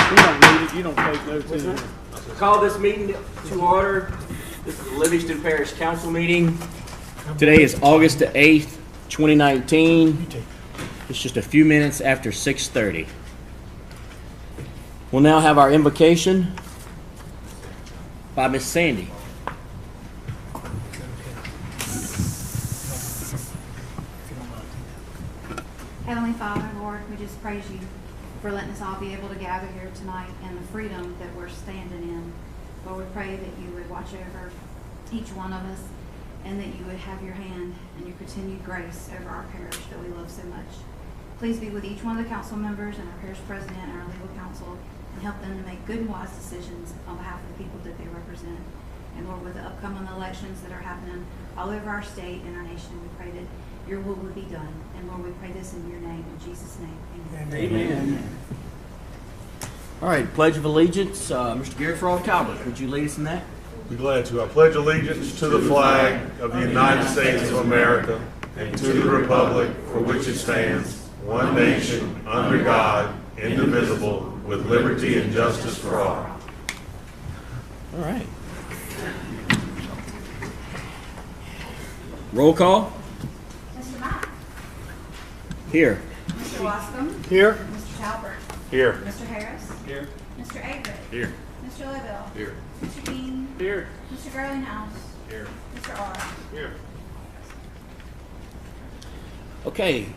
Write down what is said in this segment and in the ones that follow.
We don't need it. You don't take notes anyway. Call this meeting to order. This is the Livingston Parish Council meeting. Today is August the 8th, 2019. It's just a few minutes after 6:30. We'll now have our invocation by Miss Sandy. Heavenly Father, Lord, we just praise you for letting us all be able to gather here tonight and the freedom that we're standing in. Lord, we pray that you would watch over each one of us and that you would have your hand and your continued grace over our parish that we love so much. Please be with each one of the council members and our parish president and our legal counsel and help them to make good and wise decisions on behalf of the people that they represent. And Lord, with the upcoming elections that are happening all over our state and our nation, we pray that your will would be done. And Lord, we pray this in your name, in Jesus' name. Amen. Amen. All right, Pledge of Allegiance. Mr. Gary Frog Talbot, would you lead us in that? Be glad to. I pledge allegiance to the flag of the United States of America and to the republic for which it stands, one nation, under God, indivisible, with liberty and justice for all. All right. Roll call. Mr. Mack. Here. Mr. Wascom. Here. Mr. Talbert. Here. Mr. Harris. Here. Mr. Avery. Here. Mr. Lavelle. Here. Mr. Dean. Here. Mr. Garlinghouse. Here. Mr. R. Here. Okay.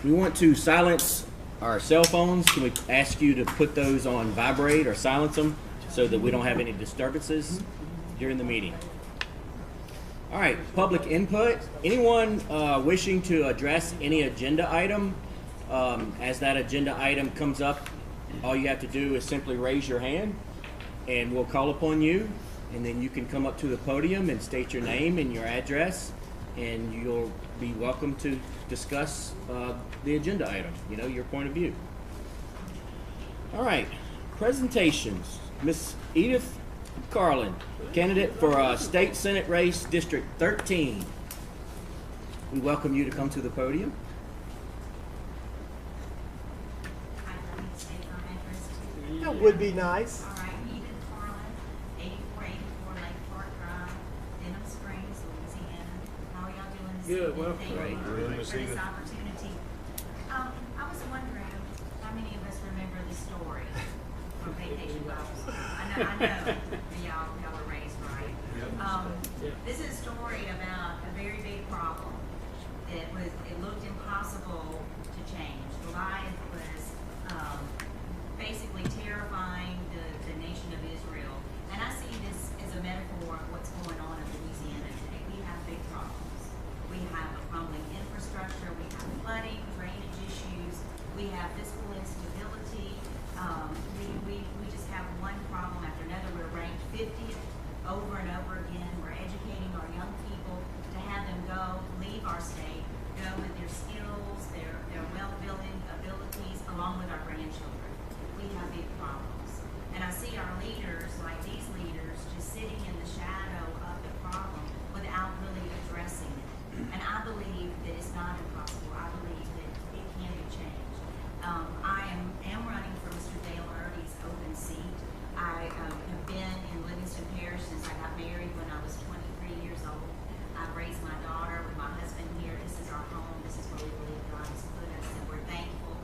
We want to silence our cell phones. Can we ask you to put those on vibrate or silence them so that we don't have any disturbances during the meeting? All right, public input. Anyone wishing to address any agenda item? As that agenda item comes up, all you have to do is simply raise your hand and we'll call upon you, and then you can come up to the podium and state your name and your address, and you'll be welcome to discuss the agenda item, your point of view. All right, presentations. Miss Edith Carlin, candidate for State Senate Race, District 13. We welcome you to come to the podium. That would be nice. All right, Edith Carlin, 8484 Lake Park Drive, Denham Springs, Louisiana. How are y'all doing this Good, evening? well, Thank great. you for this opportunity. I was wondering how many of us remember the story from Vacation Bible School. I know y'all were raised right. This is a story about a very big problem that it looked impossible to change. Goliath was basically terrifying the nation of Israel. And I see this as a metaphor of what's going on in Louisiana today. We have big problems. We have a crumbling infrastructure. We have flooding, drainage issues. We have fiscal instability. We just have one problem after another. We're ranked 50th over and over again. We're educating our young people to have them leave our state, go with their skills, their well-building abilities, along with our grandchildren. We have big problems. And I see our leaders, like these leaders, just sitting in the shadow of the problem without really addressing it. And I believe that it's not impossible. I believe that it can be changed. I am running for Mr. Dale Erdy's open seat. I have been in Livingston Parish since I got married when I was 23 years old. I've raised my daughter with my husband here. This is our home. This is where we believe God has put us, and we're thankful.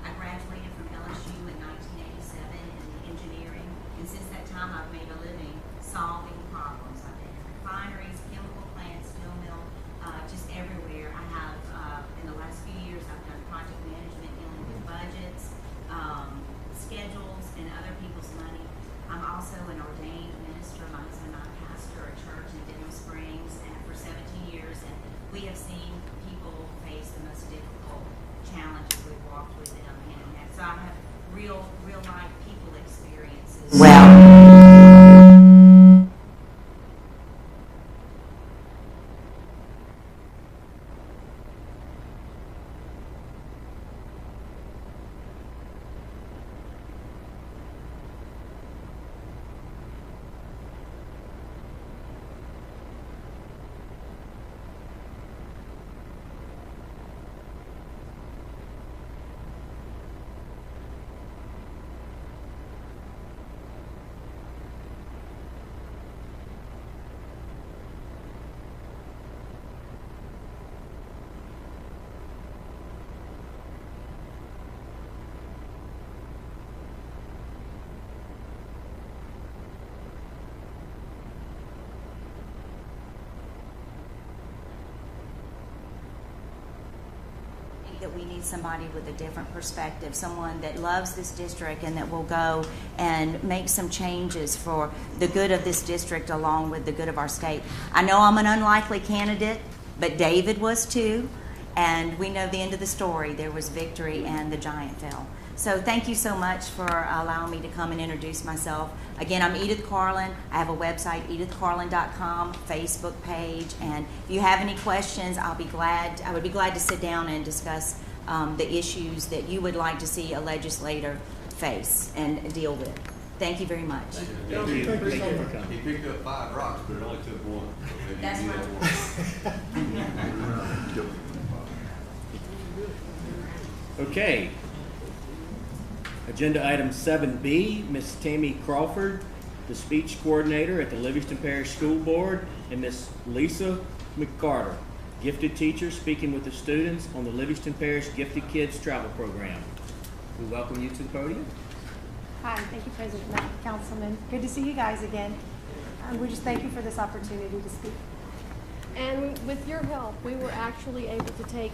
I graduated from LSU in 1987 in engineering, and since that time I've made a living solving problems. I've been in refineries, chemical plants, steel mill, just everywhere. I have, in the last few years, I've done project management dealing with budgets, schedules, and other people's money. I'm also an ordained minister. My husband and I pastor a church in Denham Springs and for 17 years, and we have seen people face the most difficult challenges. We've walked with them hand in hand. So I have real life people experiences. that we need somebody with a different perspective, someone that loves this district and that will go and make some changes for the good of this district along with the good of our state. I know I'm an unlikely candidate, but David was too, and we know the end of the story. There was victory and the giant fell. So thank you so much for allowing me to come and introduce myself. Again, I'm Edith Carlin. I have a website, edithcarlin.com, Facebook page, and if you have any questions, I would be glad to sit down and discuss the issues that you would like to see a legislator face and deal with. Thank you very much. Thank you for coming. He picked up 5 rocks, but it only took 1. That's right. Okay. Agenda item 7B, Ms. Tammy Crawford, the speech coordinator at the Livingston Parish School Board, and Ms. Lisa McCarter, gifted teacher, speaking with the students on the Livingston Parish Gifted Kids Travel Program. We welcome you to the podium. Hi, thank you, President Matt, Councilman. Good to see you guys again. We just thank you for this opportunity to speak. And with your help, we were actually able to take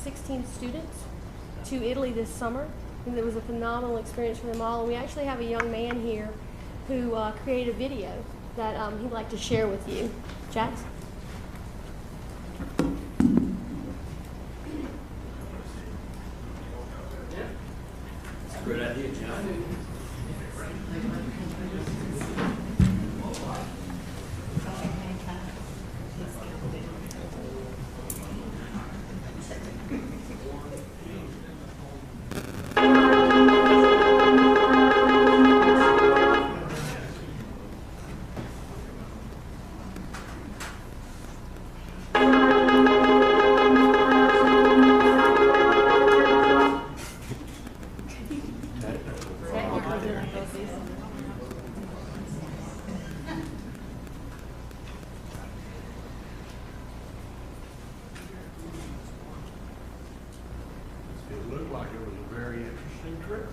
16 students to Italy this summer. And it was a phenomenal experience for them all. And we actually have a young man here who created a video that he'd like to share with you. Jax? That's a great idea, John. It looked like it was a very interesting trip.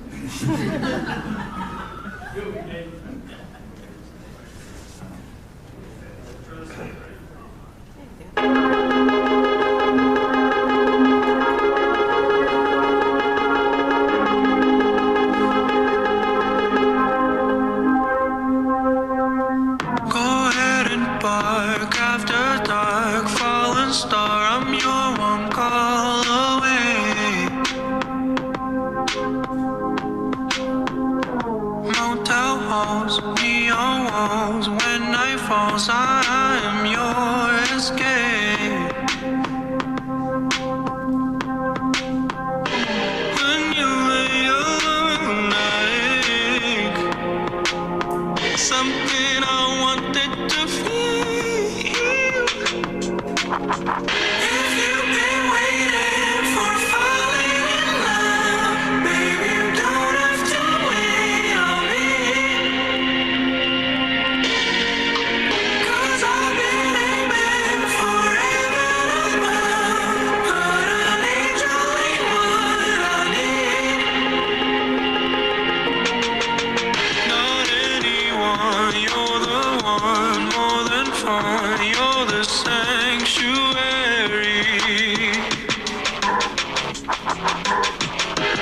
Go ahead and bark after dark, fallen star, I'm your one call away. Motel halls, neon walls, when night falls, I am your escape. When you lay awake, something I wanted to feel. If you've been waiting for falling in love, baby, you don't have to wait on me. 'Cause I've been aiming for heaven above, but an angel ain't what I need. Not anyone, you're the one, more than fun, you're the sanctuary.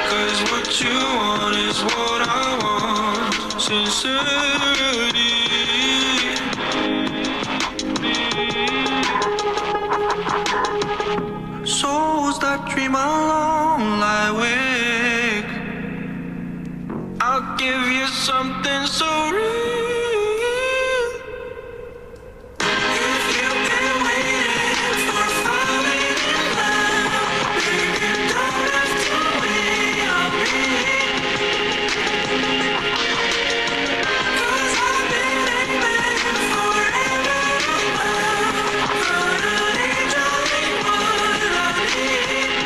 'Cause what you want is what I want, sincerity. Souls that dream alone lie awake, I'll give you something so real. If you've been waiting for falling in love, baby, you don't have to wait on me. 'Cause I've been aiming for heaven above, but an angel ain't what I need.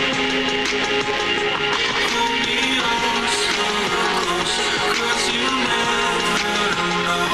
Hold me on so close, 'cause you never know.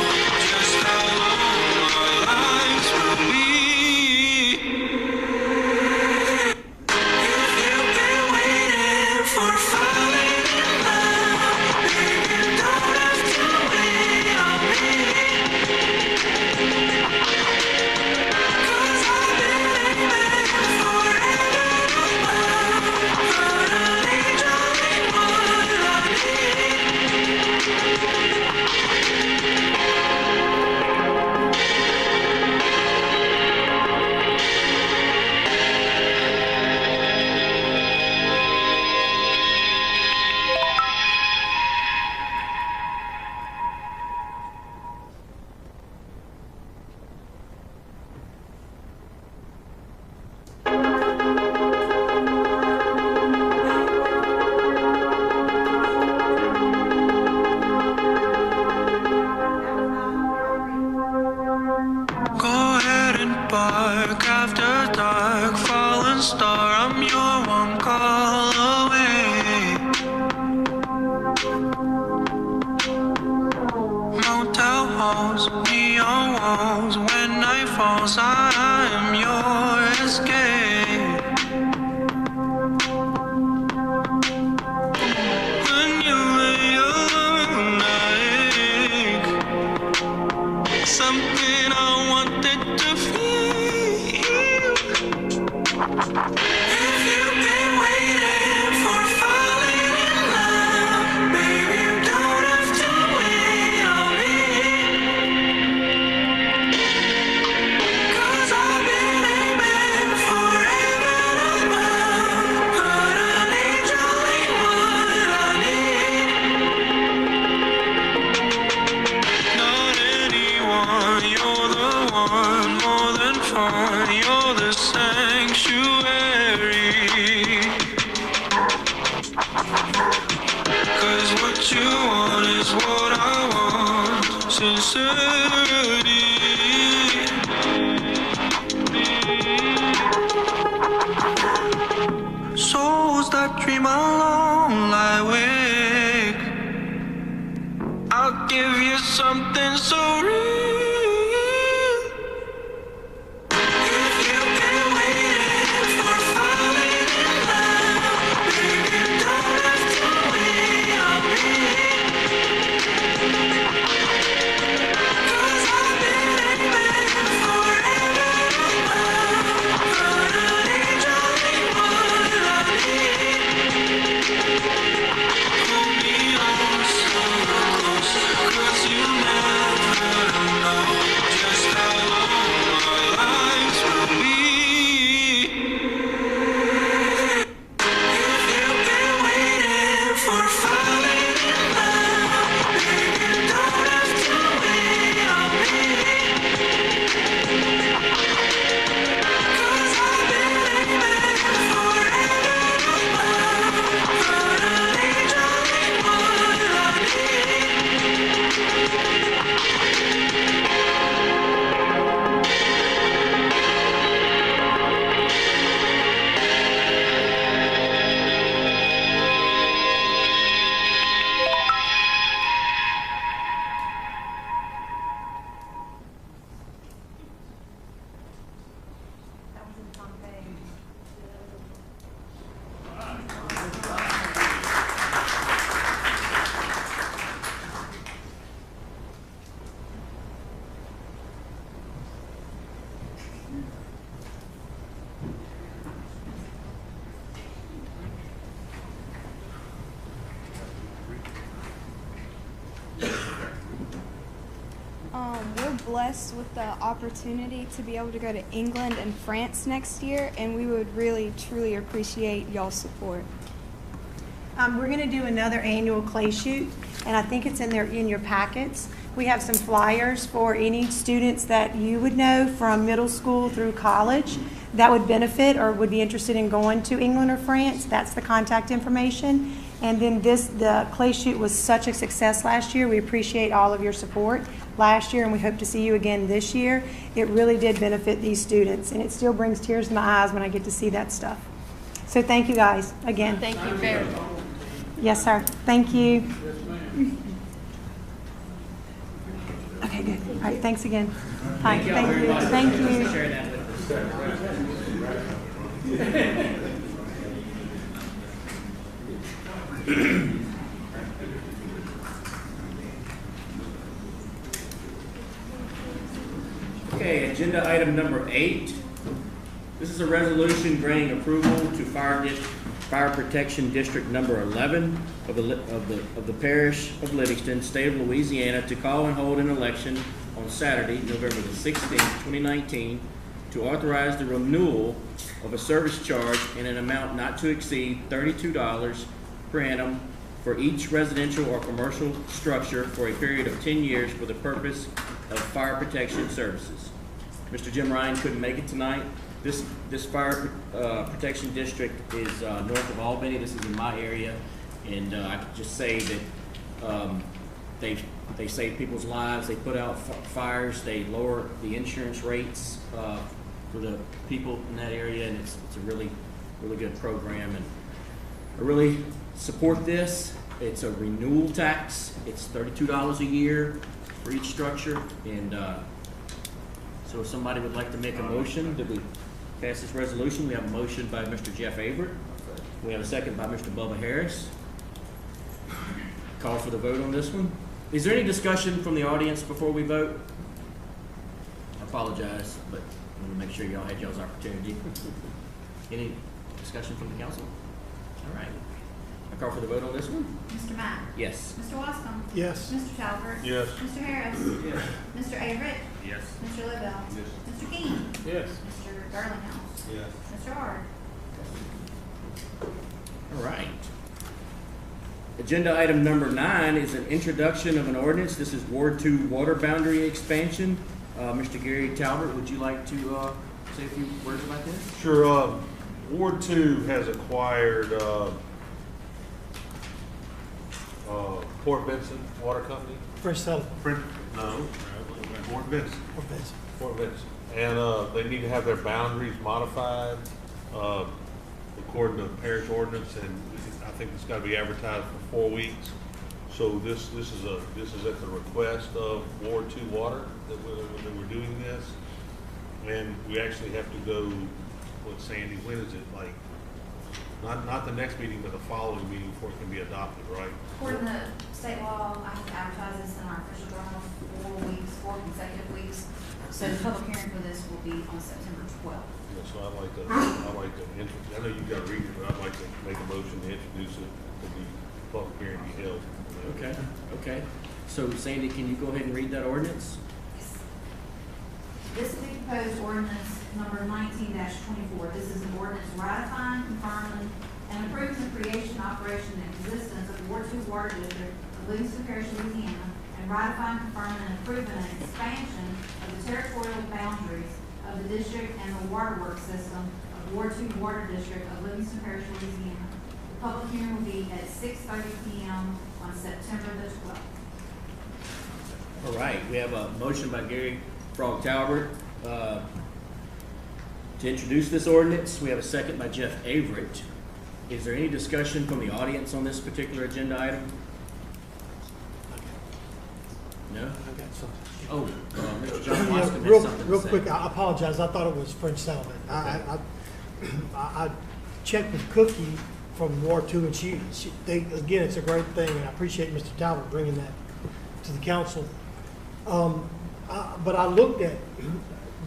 Go ahead and bark after dark, fallen star, I'm your one call away. Motel halls, neon walls, when night falls, I am your escape. When you lay awake, something I wanted to feel. If you've been waiting for falling in love, baby, you don't have to wait on me. 'Cause I've been aiming for heaven above, but an angel ain't what I need. Not anyone, you're the one, more than fun, you're the sanctuary. 'Cause what you want is what I want, sincerity. Souls that dream alone lie awake, I'll give you something so real. If you've been waiting for falling in love, baby, you don't have to wait on me. 'Cause I've been aiming for heaven above, but an angel ain't what I need. Hold me on so close, 'cause you never know just how long our lives will be. If you've been waiting for falling in love, baby, you don't have to wait on me. 'Cause I've been aiming for heaven above, but an angel ain't what I need. We're blessed with the opportunity to be able to go to England and France next year, and we would really, truly appreciate y'all's support. We're going to do another annual clay shoot, and I think it's in there in your packets. We have some flyers for any students that you would know from middle school through college that would benefit or would be interested in going to England or France. That's the contact information. And then the clay shoot was such a success last year. We appreciate all of your support last year, and we hope to see you again this year. It really did benefit these students, and it still brings tears to my eyes when I get to see that stuff. So thank you guys again. Thank you very much. Yes, sir. Thank you. Okay, good. All right, thanks again. Hi, thank you. Thank you. Sharing that with us. Okay, agenda item number 8. This is a resolution granting approval to Fire Fire Protection District Number 11 of the Parish of Livingston, State of Louisiana, to call and hold an election on Saturday, November the 16th, 2019, to authorize the renewal of a service charge in an amount not to exceed $32 per annum for each residential or commercial structure for a period of 10 years for the purpose of fire protection services. Mr. Jim Ryan couldn't make it tonight. This fire protection district is north of Albany. This is in my area, and I could just say that they save people's lives. They put out fires. They lower the insurance rates for the people in that area, and it's a really good program. And I really support this. It's a renewal tax. It's $32 a year for each structure, and so if somebody would like to make a motion that we pass this resolution, we have a motion by Mr. Jeff Averett. We have a second by Mr. Bubba Harris. Call for the vote on this one. Is there any discussion from the audience before we vote? I apologize, but I want to make sure y'all had y'all's opportunity. Any discussion from the council? All right. I call for the vote on this one. Mr. Mack? Yes. Mr. Wascom? Yes. Mr. Talbert? Yes. Mr. Harris? Yes. Mr. Averett? Yes. Mr. Lidell? Yes. Mr. King? Yes. Mr. Darlinghouse? Yes. Mr. Ard? All right. Agenda item number 9 is an introduction of an ordinance. This is Ward 2 water boundary expansion. Mr. Gary Talbert, would you like to say a few words about this? Sure. Ward 2 has acquired Port Vincent Water Company. Fresh settlement. No, Port Vincent. Or Benson. Fort Vincent. And they need to have their boundaries modified according to parish ordinance, and I think it's got to be advertised for 4 weeks. So this is at the request of Ward 2 Water that we're doing this, and we actually have to go. What, Sandy? When is it? Like not the next meeting, but the following meeting before it can be adopted, right? According to state law, I have to advertise this in our official journal 4 consecutive weeks. So the public hearing for this will be on September 12th. Yeah, so I'd like to I know you've got to read it, but I'd like to make a motion to introduce it to the public hearing be held. Okay. Okay. So Sandy, can you go ahead and read that ordinance? This is the proposed ordinance number 19-24. This is an ordinance ratifying, confirming, and approving the creation, operation, and existence of the Ward 2 Water District of Livingston Parish, Louisiana, and ratifying, confirming, and approving an expansion of the territorial boundaries of the district and the waterworks system of Ward 2 Water District of Livingston Parish, Louisiana. The public hearing will be at 6:30 p.m. on September the 12th. All right. We have a motion by Gary Frog Talbert to introduce this ordinance. We have a second by Jeff Averett. Is there any discussion from the audience on this particular agenda item? No? I got something. Oh, Mr. John Wascom has Real something to say. quick, I apologize. I thought it was French settlement. I checked with Cookie from Ward 2, and again, it's a great thing, and I appreciate Mr. Talbot bringing that to the council. But I looked at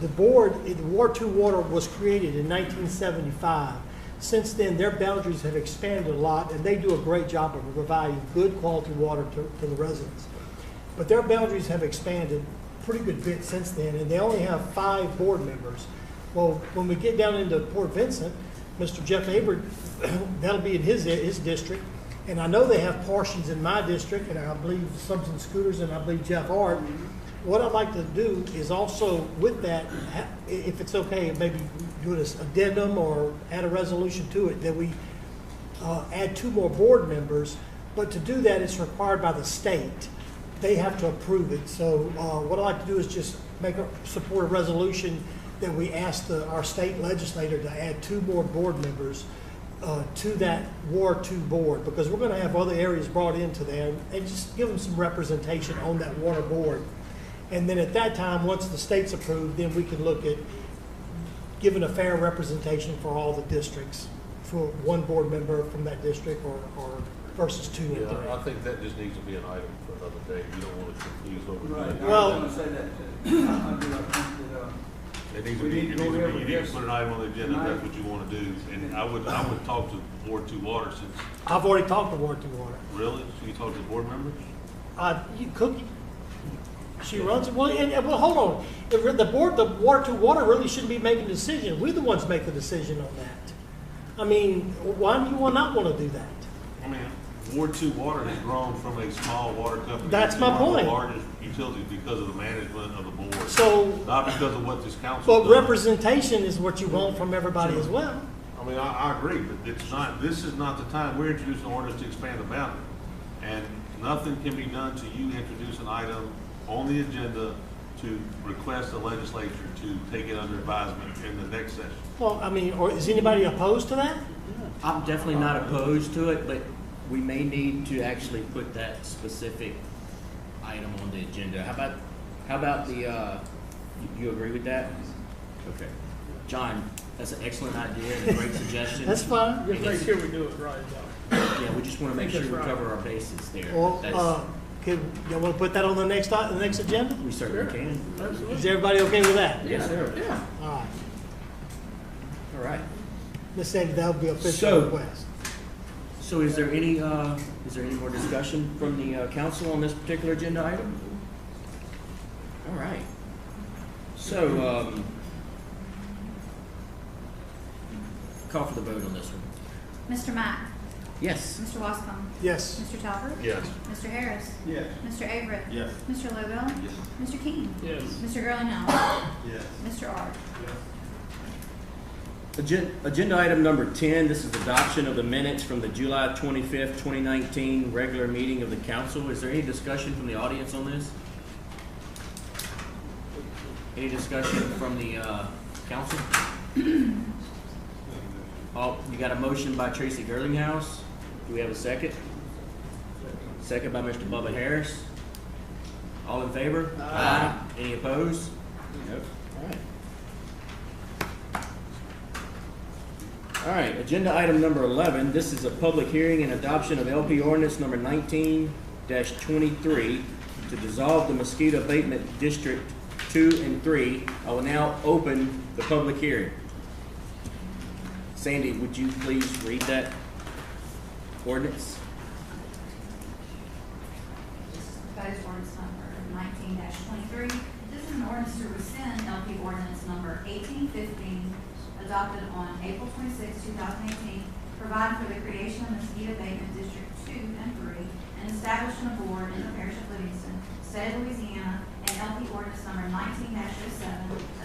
the board. The Ward 2 Water was created in 1975. Since then, their boundaries have expanded a lot, and they do a great job of providing good quality water to the residents. But their boundaries have expanded a pretty good bit since then, and they only have 5 board members. Well, when we get down into Port Vincent, Mr. Jeff Averett, that'll be in his district, and I know they have portions in my district, and I believe Simpson Scooters, and I believe Jeff Art. What I'd like to do is also, with that, if it's okay, maybe do an addendum or add a resolution to it, that we add 2 more board members. But to do that, it's required by the state. They have to approve it. So what I'd like to do is just support a resolution that we ask our state legislator to add 2 more board members to that Ward 2 board, because we're going to have other areas brought into there, and just give them some representation on that water board. And then at that time, once the state's approved, then we can look at giving a fair representation for all the districts, for 1 board member from that district, or versus 2 and 3. Yeah, I think that just needs to be an item for another day. You don't want to confuse what we're doing. Well, I was going to say that too. I do think that It needs to We be, need to go over you need to this put an item on the agenda if that's tonight. what you wanna do. And I would talk to Ward Two Water since, I've already talked to Ward 2 Water. really? So you talked to the board members? Cookie, she runs it, well, hold on. The board, the Ward 2 Water really shouldn't be making the decision. We're the ones make the decision on that. I mean, why do you not want to do that? I mean, Ward Two Water has grown from a small water company. That's to my one of point. the largest utilities because of the management of the board. So, Not because of what this council but does. representation is what you want from everybody as well. I mean, I agree, but it's not, this is not the time, we're introducing an ordinance to expand the boundary. And nothing can be done to you introduce an item on the agenda to request the legislature to take it under advisement in the next session. Well, I mean, or is anybody opposed to that? I'm definitely not opposed to it, but we may need to actually put that specific item on the agenda. How about the, you agree with that? Okay. John, that's an excellent idea and a great suggestion. That's fine. Just make sure we do it right, though. Yeah, we just want to make sure we That's right. cover our bases there. Well, That's- y'all want to put that on the next agenda? We certainly can. Is everybody okay with that? Yes, sir. Yeah. All right. All right. Ms. Sandy, that would be official So- request. So is there any more discussion from the council on this particular agenda item? All right. So, call for the vote on this one. Mr. Mack, Yes. Mr. Wascom, Yes. Mr. Talbot, Yes. Mr. Harris, Yes. Mr. Averett, Yes. Mr. Lovell, Yes. Mr. King, Yes. Mr. Girlinhouse, Yes. Mr. Ard. Agenda item number 10, this is adoption of the minutes from the July 25th, 2019 regular meeting of the council. Is there any discussion from the audience on this? Any discussion from the council? Oh, you got a motion by Tracy Girlinghouse. Do we have a second? Second by Mr. Bubba Harris. All in favor? Aye. Any opposed? Nope. All right. All right, agenda item number 11, this is a public hearing and adoption of LP ordinance number 19-23 to dissolve the mosquito abatement district 2 and 3. I will now open the public hearing. Sandy, would you please read that ordinance? Proposed ordinance number 19-23. This is an ordinance to rescind LP ordinance number 1815, adopted on April 26, 2018, providing for the creation of mosquito abatement district 2 and 3, and establishing a board in the parish of Livingston, state of Louisiana, and LP ordinance number 19-07,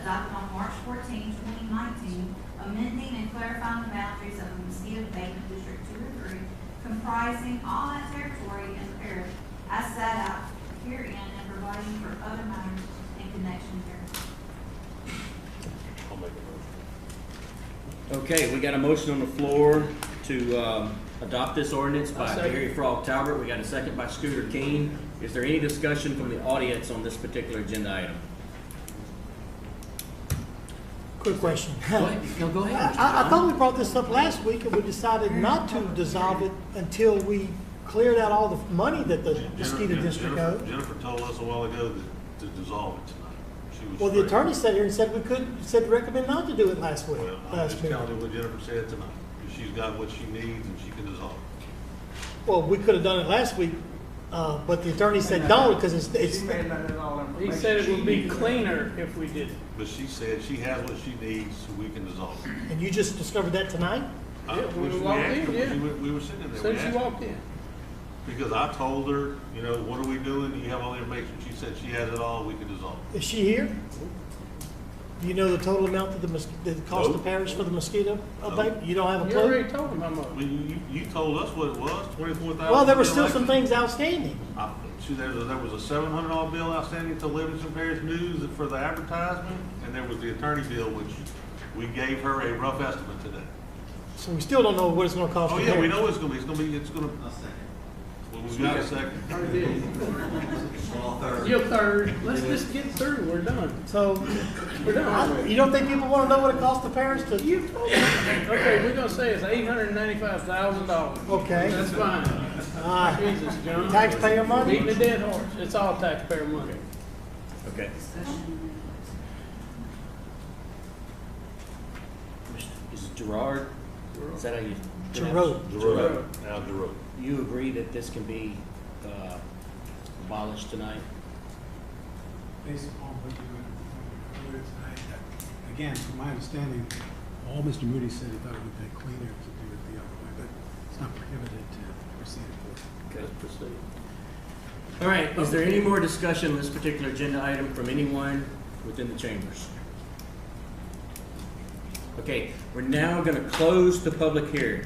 adopted on March 14, 2019, amending and clarifying the boundaries of the mosquito abatement district 2 and 3, comprising all that territory in the parish as set out herein, and providing for other matters in connection thereto. I'll make a motion. Okay, we got a motion on the floor to adopt this ordinance by Gary Frog Talbot. We got a second by Scooter King. Is there any discussion from the audience on this particular agenda item? Quick question. Go ahead. No, go ahead. I thought we brought this up last week and we decided not to dissolve it until we cleared out all the money that the mosquito district owed. Jennifer told us a while ago to dissolve it tonight. She was Well, the afraid. attorney sat here and said said recommend not to do it last week, Well, I'm last just meeting. telling you what Jennifer said tonight. She's got what she needs and she can dissolve it. Well, we could have done it last week, but the attorney said don't because it's, She may not have all the He information said it she would be needs. cleaner if we did. But she said she has what she needs so we can dissolve it. and you just discovered that tonight? Yeah, when Which we walked asked in, her, yeah. we were sitting there. As we soon as asked you her. walked in. Because I told her, you know, what are we doing? Do you have all the information? She said she has it all, we can dissolve it. Is she here? Do you know the total amount that the cost Nope. the parish for the mosquito abatement? You don't have a You clue? already told him how much. I mean, you told us what it was, 24,000. Well, there were still some things outstanding. There was a $700 bill outstanding to Livingston Parish News for the advertisement, and there was the attorney bill, which we gave her a rough estimate today. So we still don't know what it's gonna cost. Oh, the yeah, we parish. know it's gonna be, well, we got a second. I did. Small third. You're third. Let's just get through. We're done. So, We're done. you don't think people wanna know what it costs the parish to? You told me. Okay, we're gonna say it's $895,000. Okay, That's fine. all right. Jesus, John. Taxpayer money? Beating a dead horse. It's all taxpayer money. Okay. Gerard, is that how you? Giroux. Giroux. Al Giroux. You agree that this can be abolished tonight? Based upon what you heard tonight, that, again, from my understanding, all Mr. Moody said, he thought it would be cleaner to do it the other way, but it's not prohibited to proceed forward. Okay, let's proceed. All right, is there any more discussion on this particular agenda item from anyone within the chambers? Okay, we're now going to close the public hearing.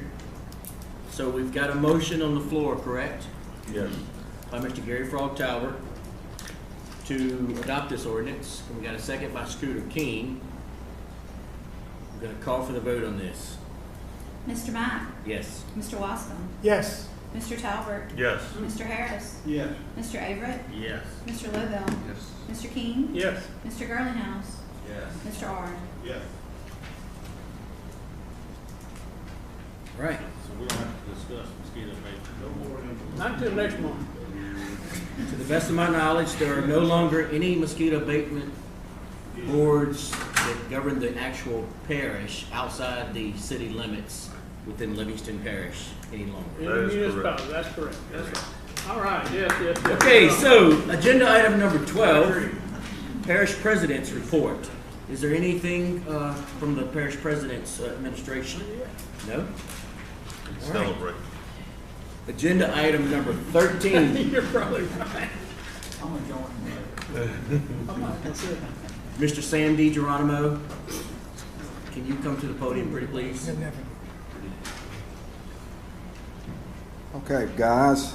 So we've got a motion on the floor, correct? Yes. By Mr. Gary Frog Talbert to adopt this ordinance. And we got a second by Scooter King. We're going to call for the vote on this. Mr. Mack, Yes. Mr. Wascom, Yes. Mr. Talbert, Yes. Mr. Harris, Yes. Mr. Averett, Yes. Mr. Lovell, Yes. Mr. King, Yes. Mr. Girlinghouse, Yes. Mr. Ard. Yes. All right. So we don't have to discuss mosquito abatement no more. Not until next month. To the best of my knowledge, there are no longer any mosquito abatement boards that govern the actual parish outside the city limits within Livingston Parish any longer. In That the is municipality, that's correct. That's right. All right, yes, yes, yes. Okay, so agenda item number 12, parish president's report. Is there anything from the parish president's administration? No? All right. Celebrate. Agenda item number 13, You're probably right. Mr. Sam DiGeronimo. Can you come to the podium pretty please? Okay, guys,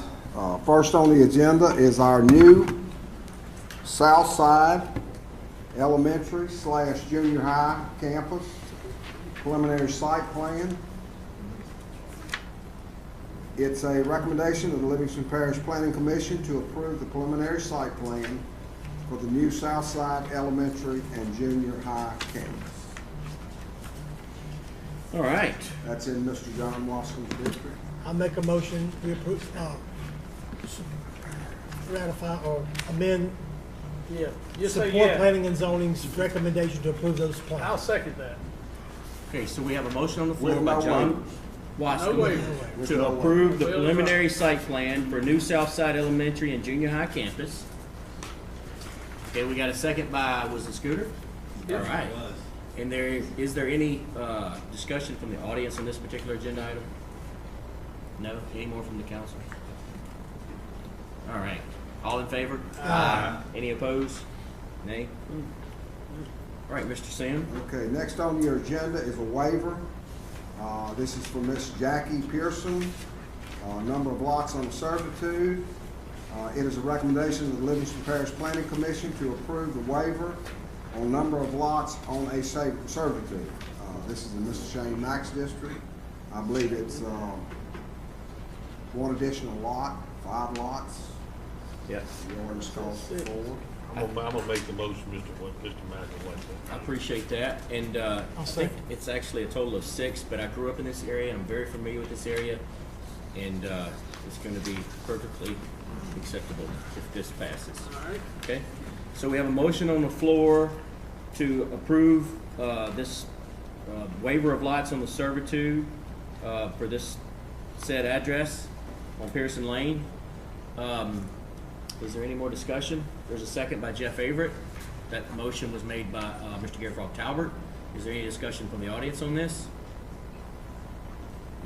first on the agenda is our new South Side Elementary / Junior High campus preliminary site plan. It's a recommendation of the Livingston Parish Planning Commission to approve the preliminary site plan for the new South Side Elementary and Junior High campus. All right. That's in Mr. John Wascom's district. I make a motion, we approve, ratify or amend Yeah, just say support yeah. planning and zoning's recommendation to approve those I'll plans. second that. Okay, so we have a motion on the floor With by no John waivers. No Wascom waivers. With to no approve the waivers. preliminary site plan for new Southside Elementary and Junior High campus. Okay, we got a second by, was it Scooter? All Yes. right. And is there any discussion from the audience on this particular agenda item? No? Any more from the council? All right. All in favor? Aye. Any opposed? Nay? All right, Mr. Sam. Okay, next on your agenda is a waiver. This is for Miss Jackie Pearson, number of lots on servitude. It is a recommendation of the Livingston Parish Planning Commission to approve the waiver on number of lots on a servitude. This is in Mr. Shane Mack's district. I believe it's one additional lot, 5 lots. Yes. The ordinance calls for 4. I'm gonna make the motion, Mr. McElwain. I appreciate that, and I think second. it's actually a total of 6, but I grew up in this area, and I'm very familiar with this area, and it's going to be perfectly acceptable if this passes. All right. Okay? So we have a motion on the floor to approve this waiver of lots on the servitude for this said address on Pearson Lane. Is there any more discussion? There's a second by Jeff Averett. That motion was made by Mr. Gary Frog Talbert. Is there any discussion from the audience on this?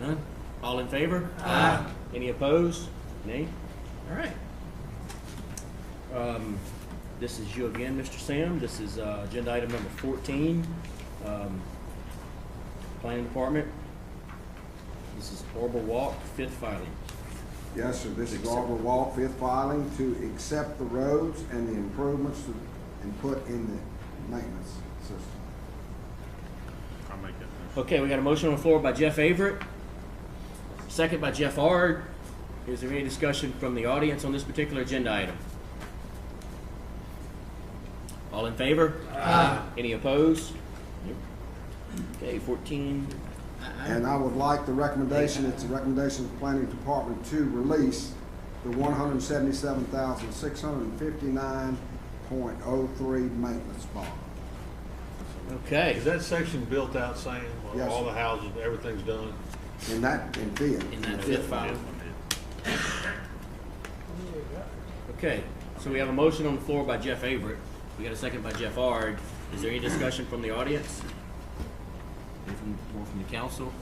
None? All in favor? Aye. Any opposed? Nay? All right. This is you again, Mr. Sam. This is agenda item number 14. Planning Department. This is Arbor Walk, 5th filing. Yes, sir, this is Arbor Walk, 5th filing, to accept the roads and the improvements and put in the maintenance system. I'll make that motion. Okay, we got a motion on the floor by Jeff Averett, second by Jeff Ard. Is there any discussion from the audience on this particular agenda item? All in favor? Aye. Any opposed? Nope. Okay, 14. And I would like the recommendation, it's a recommendation of the planning department to release the $177,659.03 maintenance bond. Okay. Is that section built out, Sam? Or Yes, all sir. the houses, everything's done? In fifth. In that fifth file. Okay, so we have a motion on the floor by Jeff Averett. We got a second by Jeff Ard. Is there any discussion from the audience? More from the council?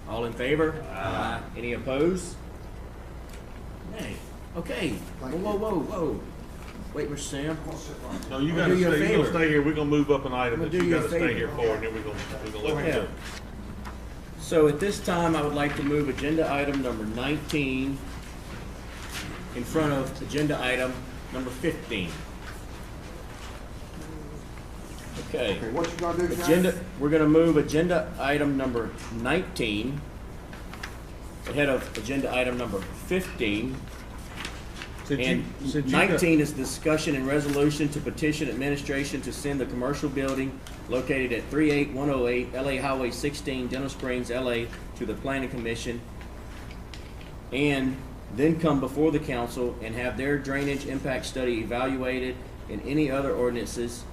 All in favor? Aye. Any opposed? Nay. Okay. Whoa. Wait, Mr. Sam. No, you I'm gotta gonna do you a stay, you're gonna favor. stay here, we're gonna move up an item I'm that gonna do you you a gotta stay favor. here for, and then we're gonna let you go. So at this time, I would like to move agenda item number 19 in front of agenda item number 15. Okay. Okay, what you gonna do, Agenda, Jack? we're gonna move agenda item number 19 ahead of agenda item number 15. And 19 is discussion and resolution to petition administration to send the commercial building located at 38108 LA Highway 16, Denham Springs, LA, to the Planning Commission, and then come before the council and have their drainage impact study evaluated and any other ordinances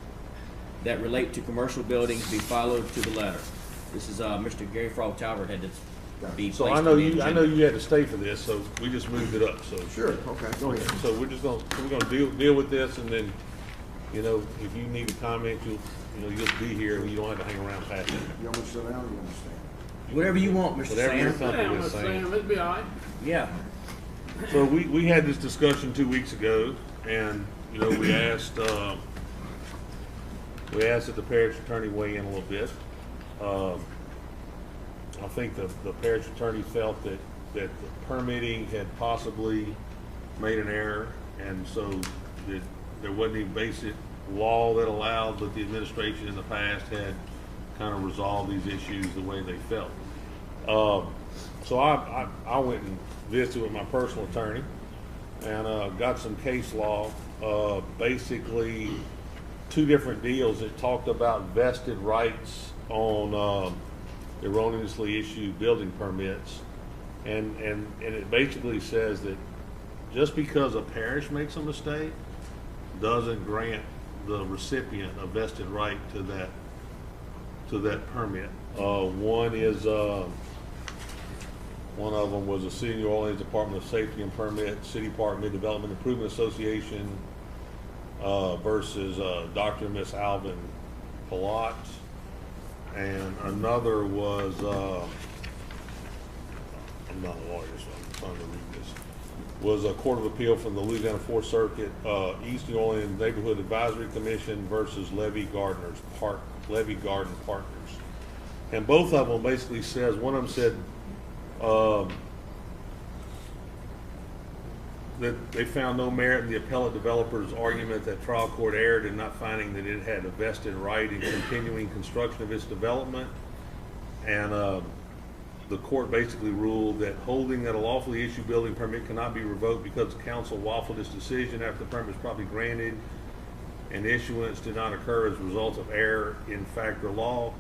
that relate to commercial buildings be followed to the letter. This is Mr. Gary Frog Talbert had to be So placed I know on the you agenda. had to stay for this, so we just moved it up, so. Sure, okay, go ahead. So we're gonna deal with this, and then, you know, if you need to comment, you'll be here, and you don't have to hang around past it. You want me to sit down or you want to stand? Whatever you want, Mr. Whatever you're Sam. comfortable Sam, with Sam, saying. it'd be all right. Yeah. So we had this discussion 2 weeks ago, and, you know, we asked that the parish attorney weigh in a little bit. I think the parish attorney felt that the permitting had possibly made an error, and so that there wasn't any basic law that allowed, but the administration in the past had kind of resolved these issues the way they felt. So I went and visited with my personal attorney and got some case law, basically 2 different deals that talked about vested rights on erroneously issued building permits, and it basically says that just because a parish makes a mistake doesn't grant the recipient a vested right to that permit. One of them was the City of New Orleans Department of Safety and Permit, City Park Mid-Development Improvement Association versus Dr. and Miss Alvin Palat. And another was, I'm not a lawyer, so I'm trying to read this, was a Court of Appeal from the Louisiana Fourth Circuit, East New Orleans Neighborhood Advisory Commission versus Levy Garden Partners. And both of them basically says, one of them said, that they found no merit in the appellate developer's argument that trial court erred in not finding that it had a vested right in continuing construction of its development. And the court basically ruled that holding that a lawfully issued building permit cannot be revoked because the council waffled its decision after the permit was probably granted and issuance did not occur as a result of error in fact or law.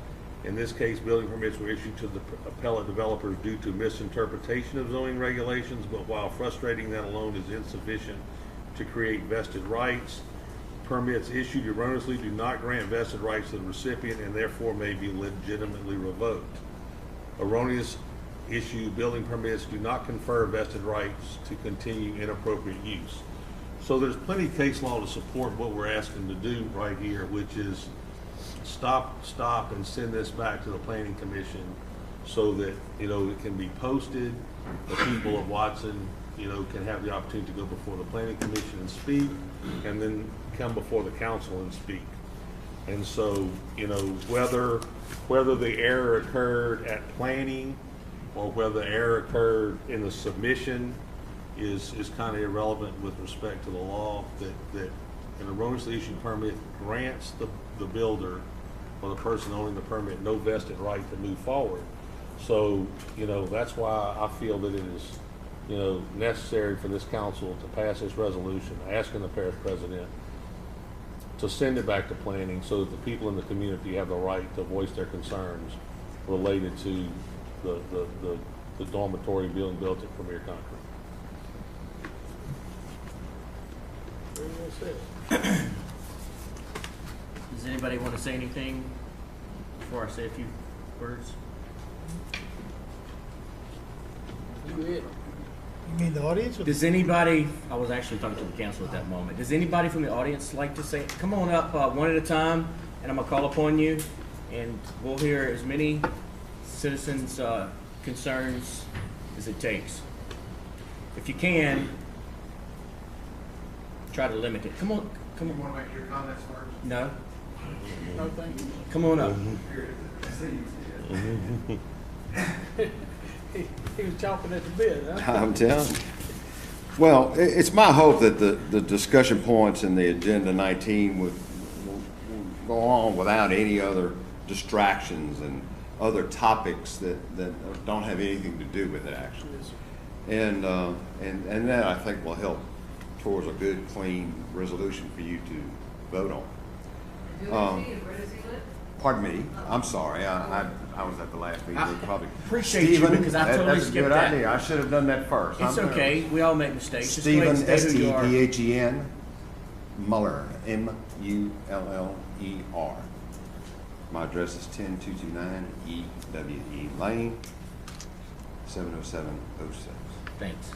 In this case, building permits were issued to the appellate developers due to misinterpretation of zoning regulations, but while frustrating, that alone is insufficient to create vested rights. Permits issued erroneously do not grant vested rights to the recipient and therefore may be legitimately revoked. Erroneous issued building permits do not confer vested rights to continue inappropriate use. So there's plenty of case law to support what we're asking to do right here, which is stop and send this back to the Planning Commission so that, you know, it can be posted. The people of Watson, you know, can have the opportunity to go before the Planning Commission and speak, and then come before the council and speak. And so, you know, whether the error occurred at planning or whether the error occurred in the submission is kind of irrelevant with respect to the law, that an erroneously issued permit grants the builder or the person owning the permit no vested right to move forward. So, you know, that's why I feel that it is, you know, necessary for this council to pass this resolution asking the parish president to send it back to planning so that the people in the community have the right to voice their concerns related to the dormitory being built at Premier Concrete. Is Does anybody want to say anything before I say a few words? You it. You mean the audience? Does anybody, I was actually talking to the council at that moment, does anybody from the audience like to say, come on up one at a time, and I'm going to call upon you, and we'll hear as many citizens' concerns as it takes. If you can, try to limit it. Come on. You want to make your comments first? No. No, thank you. Come on up. He was chomping at the bit, huh? I'm telling you. Well, it's my hope that the discussion points in the Agenda 19 will go on without any other distractions and other topics that don't have anything to do with it, actually. And that, I think, will help towards a good, clean resolution for you to vote on. Where does he live? Pardon me. I'm sorry. I was at the last meeting. I Probably appreciate you because I totally that's a skipped good that. idea. I should have done that first. It's okay. We all make mistakes. Just go Stephen, ahead and state who you are. S-T-E-P-H-E-N, Muller, M-U-L-L-E-R. My address is 10229 E-W-E Lane, 70706. Thanks.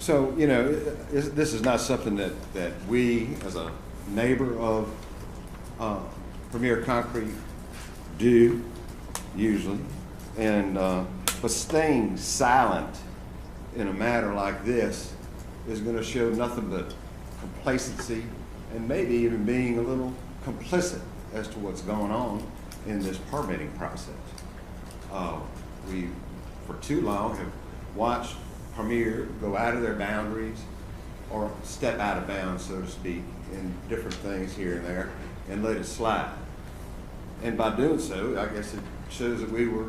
So, you know, this is not something that we, as a neighbor of Premier Concrete, do usually. And but staying silent in a matter like this is going to show nothing but complacency and maybe even being a little complicit as to what's going on in this permitting process. We, for too long, have watched Premier go out of their boundaries or step out of bounds, so to speak, in different things here and there and let it slide. And by doing so, I guess it shows that we were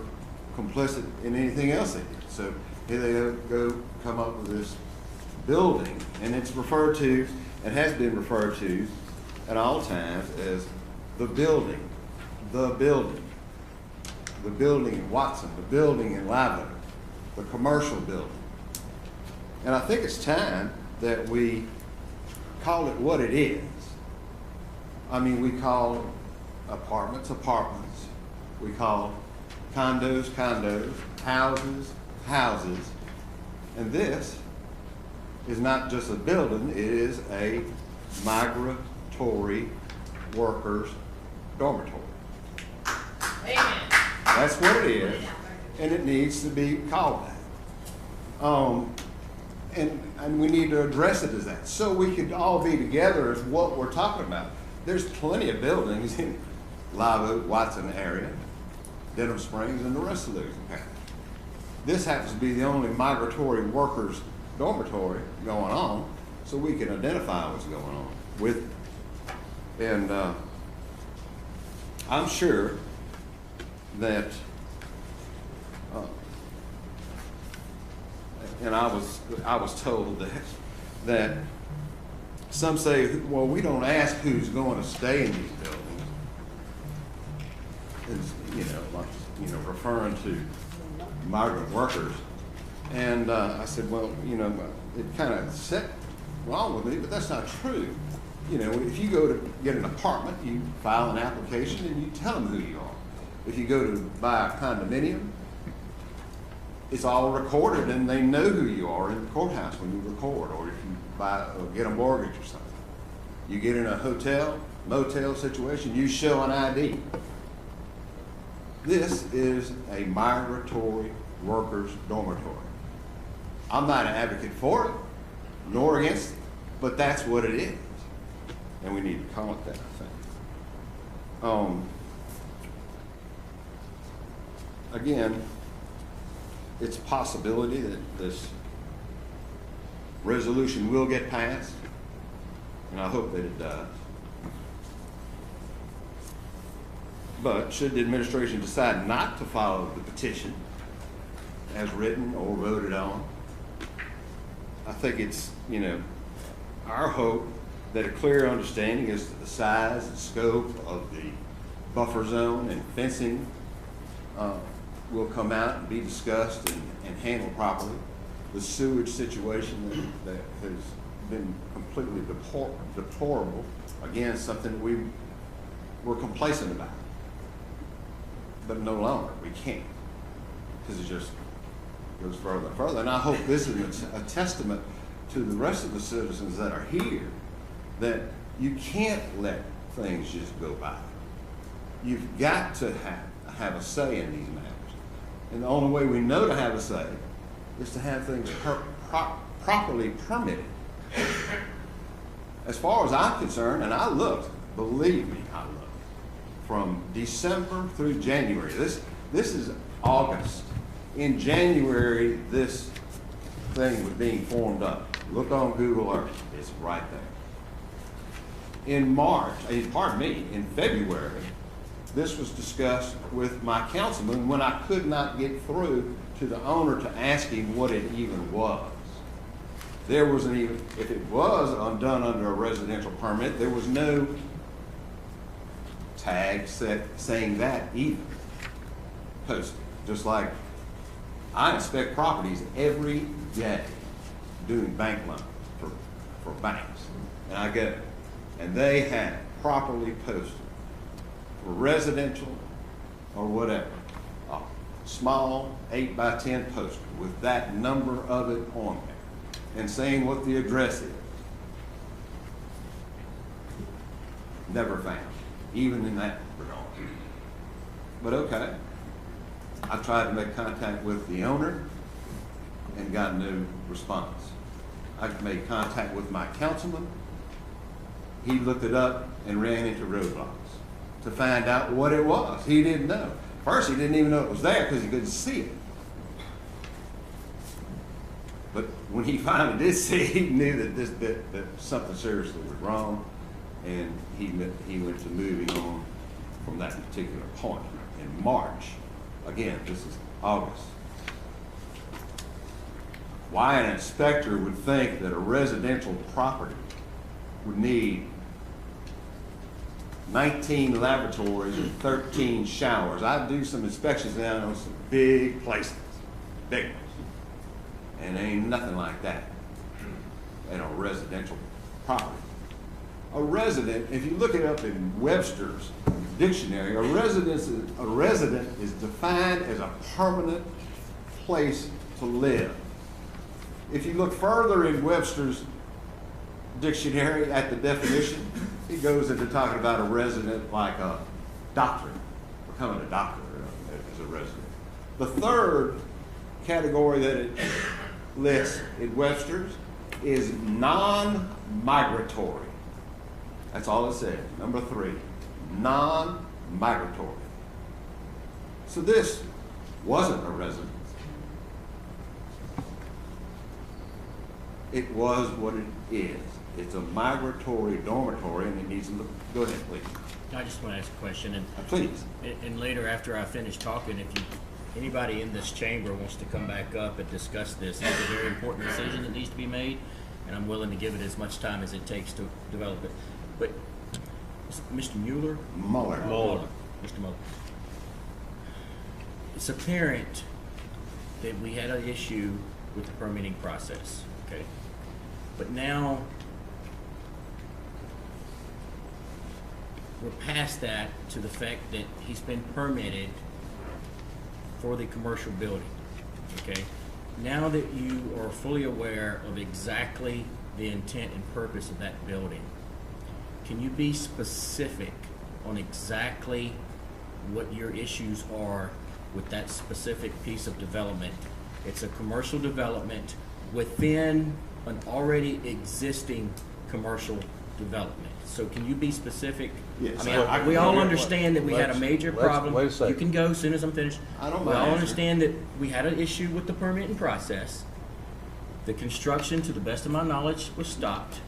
complicit in anything else they did. So here they go come up with this building, and it's referred to, and has been referred to at all times as the building, the building in Watson, the building in Live Oak, the commercial building. And I think it's time that we call it what it is. I mean, we call apartments, apartments. We call condos, condos, houses, houses. And this is not just a building, it is a migratory workers dormitory. Amen. That's what it is, and it needs to be called that. And we need to address it as that, so we could all be together as what we're talking about. There's plenty of buildings in Live Oak, Watson area, Denham Springs, and the rest of Lewis County. This happens to be the only migratory workers dormitory going on, so we can identify what's going on with it. And I'm sure that, and I was told that some say, well, we don't ask who's going to stay in these buildings. It's, referring to migrant workers. And I said, well, it kind of set wrong with me, but that's not true. If you go to get an apartment, you file an application and you tell them who you are. If you go to buy a condominium, it's all recorded and they know who you are in the courthouse when you record, or if you buy or get a mortgage or something. You get in a hotel, motel situation, you show an ID. This is a migratory workers dormitory. I'm not an advocate for it, nor against it, but that's what it is. And we need to call it that, I think. Again, it's a possibility that this resolution will get passed, and I hope that it does. But should the administration decide not to follow the petition as written or voted on, I think it's, our hope that a clear understanding as to the size and scope of the buffer zone and fencing will come out and be discussed and handled properly. The sewage situation that has been completely deplorable. Again, something we were complacent about. But no longer, we can't. Because it just goes further and further. And I hope this is a testament to the rest of the citizens that are here, that you can't let things just go by. You've got to have a say in these matters. And the only way we know to have a say is to have things properly permitted. As far as I'm concerned, and I looked, believe me, I looked, from December through January. This is August. In January, this thing was being formed up. Look on Google Earth, it's right there. In in February, this was discussed with my councilman when I could not get through to the owner to ask him what it even was. There wasn't even, if it was done under a residential permit, there was no tag saying that either posted. Just like I inspect properties every day doing bank loans for banks. And I go, and they had properly posted for residential or whatever, a small 8x10 poster with that number of it on there and saying what the address is. Never found, even in that regard. But okay, I tried to make contact with the owner and got no response. I made contact with my councilman. He looked it up and ran into roadblocks to find out what it was. He didn't know. First, he didn't even know it was there because he couldn't see it. But when he finally did see it, he knew that something seriously was wrong, and he went to moving on from that particular point. In March, again, this is August. Why an inspector would think that a residential property would need 19 lavatories and 13 showers. I do some inspections down on some big places, big ones. And there ain't nothing like that in a residential property. A resident, if you look it up in Webster's dictionary, a resident is defined as a permanent place to live. If you look further in Webster's dictionary at the definition, he goes into talking about a resident like a doctor, becoming a doctor as a resident. The third category that it lists in Webster's is non-migratory. That's all it says. Number 3, non-migratory. So this wasn't a residence. It was what it is. It's a migratory dormitory, and it needs to look. Go ahead, please. I just want to ask a question, and please. And later, after I finish talking, if anybody in this chamber wants to come back up and discuss this, it's a very important decision that needs to be made, and I'm willing to give it as much time as it takes to develop it. But Mr. Mueller? Mueller. Mr. Mueller. It's apparent that we had an issue with the permitting process, okay? But now we're past that to the fact that he's been permitted for the commercial building, okay? Now that you are fully aware of exactly the intent and purpose of that building, can you be specific on exactly what your issues are with that specific piece of development? It's a commercial development within an already existing commercial development. So can you be specific? Yes. I mean, we all understand that we had a major problem. Wait a second. You can go as soon as I'm finished. I don't We mind all answering. understand that we had an issue with the permitting process. The construction, to the best of my knowledge, was stopped.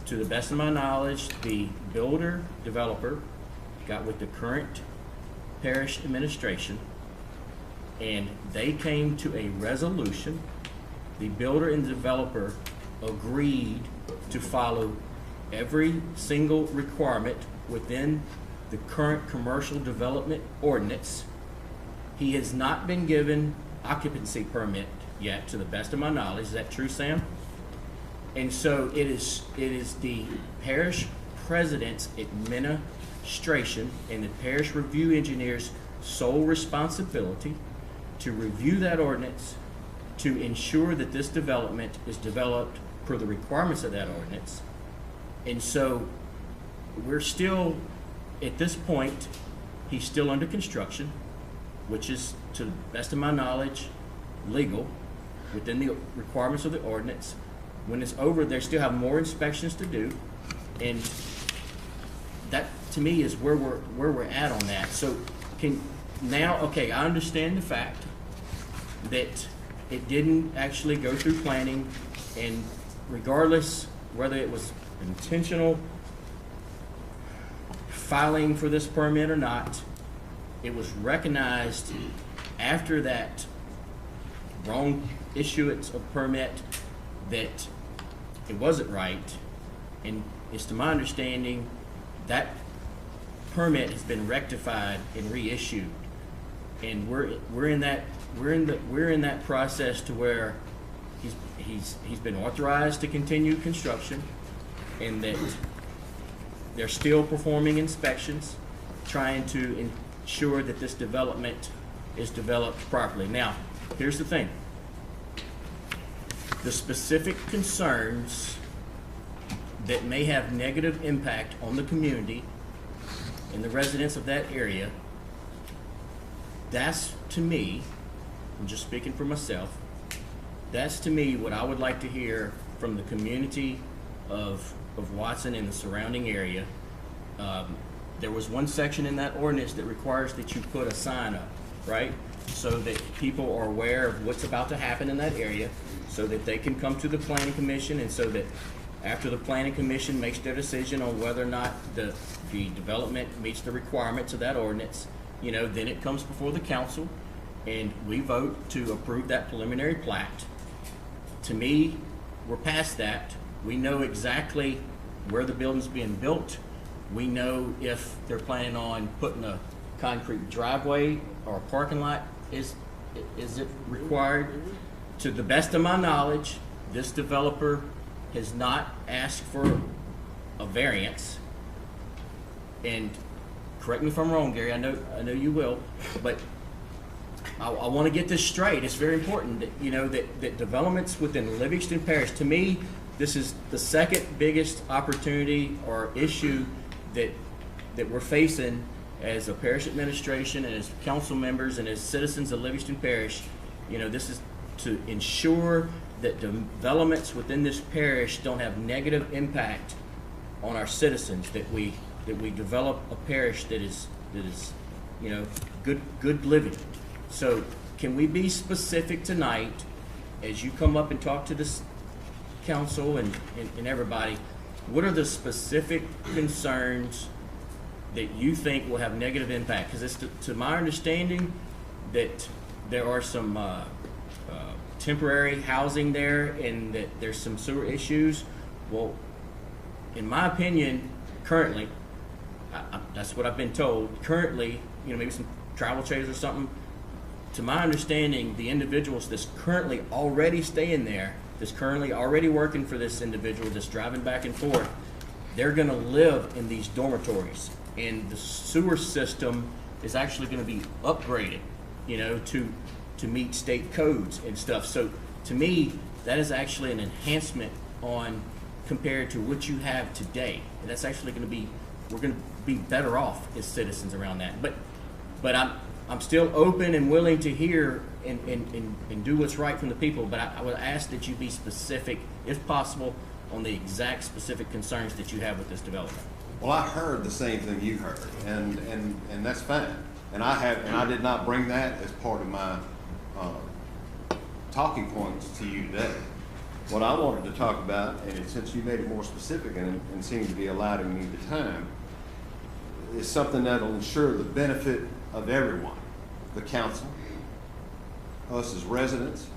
To the best of my knowledge, the builder, developer, got with the current parish administration, and they came to a resolution. The builder and the developer agreed to follow every single requirement within the current commercial development ordinance. He has not been given occupancy permit yet, to the best of my knowledge. Is that true, Sam? And so it is the parish president's administration and the parish review engineer's sole responsibility to review that ordinance, to ensure that this development is developed per the requirements of that ordinance. And so we're still, at this point, he's still under construction, which is, to the best of my knowledge, legal within the requirements of the ordinance. When it's over, they still have more inspections to do, and that to me is where we're at on that. So okay, I understand the fact that it didn't actually go through planning, and regardless whether it was intentional filing for this permit or not, it was recognized after that wrong issuance of permit that it wasn't right, and it's to my understanding that permit has been rectified and reissued, and we're in that process to where he's been authorized to continue construction, and that they're still performing inspections, trying to ensure that this development is developed properly. Now, here's the thing. The specific concerns that may have negative impact on the community and the residents of that area, that's to me, I'm just speaking for myself, that's to me what I would like to hear from the community of Watson and the surrounding area. There was one section in that ordinance that requires that you put a sign up, right? So that people are aware of what's about to happen in that area, so that they can come to the planning commission, and so that after the planning commission makes their decision on whether or not the development meets the requirements of that ordinance, then it comes before the council and we vote to approve that preliminary plat. To me, we're past that. We know exactly where the building's being built. We know if they're planning on putting a concrete driveway or a parking lot. Is it required? To the best of my knowledge, this developer has not asked for a variance. And correct me if I'm wrong, Gary, I know you will, but I want to get this straight. It's very important that, that developments within Livingston Parish, to me, this is the second biggest opportunity or issue that we're facing as a parish administration and as council members and as citizens of Livingston Parish. This is to ensure that developments within this parish don't have negative impact on our citizens, that we develop a parish that is good living. So can we be specific tonight as you come up and talk to this council and everybody? What are the specific concerns that you think will have negative impact? Because it's to my understanding that there are some temporary housing there, and that there's some sewer issues. Well, in my opinion, currently, that's what I've been told. Currently, maybe some travel trailers or something. To my understanding, the individuals that's currently already staying there, that's currently already working for this individual that's driving back and forth, they're going to live in these dormitories, and the sewer system is actually going to be upgraded, to meet state codes and stuff. So to me, that is actually an enhancement on compared to what you have today. And that's actually going to be, we're going to be better off as citizens around that. But I'm still open and willing to hear and do what's right from the people. But I would ask that you be specific, if possible, on the exact specific concerns that you have with this development. Well, I heard the same thing you heard, and that's fine. And I did not bring that as part of my talking points to you today. What I wanted to talk about, and since you made it more specific and seem to be allowing me the time, is something that will ensure the benefit of everyone, the council, us as residents,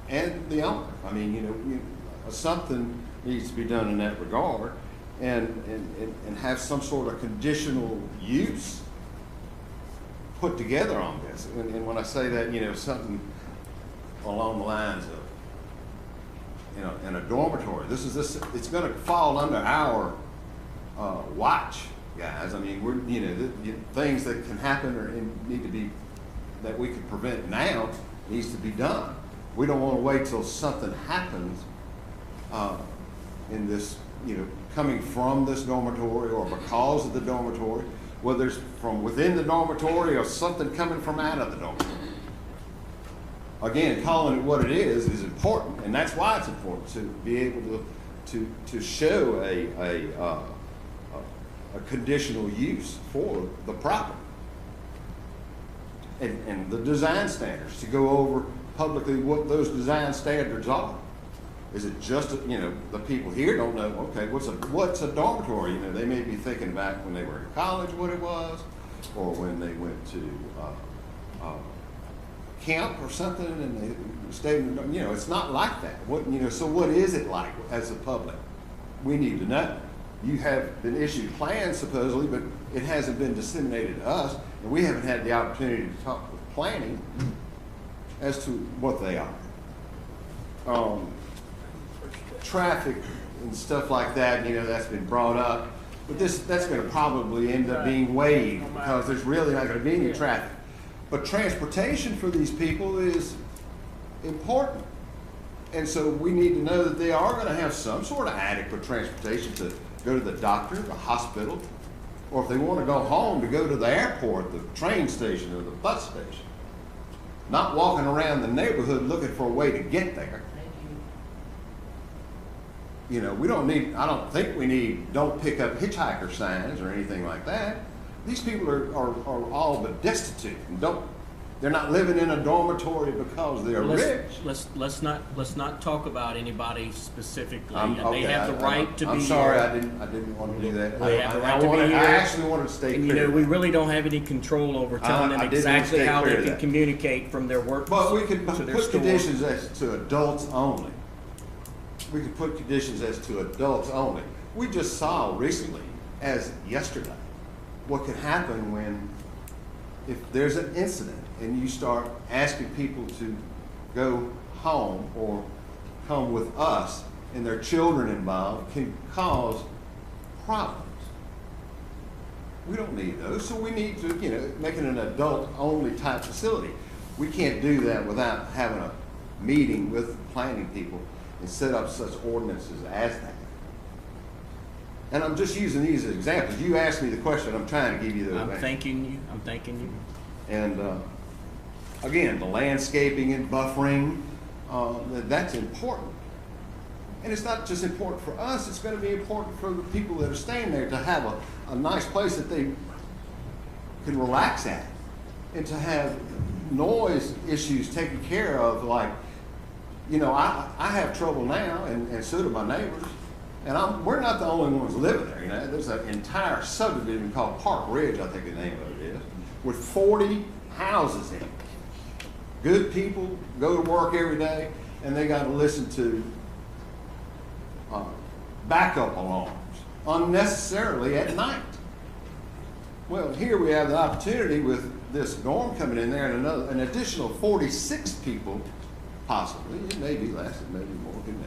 and the owner. I mean, something needs to be done in that regard, and have some sort of conditional use put together on this. And when I say that, something along the lines of in a dormitory. It's gonna fall under our, watch, guys. I mean, things that can happen or need to be, that we could prevent now needs to be done. We don't wanna wait till something happens, in this, coming from this dormitory or because of the dormitory, whether it's from within the dormitory or something coming from out of the dormitory. Again, calling it what it is important, and that's why it's important to be able to show a conditional use for the property. And the design standards, to go over publicly what those design standards are. Is it just, the people here don't know, okay, what's a dormitory? They may be thinking back when they were in college what it was, or when they went to camp or something and they stayed in, it's not like that. So what is it like as a public? We need to know. You have been issued plans supposedly, but it hasn't been disseminated to us, and we haven't had the opportunity to talk with planning as to what they are. Traffic and stuff like that, that's been brought up, but that's going to probably end up being waived because there's really not going to be any traffic. But transportation for these people is important. And so we need to know that they are going to have some sort of adequate transportation to go to the doctor, the hospital, or if they want to go home, to go to the airport, the train station, or the bus station. Not walking around the neighborhood looking for a way to get there. We I don't think we need don't pick up hitchhiker signs or anything like that. These people are all but destitute and they're not living in a dormitory because they're rich. Let's not talk about anybody specifically. Okay, they have the right to be. I'm sorry, here. I didn't want to do that. They have the right to be here. I actually wanted to stay clear. We really don't have any control over telling them exactly how they can communicate from their work. But we could to their put store. conditions as to adults only. We could put conditions as to adults only. We just saw recently, as yesterday, what could happen if there's an incident and you start asking people to go home or come with us and their children involved can cause problems. We don't need those, so we need to, make it an adult-only type facility. We can't do that without having a meeting with the planning people and set up such ordinances as that. And I'm just using these as examples. You asked me the question, I'm trying to give you the I'm thanking you. And again, the landscaping and buffering, that's important. And it's not just important for us, it's going to be important for the people that are staying there to have a nice place that they can relax at and to have noise issues taken care of. Like, I have trouble now, and so do my neighbors. And we're not the only ones living there. There's an entire subdivision called Park Ridge, I think the name of it is, with 40 houses in it. Good people go to work every day, and they got to listen to backup alarms unnecessarily at night. Well, here we have the opportunity with this dorm coming in there and an additional 46 people, possibly, it may be less, it may be more, who knows,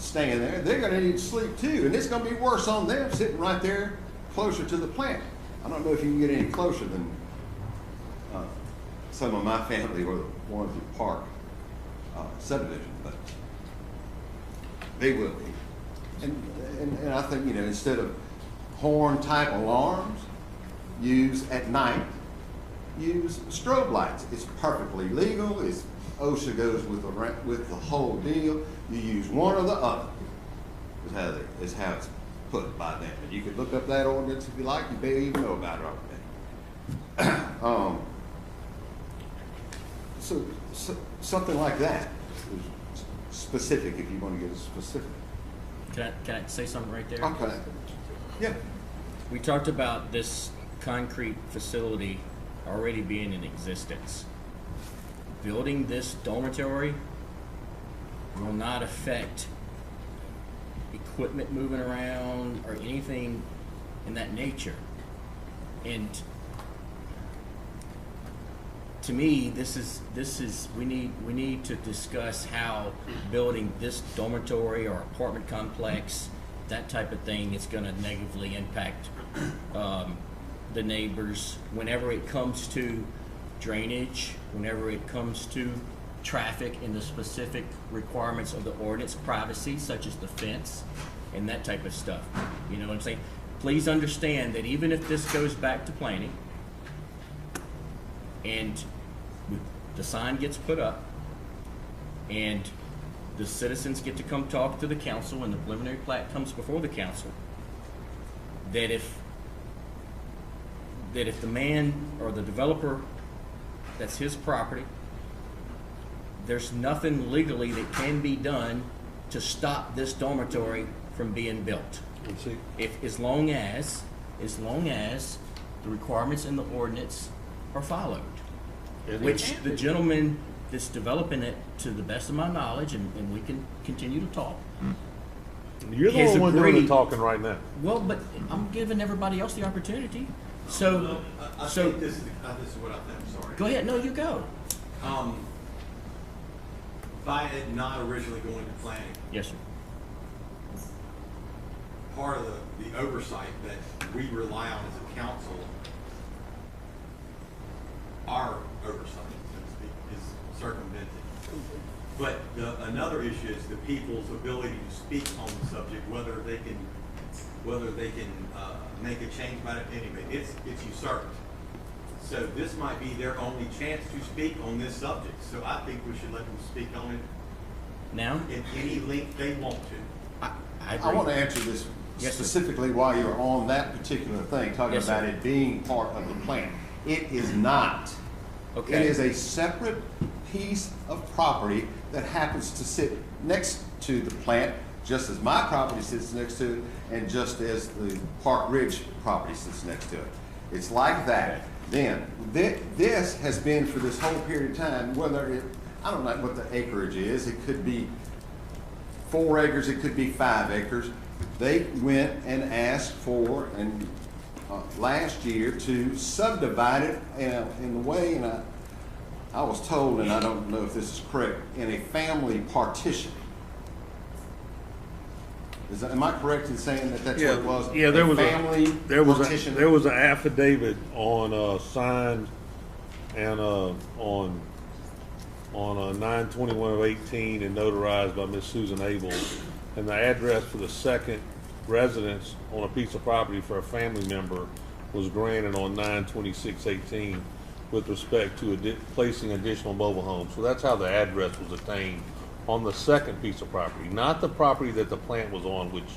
staying there. They're going to need sleep too, and it's going to be worse on them sitting right there closer to the plant. I don't know if you can get any closer than some of my family or the ones at Park subdivision, but they will be. And I think, instead of horn type alarms, use at night, use strobe lights. It's perfectly legal. OSHA goes with the whole deal. You use one or the other is how it's put by them. And you could look up that ordinance if you like. You may even know about it already. So something like that is specific if you want to get specific. Can I say something right there? Okay. Yeah. We talked about this concrete facility already being in existence. Building this dormitory will not affect equipment moving around or anything in that nature. And to me, this is, we need to discuss how building this dormitory or apartment complex, that type of thing, is gonna negatively impact, the neighbors whenever it comes to drainage, whenever it comes to traffic and the specific requirements of the ordinance, privacy, such as the fence and that type of stuff. You know what I'm saying? Please understand that even if this goes back to planning and the sign gets put up and the citizens get to come talk to the council and the preliminary plat comes before the council, that if the man or the developer, that's his property, there's nothing legally that can be done to stop this dormitory from being built. As long as the requirements in the ordinance are followed, which the gentleman that's developing it, to the best of my knowledge, and we can continue to talk. You're the only one doing the talking right now. Well, but I'm giving everybody else the opportunity. I think this is what I think. I'm sorry. Go ahead. No, you go. By it not originally going to planning, Yes, sir. part of the oversight that we rely on as a council, our oversight, so to speak, is circumvented. But another issue is the people's ability to speak on the subject, whether they can make a change about it anyway. It's usurped. So this might be their only chance to speak on this subject. So I think we should let them speak on it Now? in any length they want to. I want to answer this specifically while you're on that particular thing, talking Yes, sir. about it being part of the plan. It is not. Okay. It is a separate piece of property that happens to sit next to the plant, just as my property sits next to it, and just as the Park Ridge property sits next to it. It's like that. Then, this has been for this whole period of time, whether it, I don't know what the acreage is, it could be 4 acres, it could be 5 acres. They went and asked for, and last year, to subdivide it in the way, and I was told, and I don't know if this is correct, in a family partition. Am I correct in saying that that's what it was? Yeah, there was family partition? there was an affidavit on signed and on 9/21/18 and notarized by Miss Susan Abel, and the address for the second residence on a piece of property for a family member was granted on 9/26/18 with respect to placing additional mobile homes. So that's how the address was attained on the second piece of property, not the property that the plant was on, which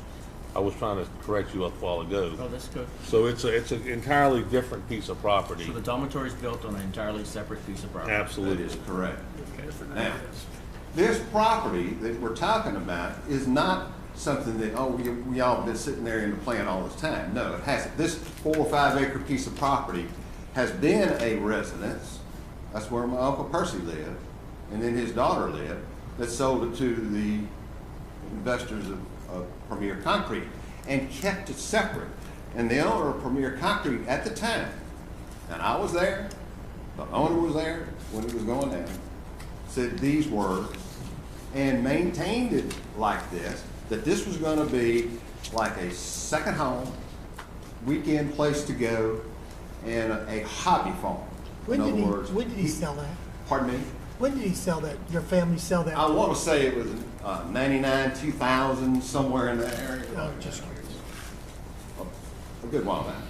I was trying to correct you a while ago. Oh, that's good. So it's an entirely different piece of property. So the dormitory is built on an entirely separate piece of property. Absolutely. That is correct. Now, this property that we're talking about is not something that, oh, we all been sitting there in the plant all this time. No, it hasn't. This 4 or 5 acre piece of property has been a residence. That's where my Uncle Percy lived, and then his daughter lived, that sold it to the investors of Premier Concrete and kept it separate. And the owner of Premier Concrete at the time, and I was there, the owner was there when it was going down, said these words and maintained it like this, that this was going to be like a second home, weekend place to go, and a hobby farm. When did he sell that? Pardon me? When did he sell that? Your family sell that? I want to say it was 99, 2000, somewhere in that area. Oh, just curious. A good while now.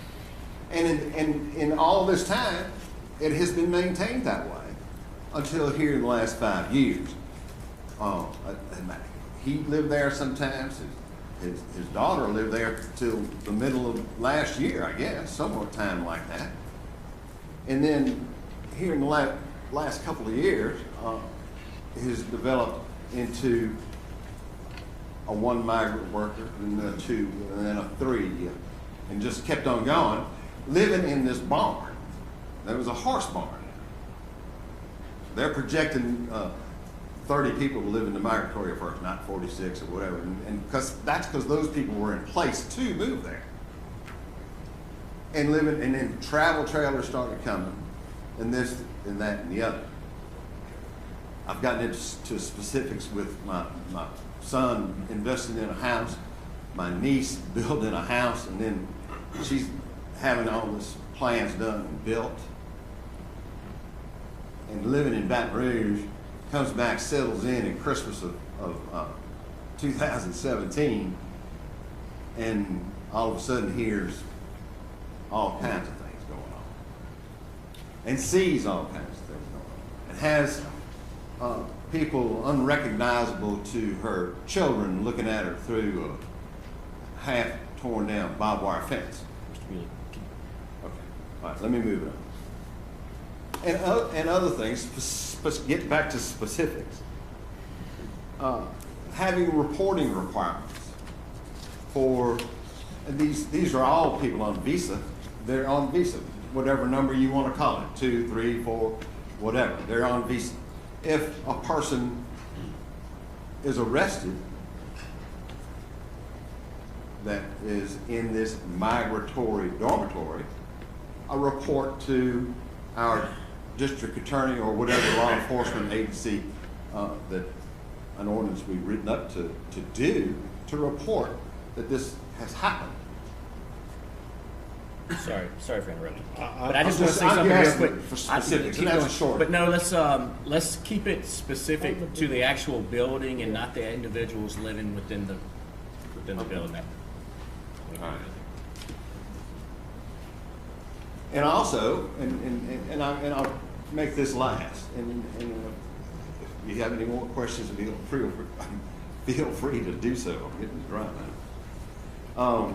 And in all this time, it has been maintained that way until here in the last 5 years. He lived there sometimes. His daughter lived there till the middle of last year, I guess, somewhere time like that. And then here in the last couple of years, has developed into a 1 migrant worker, and then a 2, and then a 3, and just kept on going, living in this barn. There was a horse barn. They're projecting 30 people to live in the migratory at first, not 46 or whatever, and that's because those people were in place to move there. And living, and then travel trailers started coming, and this and that and the other. I've gotten into specifics with my son investing in a house, my niece building a house, and then she's having all this plans done and built. And living in Baton Rouge, comes back, settles in Christmas of 2017, and all of a sudden hears all kinds of things going on, and sees all kinds of things going on, and has people unrecognizable to her children looking at her through a half torn down barbed wire fence. Okay, all right, let me move it on. And other things, get back to specifics. Having reporting requirements for, and these are all people on visa. They're on visa, whatever number you want to call it, 2, 3, 4, whatever. They're on visa. If a person is arrested that is in this migratory dormitory, a report to our district attorney or whatever law enforcement agency that an ordinance we've written up to do, to report that this has happened. Sorry for interrupting. But I just want to say something real quick. For specifics, and that's short. But no, let's keep it specific to the actual building and not the individuals living within the building. All right. And also, and I'll make this last. And if you have any more questions, feel free to do so. I'm getting dry now.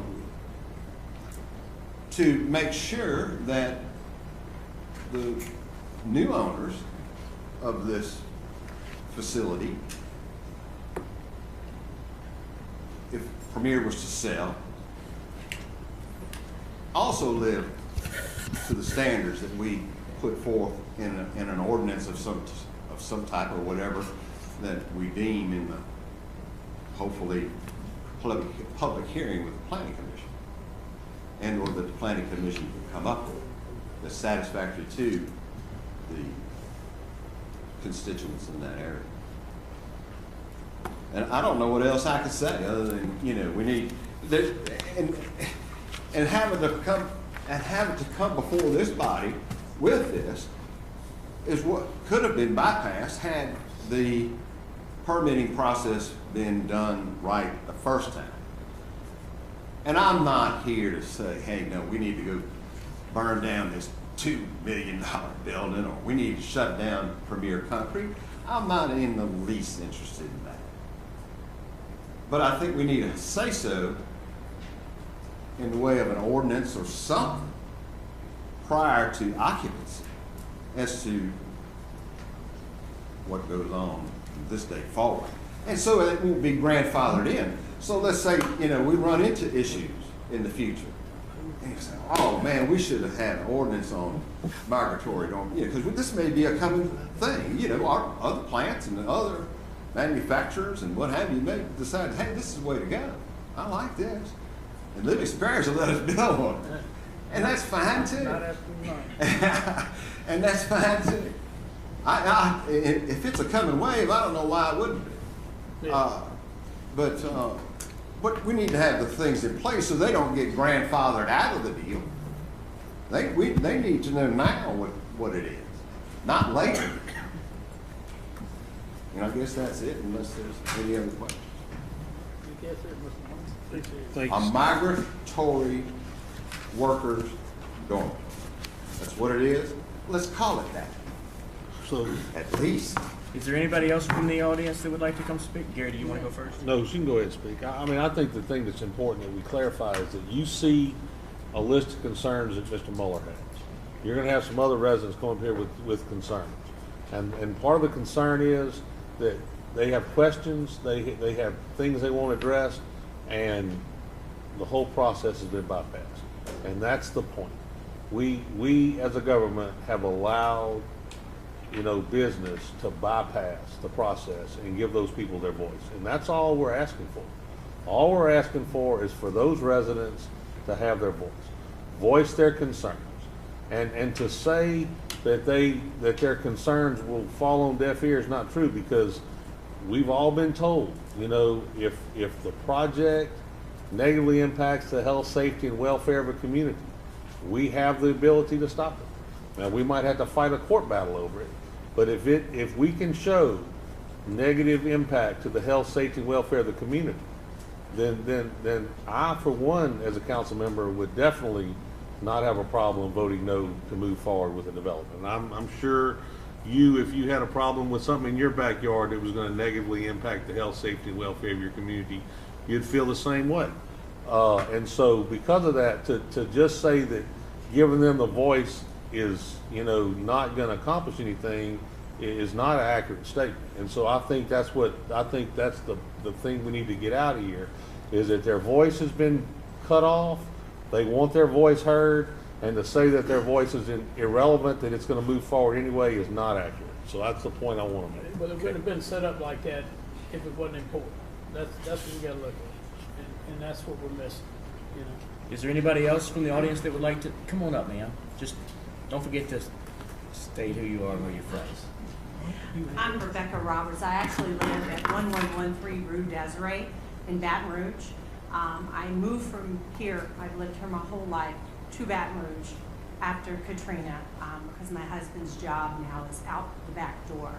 To make sure that the new owners of this facility, if Premier was to sell, also live to the standards that we put forth in an ordinance of some type or whatever that we deem in the hopefully public hearing with the Planning Commission, and or that the Planning Commission can come up with that's satisfactory to the constituents in that area. And I don't know what else I could say other than, we need, and having to come before this body with this is what could have been bypassed had the permitting process been done right the first time. And I'm not here to say, hey, no, we need to go burn down this $2 million building, or we need to shut down Premier Concrete. I'm not in the least interested in that. But I think we need to say so in the way of an ordinance or something prior to occupancy as to what goes on from this day forward. And so it won't be grandfathered in. So let's say, we run into issues in the future. And you say, oh man, we should have had an ordinance on migratory dormitory, because this may be a coming thing. Our other plants and other manufacturers and what have you may decide, hey, this is the way to go. I like this. And Living Parish will let us build one. And that's fine too. And that's fine too. If it's a coming wave, I don't know why it wouldn't be. But we need to have the things in place so they don't get grandfathered out of the deal. They need to know now what it is, not later. And I guess that's it, unless there's any other questions. A migratory workers dormitory. That's what it is. Let's call it that. So at least. Is there anybody else from the audience that would like to come speak? Gary, do you want to go first? No, she can go ahead and speak. I think the thing that's important that we clarify is that you see a list of concerns that Mr. Muller has. You're going to have some other residents come up here with concerns. And part of the concern is that they have questions, they have things they want addressed, and the whole process has been bypassed. And that's the point. We as a government have allowed business to bypass the process and give those people their voice. And that's all we're asking for. All we're asking for is for those residents to have their voice their concerns. And to say that their concerns will fall on deaf ears, not true, because we've all been told, you know, if the project negatively impacts the health, safety, and welfare of a community, we have the ability to stop it. Now, we might have to fight a court battle over it, but if we can show negative impact to the health, safety, and welfare of the community, then I, for one, as a council member, would definitely not have a problem voting no to move forward with the development. And I'm sure if you had a problem with something in your backyard that was going to negatively impact the health, safety, and welfare of your community, you'd feel the same way. And so because of that, to just say that giving them the voice is, you know, not going to accomplish anything is not an accurate statement. And so I think that's the thing we need to get out of here, is that their voice has been cut off. They want their voice heard, and to say that their voice is irrelevant, that it's going to move forward anyway, is not accurate. So that's the point I want to make. But it wouldn't have been set up like that if it wasn't important. That's what we got to look at, and that's what we're missing. You know. Is there anybody else from the audience that would like to come on up, ma'am? Just don't forget to state who you are and where you're from. I'm Rebecca Roberts. I actually live at 1113 Rue Desiree in Baton Rouge. I moved from here, I've lived here my whole life, to Baton Rouge after Katrina, because my husband's job now is out the back door.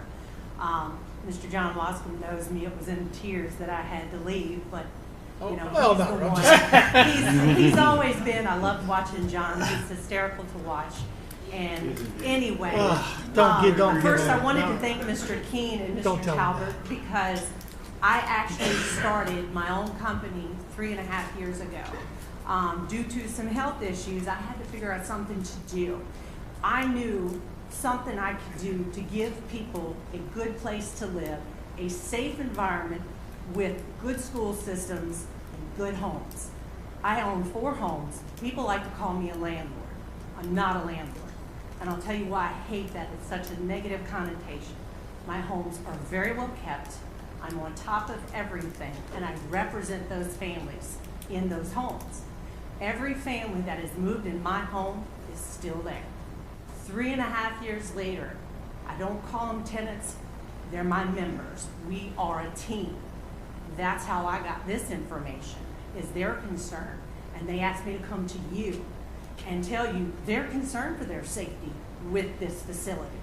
Mr. John Wascom knows me. It was in tears that I had to leave, but you know, well, he's no, the I'm one. He's always been. I love watching John. He's hysterical to watch. And anyway, first I wanted to thank Mr. Keene and Mr. Talbot, because I actually started my own company 3.5 years ago. Due to some health issues, I had to figure out something to do. I knew something I could do to give people a good place to live, a safe environment with good school systems and good homes. I own 4 homes. People like to call me a landlord. I'm not a landlord. And I'll tell you why I hate that. It's such a negative connotation. My homes are very well kept. I'm on top of everything, and I represent those families in those homes. Every family that has moved in my home is still there. 3.5 years later, I don't call them tenants, they're my members. We are a team. That's how I got this information, is their concern. And they asked me to come to you and tell you they're concerned for their safety with this facility.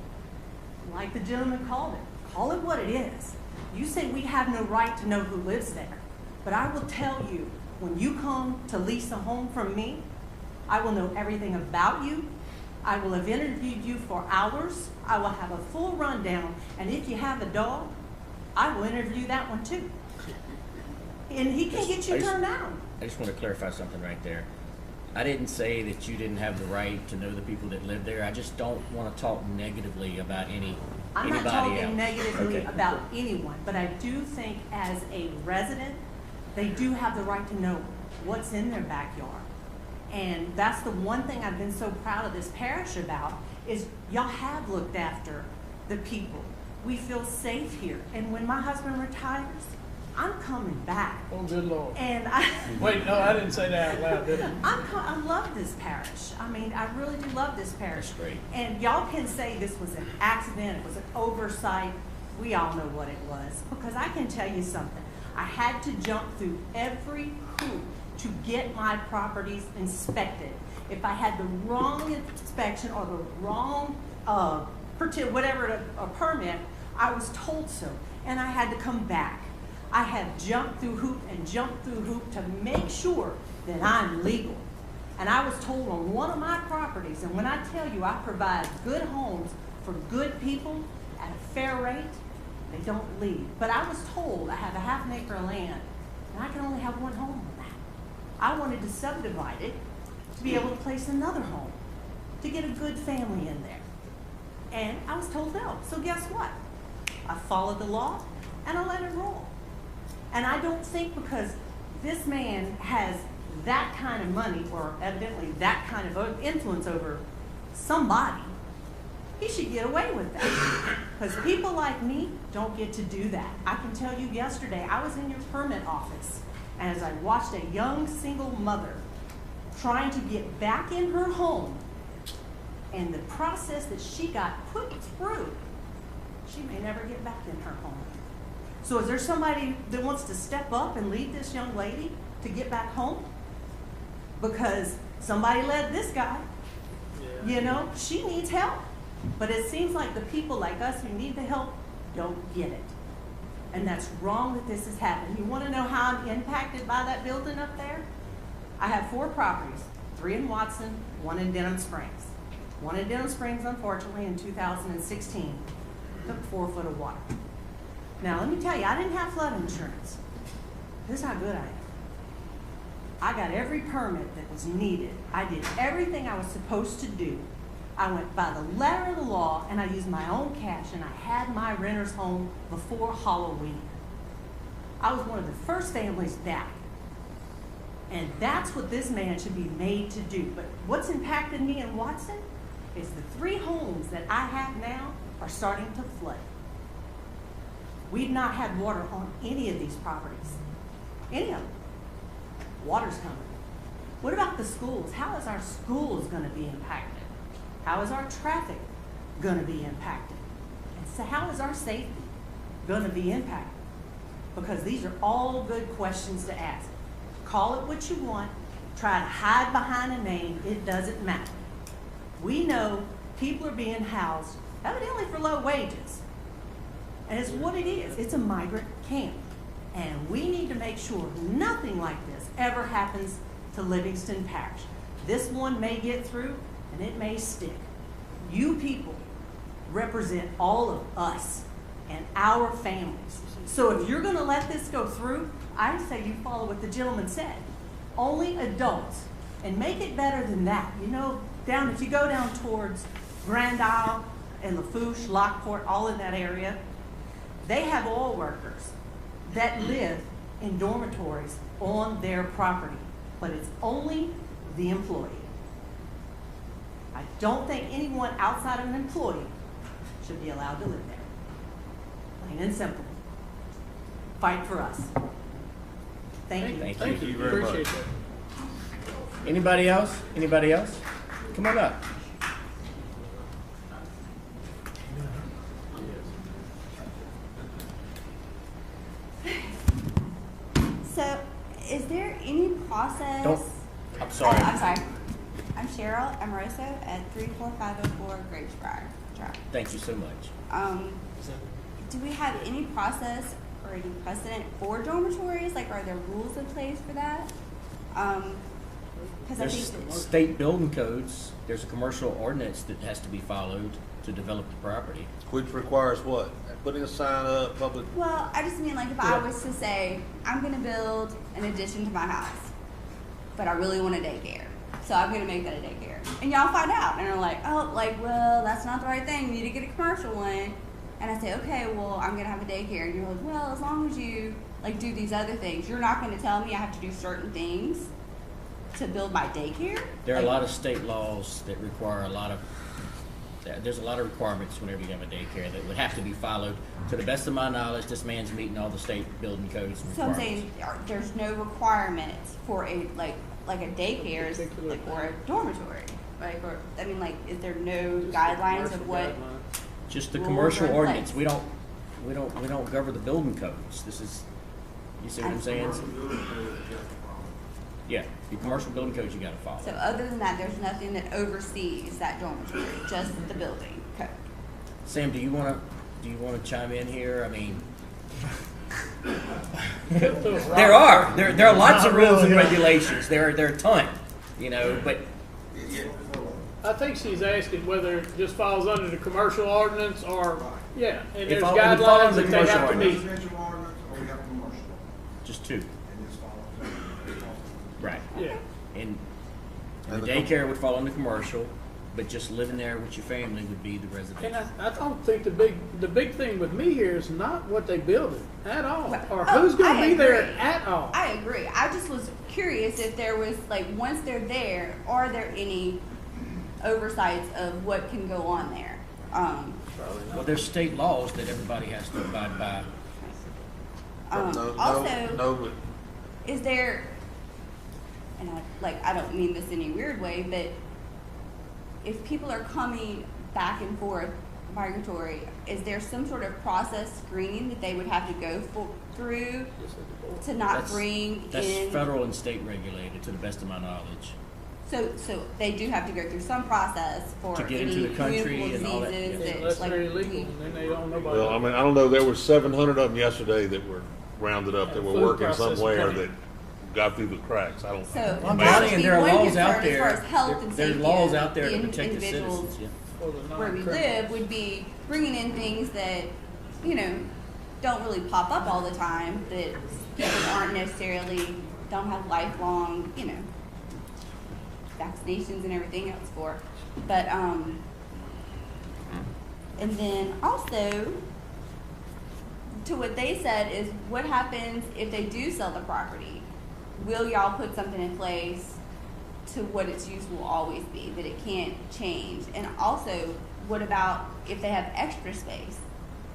Like the gentleman called it, call it what it is. You say we have no right to know who lives there, but I will tell you, when you come to lease a home from me, I will know everything about you. I will have interviewed you for hours. I will have a full rundown, and if you have a dog, I will interview that one too. And he can get you turned down. I just want to clarify something right there. I didn't say that you didn't have the right to know the people that live there. I just don't want to talk negatively about anybody I'm not talking negatively Okay. about anyone, but I do think as a resident, they do have the right to know what's in their backyard. And that's the one thing I've been so proud of this parish about, is y'all have looked after the people. We feel safe here. And when my husband retires, I'm coming back. Oh, good Lord. And Wait, no, I didn't say that out loud, did I? I love this parish. I mean, I really do love this parish. That's great. And y'all can say this was an accident, it was an oversight. We all know what it was. Because I can tell you something. I had to jump through every hoop to get my properties inspected. If I had the wrong inspection or the wrong whatever a permit, I was told so. And I had to come back. I have jumped through hoop and jumped through hoop to make sure that I'm legal. And I was told on one of my properties, and when I tell you I provide good homes for good people at a fair rate, they don't leave. But I was told I have a 1/2 acre of land, and I can only have one home on that. I wanted to subdivide it to be able to place another home, to get a good family in there. And I was told no. So guess what? I followed the law, and I let it roll. And I don't think because this man has that kind of money, or evidently that kind of influence over somebody, he should get away with that. Because people like me don't get to do that. I can tell you yesterday, I was in your permit office, and as I watched a young single mother trying to get back in her home, And the process that she got put through, she may never get back in her home. So is there somebody that wants to step up and lead this young lady to get back home? Because somebody led this guy. You know, she needs help. But it seems like the people like us who need the help don't get it. And that's wrong that this has happened. You want to know how I'm impacted by that building up there? I have 4 properties, 3 in Watson, 1 in Denham Springs. 1 in Denham Springs, unfortunately, in 2016, took 4 foot of water. Now, let me tell you, I didn't have flood insurance. This is how good I am. I got every permit that was needed. I did everything I was supposed to do. I went by the letter of the law, and I used my own cash, and I had my renter's home before Halloween. I was one of the first families back. And that's what this man should be made to do. But what's impacted me in Watson is the 3 homes that I have now are starting to flood. We've not had water on any of these properties. Any of them. Water's coming. What about the schools? How is our schools going to be impacted? How is our traffic going to be impacted? And so how is our safety going to be impacted? Because these are all good questions to ask. Call it what you want. Try to hide behind a name. It doesn't matter. We know people are being housed, evidently for low wages. And it's what it is. It's a migrant camp. And we need to make sure nothing like this ever happens to Livingston Parish. This one may get through, and it may stick. You people represent all of us and our families. So if you're going to let this go through, I say you follow what the gentleman said. Only adults. And make it better than that. You know, if you go down towards Grand Isle and Lafourche, Lockport, all in that area, they have oil workers that live in dormitories on their property. But it's only the employee. I don't think anyone outside of an employee should be allowed to live there. Plain and simple. Fight for us. Thank you. Thank you very much. Appreciate that. Anybody else? Anybody else? Come on up. So, is there any process? I'm sorry. I'm sorry. I'm Cheryl Amoroso at 34504 Grapesbriar Drive. Thank you so much. Do we have any process or any precedent for dormitories? Like, are there rules in place for that? Because I There's think state building codes. There's a commercial ordinance that has to be followed to develop the property. Which requires what? Putting a sign up, public. well, I just mean like if I was to say I'm going to build an addition to my house, but I really want a daycare, so I'm going to make that a daycare, and y'all find out and are like, oh, like, well, that's not the right thing. You need to get a commercial one. And I say, okay, well, I'm going to have a daycare. And you're like, well, as long as you, like, do these other things, you're not going to tell me I have to do certain things to build my daycare? There are a Like, lot of state laws that require there's a lot of requirements whenever you have a daycare that would have to be followed. To the best of my knowledge, this man's meeting all the state building codes and So I'm requirements. saying there's no requirements for a, like a daycare, is like, or a dormitory. Like, or, I mean, like, is there no guidelines of what? Just the rules commercial are in ordinance. place? We don't govern the building codes. This is, you see what I'm saying? Yeah, the commercial building codes you gotta follow. So other than that, there's nothing that oversees that dormitory, just the building code. Sam, do you wanna chime in here? I mean, there are lots of rules and regulations. There are a ton, you know, but I think she's asking whether it just falls under the commercial ordinance or, yeah, and there's It falls guidelines under that the they commercial have to meet. Residential ordinance, or we have commercial? just two. And this follows. Right. Yeah. And And the the daycare would fall under commercial, but just living there with your family would be the And residential. I don't think the big thing with me here is not what they building at all, or Oh, who's going I to be there agree. at all. I agree. I just was curious if there was, like, once they're there, are there any oversights of what can go on there? Well, there's state laws that everybody has to abide by. Also, No, but is there, and I don't mean this any weird way, but if people are coming back and forth migratory, is there some sort of process screening that they would have to go through to not bring That's in? federal and state regulated, to the best of my knowledge. So they do have to go through some process for To get any into the country communicable and all that, diseases yeah. that, Unless like, they're illegal, then they don't know about Well, I mean, I don't know, there were 700 of them yesterday that were rounded up, that were Food working processing somewhere plant. that got through the cracks. I don't. So I'm that telling would you, be there are one laws out concern as far there. as health and There's safety laws of out there to the protect the individuals citizens. Yeah. For the where we non-criminal. live would be bringing in things that, you know, don't really pop up all the time, that people aren't necessarily, don't have lifelong, you know, vaccinations and everything else for. But, and then also, to what they said is, what happens if they do sell the property? Will y'all put something in place to what its use will always be, that it can't change? And also, what about if they have extra space?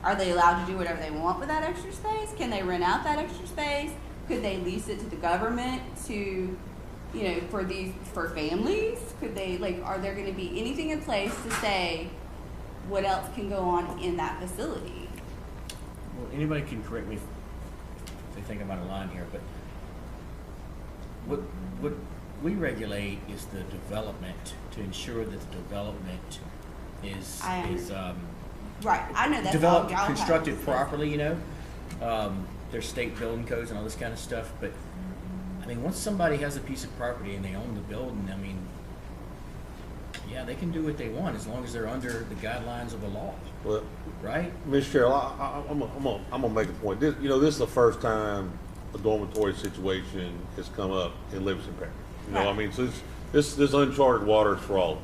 Are they allowed to do whatever they want with that extra space? Can they rent out that extra space? Could they lease it to the government to, you know, for families? Could they, like, are there going to be anything in place to say what else can go on in that facility? Well, anybody can correct me if they think I'm out of line here, but what we regulate is the development, to ensure that the development is Right, I know that's developed, all y'all have constructed to properly, you know. There's state building codes and all this kind of stuff, but I mean, once somebody has a piece of property and they own the building, I mean, yeah, they can do what they want as long as they're under the guidelines of the law. Well, right? Ms. Cheryl, I'm gonna make a point. This is the first time a dormitory situation has come up in Livingston Parish. You know, I mean, so this uncharted waters for all of us.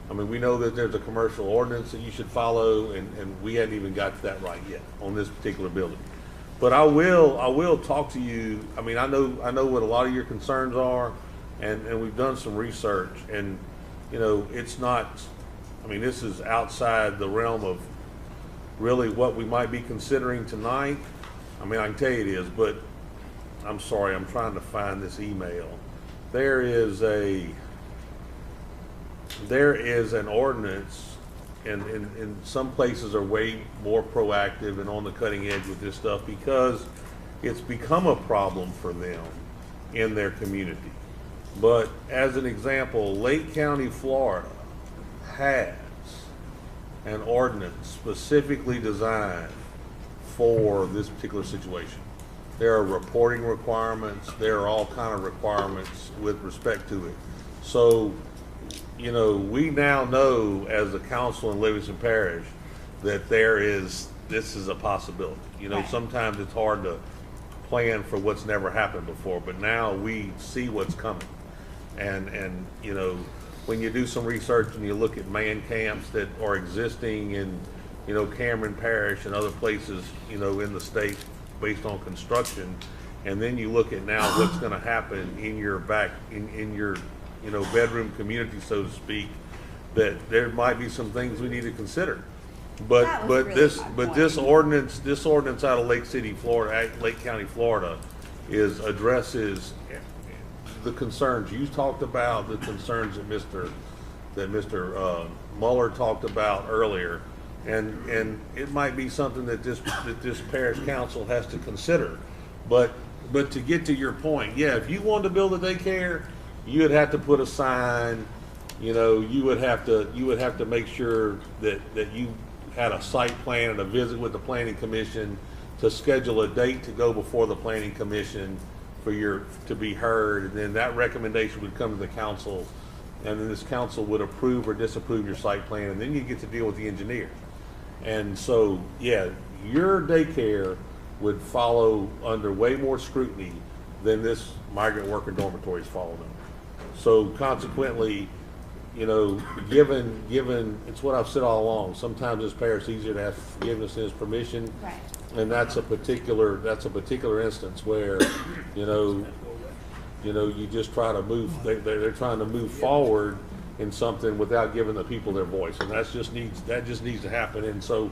I mean, we know that there's a commercial ordinance that you should follow, and we hadn't even got to that right yet on this particular building. But I will talk to you. I mean, I know what a lot of your concerns are, and we've done some research, and you know, it's not. I mean, this is outside the realm of really what we might be considering tonight. I mean, I can tell you it is, but I'm sorry, I'm trying to find this email. There is an ordinance, and some places are way more proactive and on the cutting edge with this stuff because it's become a problem for them in their community. But as an example, Lake County, Florida has an ordinance specifically designed for this particular situation. There are reporting requiremements, there are all kind of requirements with respect to it. So, you know, we now know as a council in Livingston Parish that this is a possibility. You know, sometimes it's hard to plan for what's never happened before, but now we see what's coming. And you know, when you do some research and you look at man camps that are existing in, you know, Cameron Parish and other places, you know, in the state based on construction, and then you look at now what's going to happen in your in your, you know, bedroom community, so to speak, that there might be some things we need to consider. But this ordinance out of Lake City, Florida, Lake County, Florida, addresses the concerns you talked about, the concerns that Mr. Muller talked about earlier, and it might be something that this parish council has to consider. But to get to your point, yeah, if you wanted to build a daycare, you would have to put a sign. You know, you would have to make sure that you had a site plan and a visit with the planning commission to schedule a date to go before the planning commission to be heard, and then that recommendation would come to the council, and then this council would approve or disapprove your site plan, and then you get to deal with the engineer. And so, yeah, your daycare would follow under way more scrutiny than this migrant worker dormitory is following under. So consequently, you know, given it's what I've said all along, sometimes this parish is easier to have forgiveness than his permission. Right. And that's a particular instance where, you know, you just try to move. They're trying to move forward in something without giving the people their voice, and that just needs to happen. And so,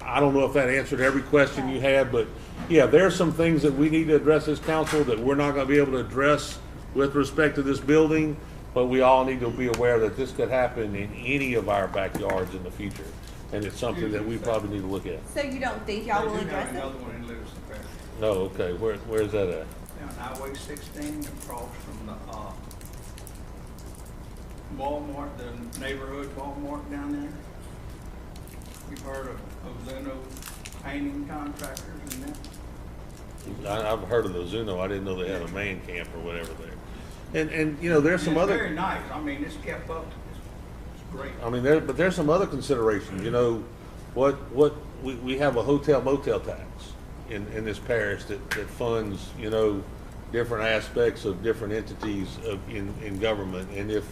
I don't know if that answered every question you had, but yeah, there are some things that we need to address as council that we're not going to be able to address with respect to this building. But we all need to be aware that this could happen in any of our backyards in the future. And it's something that we probably need to look at. So you don't think y'all will address it? Another one in Livingston Parish. No, okay, where's that at? Down Highway 16 across from the Walmart, the neighborhood Walmart down there. You've heard of Zuno painting contractors and that? I've heard of the Zuno. I didn't know they had a man camp or whatever there. And you know, there's some It's other. very nice. I mean, it's kept up. It's great. I mean, but there's some other considerations. You know, we have a hotel motel tax in this parish that funds, you know, different aspects of different entities in government. And if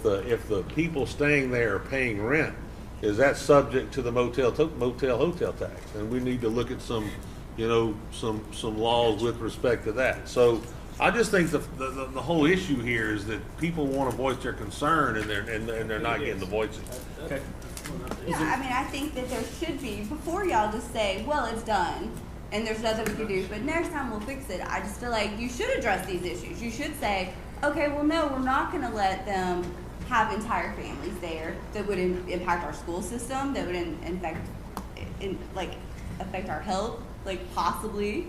the people staying there are paying rent, is that subject to the motel hotel tax? And we need to look at some, you know, some laws with respect to that. So I just think the whole issue here is that people want to voice their concern and they're not getting the voices. Okay. Yeah, I mean, I think that there should be, before y'all just say, well, it's done, and there's nothing we can do, but next time we'll fix it. I just feel like you should address these issues. You should say, okay, well, no, we're not going to let them have entire families there that would impact our school system, that would affect our health, like possibly.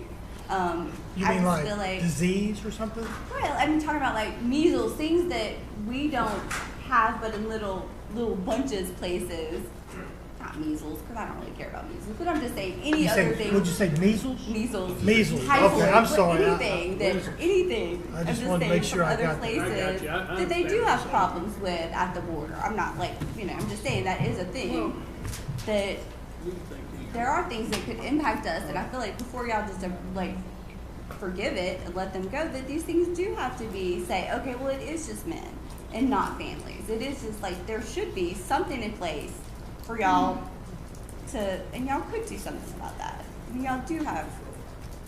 You I mean just feel like disease or something? Right, I'm talking about like measles, things that we don't have but in little bunches places. Not measles, because I don't really care about measles, but I'm just saying any other thing. Would you say measles? Measles. Measles. Typhoid, Okay, I'm sorry. Anything. I just I'm wanted to saying make sure from I other got that. places that they do have problems with at the border. I'm not like, I'm just saying that is a thing that there are things that could impact us, and I feel like before y'all just like forgive it and let them go, that these things do have to be say, okay, well, it is just men and not families. It is just like there should be something in place for y'all to, and y'all could do something about that. I mean, y'all do have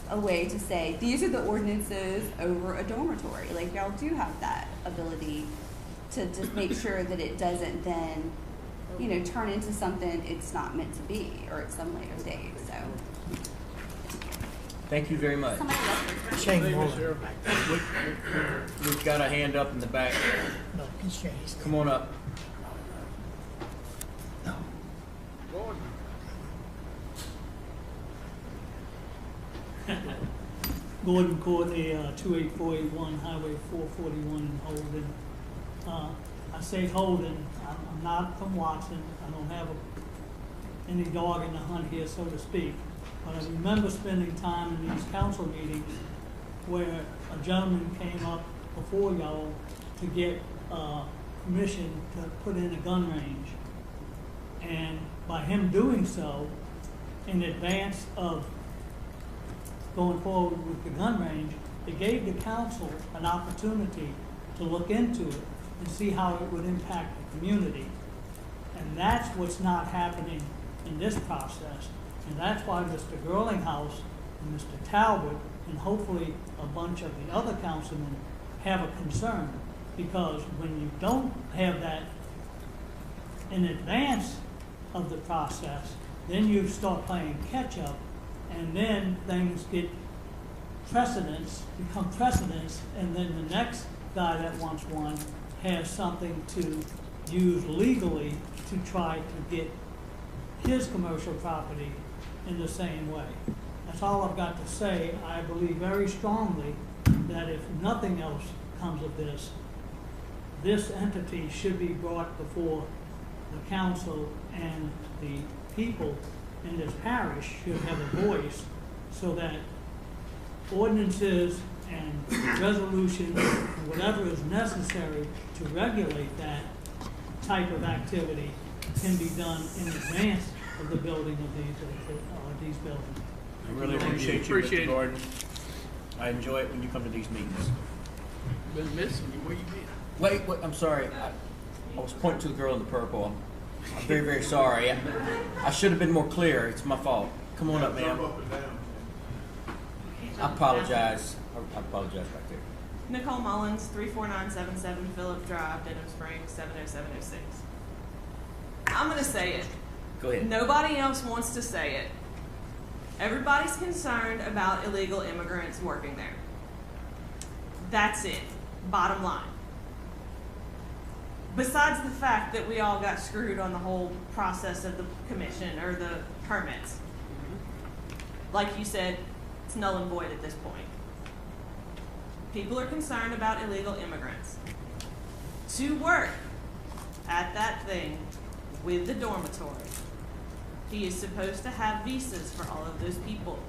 a way to say these are the ordinances over a dormitory. Like y'all do have that ability to just make sure that it doesn't then, turn into something it's not meant to be, or at some later date. So. Thank you very much. Shane Moore. We've got a hand up in the back. No, he's Shane's. Come on up. Gordon Courtney, 28481 Highway 441 in Holden. I say Holden, I'm not from Watson. I don't have any dog in the hunt here, so to speak. But I remember spending time in these council meetings where a gentleman came up before y'all to get permission to put in a gun range. And by him doing so, in advance of going forward with the gun range, it gave the council an opportunity to look into it and see how it would impact the community. And that's what's not happening in this process. And that's why Mr. Girlinghouse and Mr. Talbot and hopefully a bunch of the other councilmen have a concern. Because when you don't have that in advance of the process, then you start playing catch up, and then things get become precedents, and then the next guy that wants one has something to use legally to try to get his commercial property in the same way. That's all I've got to say. I believe very strongly that if nothing else comes of this, this entity should be brought before the council, and the people in this parish should have a voice so that ordinances and resolutions, whatever is necessary to regulate that type of activity, can be done in advance of the building of these buildings. I really appreciate you, Mr. Gordon. I enjoy it when you come to these meetings. Been missing you. Where you been? Wait, I'm sorry. I was pointing to the girl in the purple. I'm very, very sorry. I should have been more clear. It's my fault. Come on up, ma'am. I apologize. I apologize back there. Nicole Mullins, 34977 Phillip Drive, Denham Springs, 70706. I'm going to say it. Go ahead. Nobody else wants to say it. Everybody's concerned about illegal immigrants working there. That's it. Bottom line. besides the fact that we all got screwed on the whole process of the commission or the permits. Like you said, it's null and void at this point. People are concerned about illegal immigrants. To work at that thing with the dormitory, he is supposed to have visas for all of those people.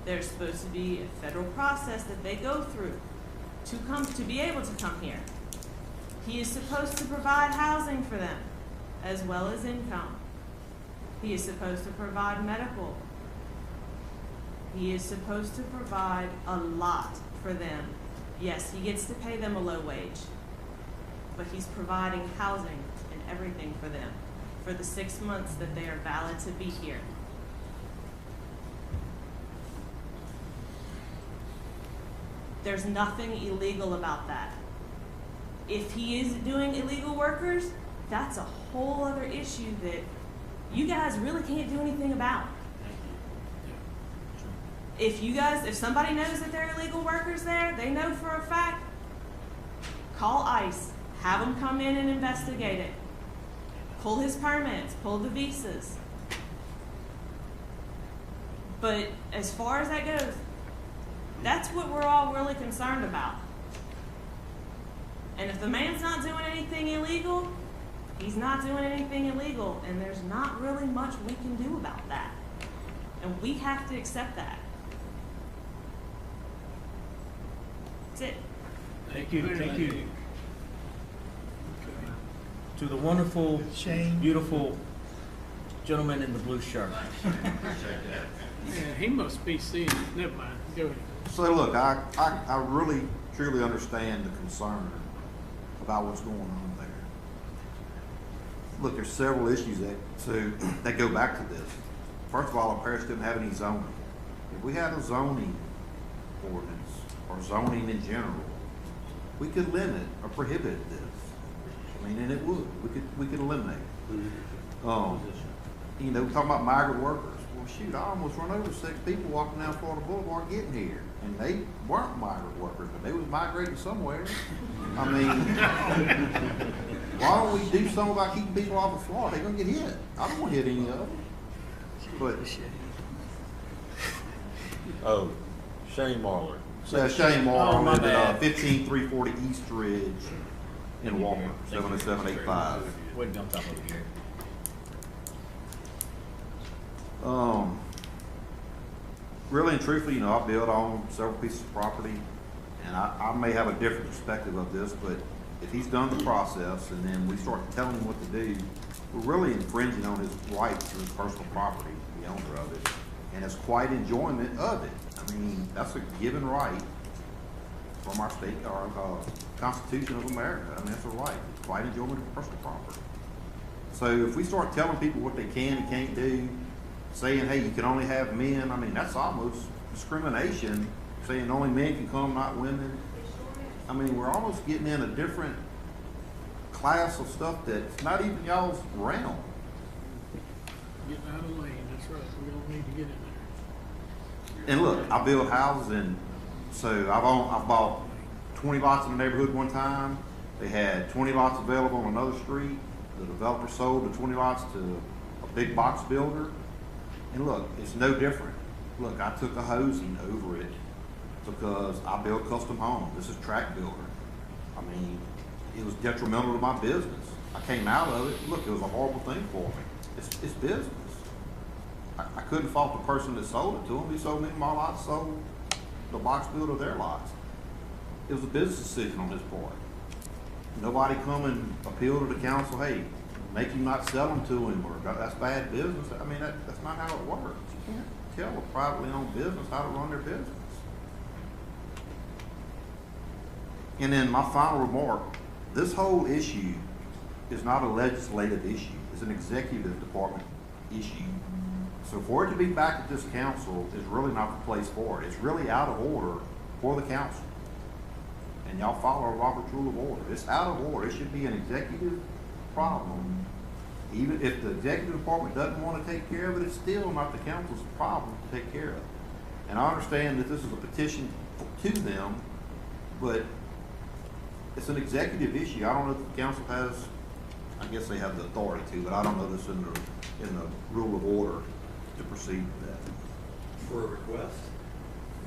There's supposed to be a federal process that they go through to be able to come here. He is supposed to provide housing for them, as well as income. He is supposed to provide medical. He is supposed to provide a lot for them. Yes, he gets to pay them a low wage, but he's providing housing and everything for them for the 6 months that they are valid to be here. There's nothing illegal about that. If he is doing illegal workers, that's a whole other issue that you guys really can't do anything about. If somebody knows that there are illegal workers there, they know for a fact, call ICE, have them come in and investigate it. Pull his permits, pull the visas. But as far as that goes, that's what we're all really concerned about. And if the man's not doing anything illegal, he's not doing anything illegal, and there's not really much we can do about that. And we have to accept that. That's it. Thank you, thank you. To the wonderful, beautiful gentleman in the blue shirt. Yeah, he must be seeing it. Never mind. Go ahead. So look, I really, truly understand the concern about what's going on there. Look, there's several issues that go back to this. First of all, our parish didn't have any zoning. If we had a zoning ordinance or zoning in general, we could limit or prohibit this. I mean, and it would. We could eliminate it. You know, we're talking about migrant workers. Well, shoot, I almost run over 6 people walking down Florida Boulevard getting here. And they weren't migrant workers, but they was migrating somewhere. I mean, why don't we do something about keeping people off of Florida? They're going to get hit. I don't want to hit any of them. But, Oh, Shane Marler. yeah, Shane Moore, I live at 15340 East Ridge in Walmart, 70785. Wouldn't be on top of it here. Really and truthfully, you know, I build on several pieces of property, and I may have a different perspective of this, but if he's done the process and then we start telling him what to do, we're really infringing on his right to his personal property, the owner of it, and his quiet enjoyment of it. I mean, that's a given right from our state, our Constitution of America. I mean, that's a right, quiet enjoyment of personal property. So if we start telling people what they can and can't do, saying, hey, you can only have men, I mean, that's almost discrimination, saying only men can come, not women. I mean, we're almost getting in a different class of stuff that's not even y'all's realm. Getting out of the lane, that's right. We don't need to get in there. And look, I build houses, and so I've bought 20 lots in the neighborhood one time. They had 20 lots available on another street. The developer sold the 20 lots to a big box builder. And look, it's no different. Look, I took a hosing over it because I build custom homes. This is tract builder. I mean, it was detrimental to my business. I came out of it. Look, it was a horrible thing for me. It's business. I couldn't fault the person that sold it to him. He sold me my lots, sold the box builder their lots. It was a business decision on his part. Nobody come and appeal to the council, hey, make him not sell them to him, or that's bad business. I mean, that's not how it works. You can't tell a privately owned business how to run their business. And then my final remark, this whole issue is not a legislative issue. It's an executive department issue. So for it to be back at this council is really not the place for it. It's really out of order for the council. And y'all follow Robert's Rule of Order. It's out of order. It should be an executive problem. Even if the executive department doesn't want to take care of it, it's still not the council's problem to take care of. And I understand that this is a petition to them, but it's an executive issue. I don't know if the council has, I guess they have the authority to, but I don't know this in the rule of order to proceed with that. For a request?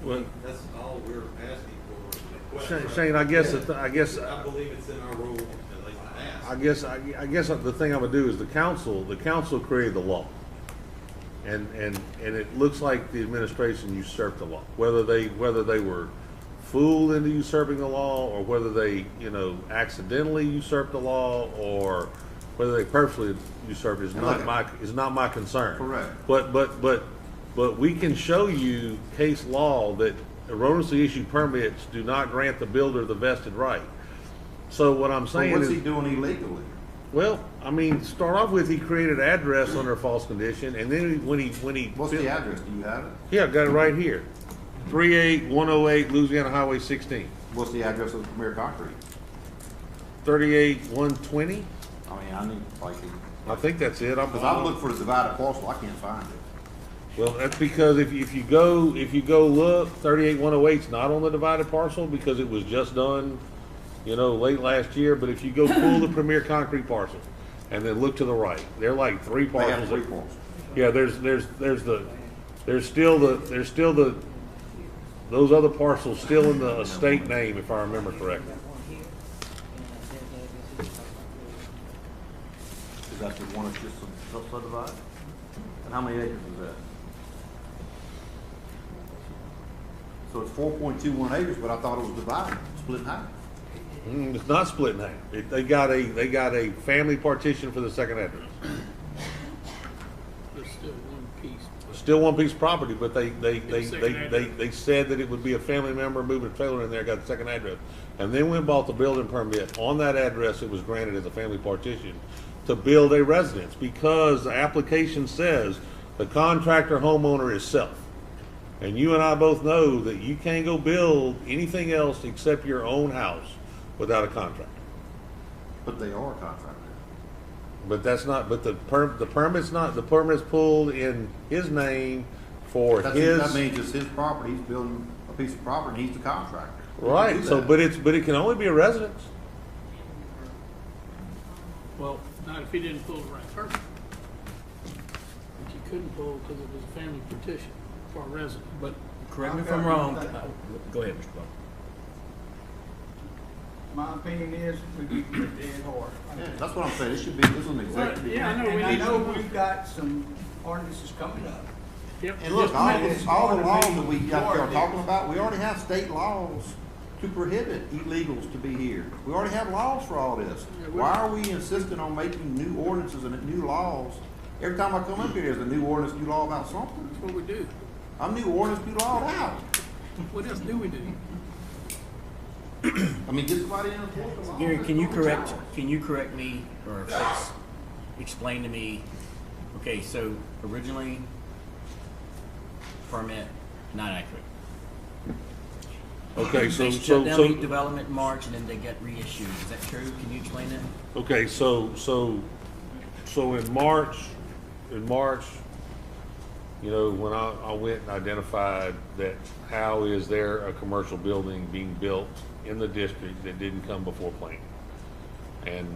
Well, That's all we're asking for, a request. Shane, I guess, I believe it's in our rule, at least I asked. I guess the thing I'm gonna do is the council created the law. And it looks like the administration usurped the law. Whether they were fooled into usurping the law, or whether they, accidentally usurped the law, or whether they purposely usurped it is not my concern. Correct. But we can show you case law that erroneously issued permits do not grant the builder the vested right. So what I'm saying So what's is, he doing illegally? well, I mean, start off with, he created an address under a false condition, and then when he What's the address? Do you have it? Yeah, I've got it right here. 38108 Louisiana Highway 16. What's the address of Premier Concrete? 38120. I mean, I need I think that's it. Because I've looked for the divided parcel, I can't find it. Well, that's because if you go look, 38108 is not on the divided parcel because it was just done, late last year. But if you go pull the Premier Concrete parcel and then look to the right, they're like three They parcels. have 3 parcels. Yeah, there's still those other parcels still in the estate name, if I remember correctly. Is that the one that's just subdivided? And how many acres is that? So it's 4.21 acres, but I thought it was divided, split in half. It's not split in half. They got a family partition for the second address. There's still one piece. Still one piece of property, but they second said that it would be a family member moving a trailer in there, got the second address. And then went and bought the building permit. On that address, it was granted as a family partition to build a residence because the application says the contractor homeowner is self. And you and I both know that you can't go build anything else except your own house without a contractor. But they are a contractor. But that's not, but the permit's not, the permit's pulled in his name for That means it's his property, he's building a piece of property, and he's the contractor. Right, so, but it can only be a residence. Well, not if he didn't pull the right permit. Which he couldn't pull because it was a family petition for a resident. But Correct me if I'm wrong. Go ahead, Mr. Clark. My opinion is we beat the dead horse. Yeah, that's what I'm saying, this is an executive. Yeah, I know we've got some ordinances coming up. Yep. And look, all the laws that we are talking about, we already have state laws to prohibit illegals to be here. We already have laws for all this. Why are we insisting on making new ordinances and new laws? Every time I come up here, there's a new ordinance, new law about something. That's what we do. I'm new ordinance, new law out. What else do we do? I mean, get somebody in the law. Gary, can you correct me or explain to me? Okay, so originally permit not accurate. Okay, They shut down the development in March and then they get reissued. Is that true? Can you explain that? Okay, so in March, when I went and identified that how is there a commercial building being built in the district that didn't come before planning? And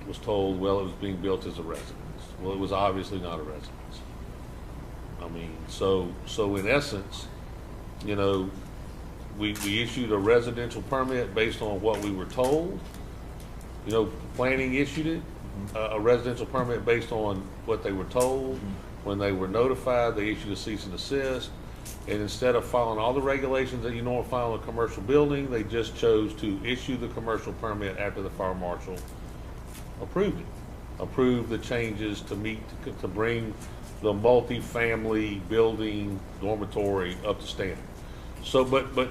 was told, well, it was being built as a residence. Well, it was obviously not a residence. I mean, so in essence, we issued a residential permit based on what we were told. Planning issued it, a residential permit based on what they were told. When they were notified, they issued a cease and desist. And instead of following all the regulations that you normally follow in a commercial building, they just chose to issue the commercial permit after the fire marshal approved it. Approved the changes to bring the multi-family building dormitory up to standard. So, but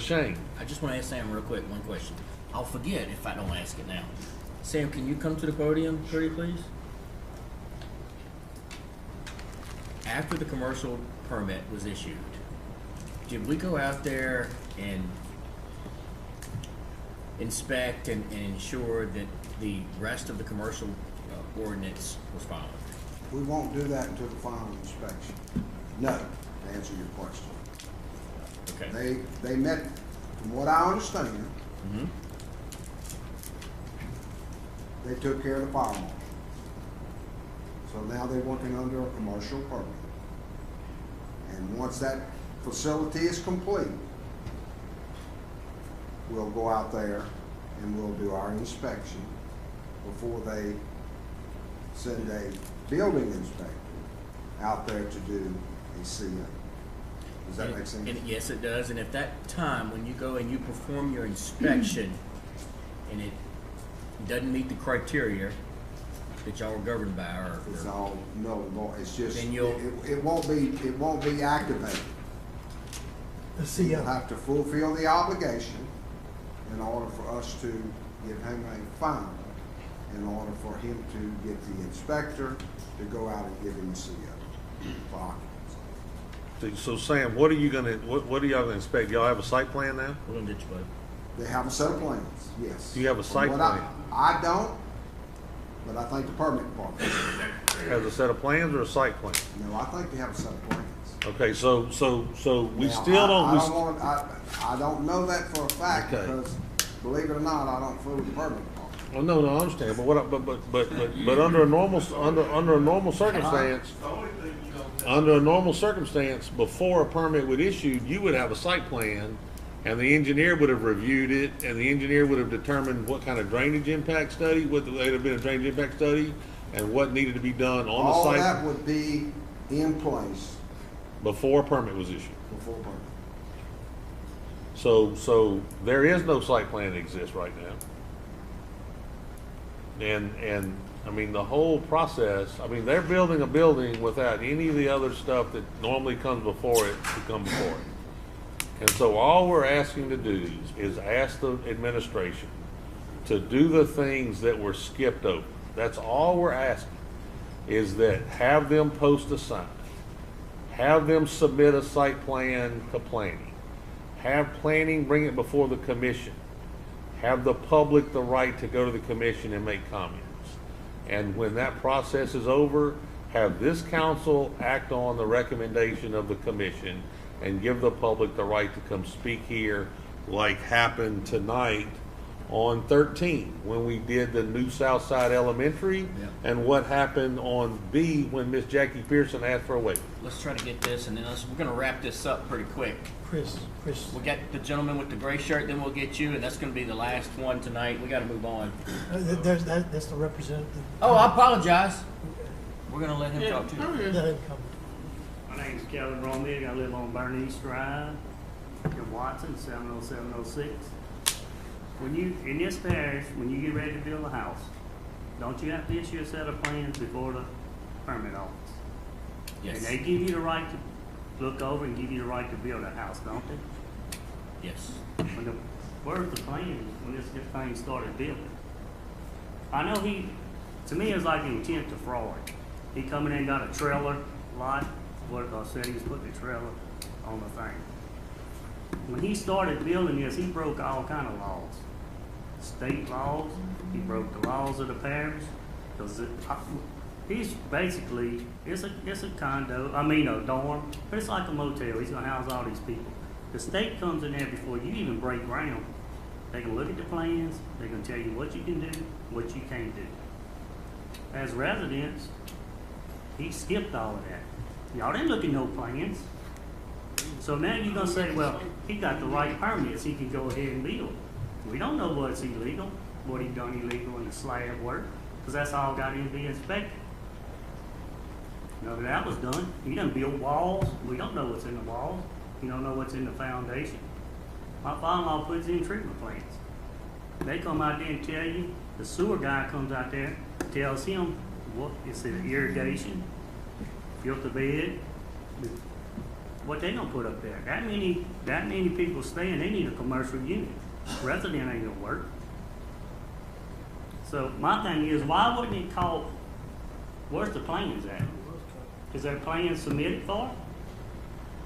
Shane. I just want to ask Sam real quick one question. I'll forget if I don't ask it now. Sam, can you come to the podium, pretty please? After the commercial permit was issued, did we go out there and inspect and ensure that the rest of the commercial ordinance was followed? We won't do that until the final inspection. No, to answer your question. Okay. They met, from what I understand, they took care of the fire marshal. So now they're working under a commercial permit. And once that facility is complete, we'll go out there and we'll do our inspection before they send a building inspector out there to do a CO. Does that make sense? And yes, it does. And at that time, when you go and you perform your inspection and it doesn't meet the criteria that y'all are governed by, or It's all, no, it won't. It's just, Then you'll- it won't be activated. The CO. You'll have to fulfill the obligation in order for us to give him a fine, in order for him to get the inspector to go out and give him a CO for occupancy. So Sam, what are you gonna, what are y'all gonna inspect? Y'all have a site plan now? we're gonna get you, bud. They have a set of plans, yes. Do you have a site But plan? I don't, but I think the permit department, Has a set of plans or a site plan? no, I think they have a set of plans. Okay, so we Now, still don't, I we don't want, I don't know that for a fact, Okay. because believe it or not, I don't fool the permit department. well, no, I understand, but but under a normal, under a normal circumstance, under a normal circumstance, before a permit would issue, you would have a site plan, and the engineer would have reviewed it, and the engineer would have determined what kind of drainage impact study, would there have been a drainage impact study, and what needed to be done on the All site that would be in place before a permit was issued. before permit. So there is no site plan that exists right now. And I mean, the whole process, I mean, they're building a building without any of the other stuff that normally comes before it to come before it. And so all we're asking to do is ask the administration to do the things that were skipped over. That's all we're asking, is that have them post a sign, have them submit a site plan to planning, have planning bring it before the commission, have the public the right to go to the commission and make comments. And when that process is over, have this council act on the recommendation of the commission and give the public the right to come speak here, like happened tonight on 13 when we did the new Southside Elementary, and what happened on B when Miss Jackie Pearson asked for a waiver. Let's try to get this, and then we're gonna wrap this up pretty quick. Chris, We got the gentleman with the gray shirt, then we'll get you, and that's gonna be the last one tonight. We gotta move on. that's the representative. Oh, I apologize. We're gonna let him talk too. Let him come. My name's Kevin Romig. I live on Bernice Drive in Watson, 70706. When you, in this parish, when you get ready to build a house, don't you have to issue a set of plans before the permit office? Yes. And they give you the right to look over and give you the right to build a house, don't they? Yes. Where's the plan when this thing started building? I know to me, it's like an intent to fraud. He come in and got a trailer lot, what I said, he was putting a trailer on the thing. When he started building this, he broke all kind of laws. State laws, he broke the laws of the parish, because he's basically, it's a condo, I mean a dorm, but it's like a motel. He's gonna house all these people. The state comes in there before you even break ground. They can look at the plans, they can tell you what you can do, what you can't do. As residents, he skipped all of that. Y'all didn't look at no plans. So now you're gonna say, well, he got the right permits, he can go ahead and build. We don't know what's illegal, what he done illegal in the slab work, because that's all got to be inspected. None of that was done. He done built walls. We don't know what's in the walls. You don't know what's in the foundation. My father-in-law puts in treatment plants. They come out there and tell you, the sewer guy comes out there, tells him what is it, irrigation, filter bed, what they gonna put up there. That many people staying, they need a commercial unit. Resident ain't gonna work. So my thing is, why wouldn't it call, where's the plans at? Is there plans submitted for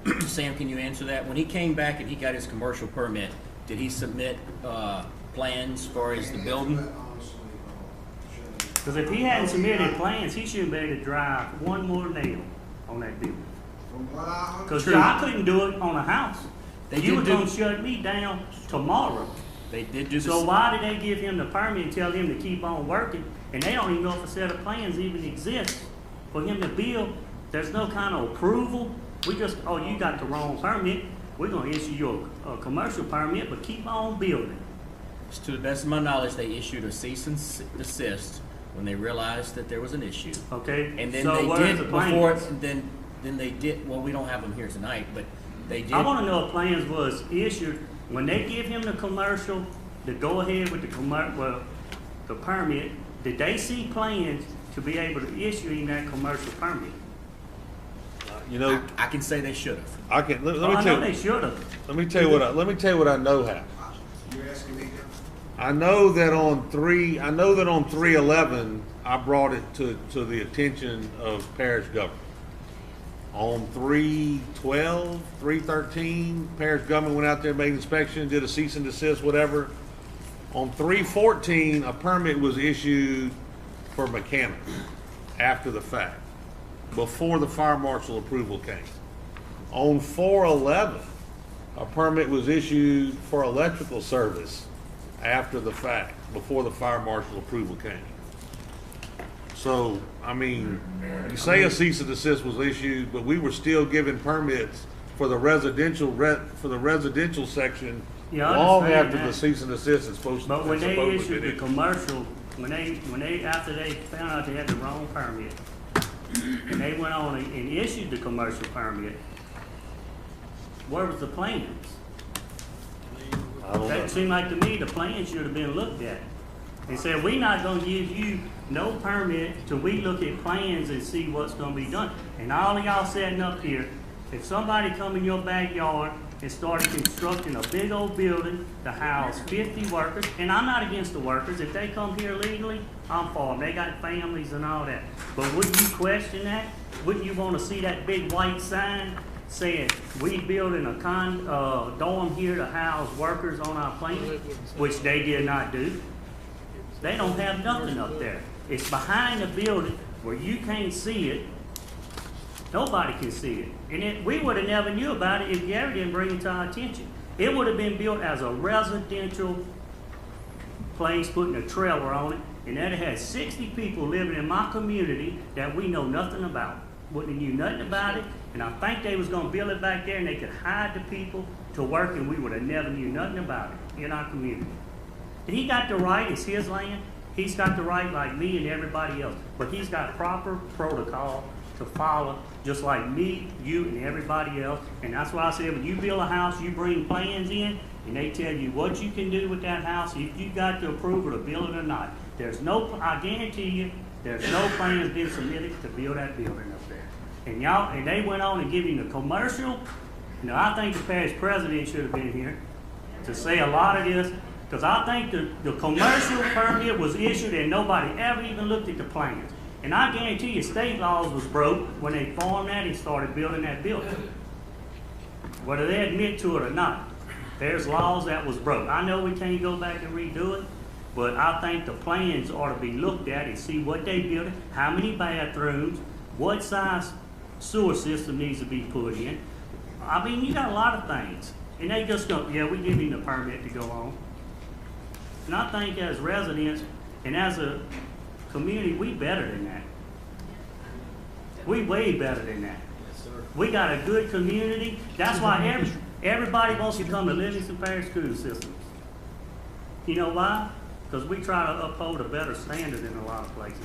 it? Sam, can you answer that? When he came back and he got his commercial permit, did he submit plans for the building? Because if he hadn't submitted plans, he shouldn't be able to drive one more nail on that building. Because I couldn't do it on a house. You were going to shut me down tomorrow They did do So why did they give him the permit and tell him to keep on working? And they don't even know if a set of plans even exists for him to build. There's no kind of approval. We just, oh, you got the wrong permit. We're gonna issue you a commercial permit, but keep on building. To the best of my knowledge, they issued a cease and desist when they realized that there was an issue. Okay. And then So they where's did the before, plans? and then they did, well, we don't have them here tonight, but they did. I wanna know if plans was issued, when they give him the commercial, to go ahead with the permit, did they see plans to be able to issue him that commercial permit? You know, I can say they should have. I can, let Oh, me I tell know you. they should have. Let me tell you what I know happened. You're asking me, Joe? I know that on 3/11, I brought it to the attention of parish government. On 3/12, 3/13, parish government went out there, made an inspection, did a cease and desist, whatever. On 3/14, a permit was issued for mechanics after the fact, before the fire marshal approval came. On 4/11, a permit was issued for electrical service after the fact, before the fire marshal approval came. So, I mean, you say a cease and desist was issued, but we were still giving permits for the residential section Yeah, I long understand after that. the cease and desist is supposed to. But when they supposedly issued been the commercial, after they found out they had the wrong permit, and they went on and issued the commercial permit, where was the plans? I don't know. That seemed like to me the plans should have been looked at. And said, we're not gonna give you no permit till we look at plans and see what's gonna be done. And all of y'all sitting up here, if somebody come in your backyard and started constructing a big old building to house 50 workers, and I'm not against the workers, if they come here legally, I'm for them, they got families and all that. But wouldn't you question that? Wouldn't you wanna see that big white sign saying, we building a dorm here to house workers on our plant, which they did not do? They don't have nothing up there. It's behind the building where you can't see it. Nobody can see it. And we would have never knew about it if Gary didn't bring it to our attention. It would have been built as a residential place, putting a trailer on it, and that had 60 people living in my community that we know nothing about. Wouldn't have knew nothing about it, and I think they was gonna build it back there and they could hide the people to work, and we would have never knew nothing about it in our community. And he got the right, it's his land, he's got the right like me and everybody else, but he's got proper protocol to follow, just like me, you, and everybody else. And that's why I said, when you build a house, you bring plans in, and they tell you what you can do with that house, if you got the approval to build it or not. There's no, I guarantee you, there's no plans being submitted to build that building up there. And y'all, and they went on and give him the commercial. Now, I think the parish president should have been here to say a lot of this, because I think the commercial permit was issued and nobody ever even looked at the plans. And I guarantee you, state laws was broke when they formed that and started building that building. Whether they admit to it or not, there's laws that was broke. I know we can't go back and redo it, but I think the plans ought to be looked at and see what they built, how many bathrooms, what size sewer system needs to be put in. I mean, you got a lot of things. And they just go, yeah, we give you the permit to go on. And I think as residents and as a community, we better than that. We way better than that. We got a good community. That's why everybody wants to come to Livingston Parish School Systems. You know why? Because we try to uphold a better standard in a lot of places.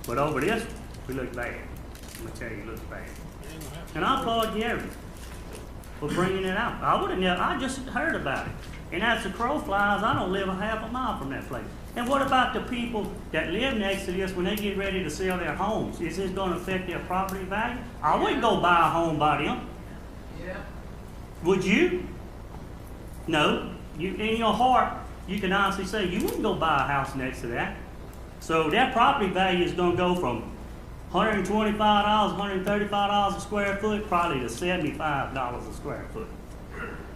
But over this, we look bad. I'm gonna tell you, it looks bad. And I applaud Gary for bringing it out. I would have never, I just heard about it. And as the crow flies, I don't live a half a mile from that place. And what about the people that live next to this when they get ready to sell their homes? Is this going to affect their property value? I wouldn't go buy a home by them. Yeah. Would you? No. You, in your heart, you can honestly say you wouldn't go buy a house next to that. So that property value is going to go from $125, $135 a square foot, probably to $75 a square foot.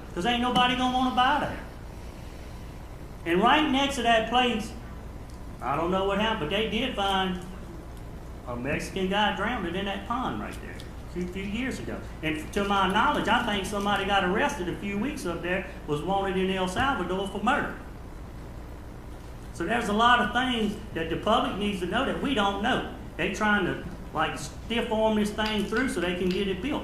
Because ain't nobody going to want to buy that. And right next to that place, I don't know what happened, but they did find a Mexican guy drowned in that pond right there a few years ago. And to my knowledge, I think somebody got arrested a few weeks up there, was wanted in El Salvador for murder. So there's a lot of things that the public needs to know that we don't know. They trying to like stiff arm this thing through so they can get it built.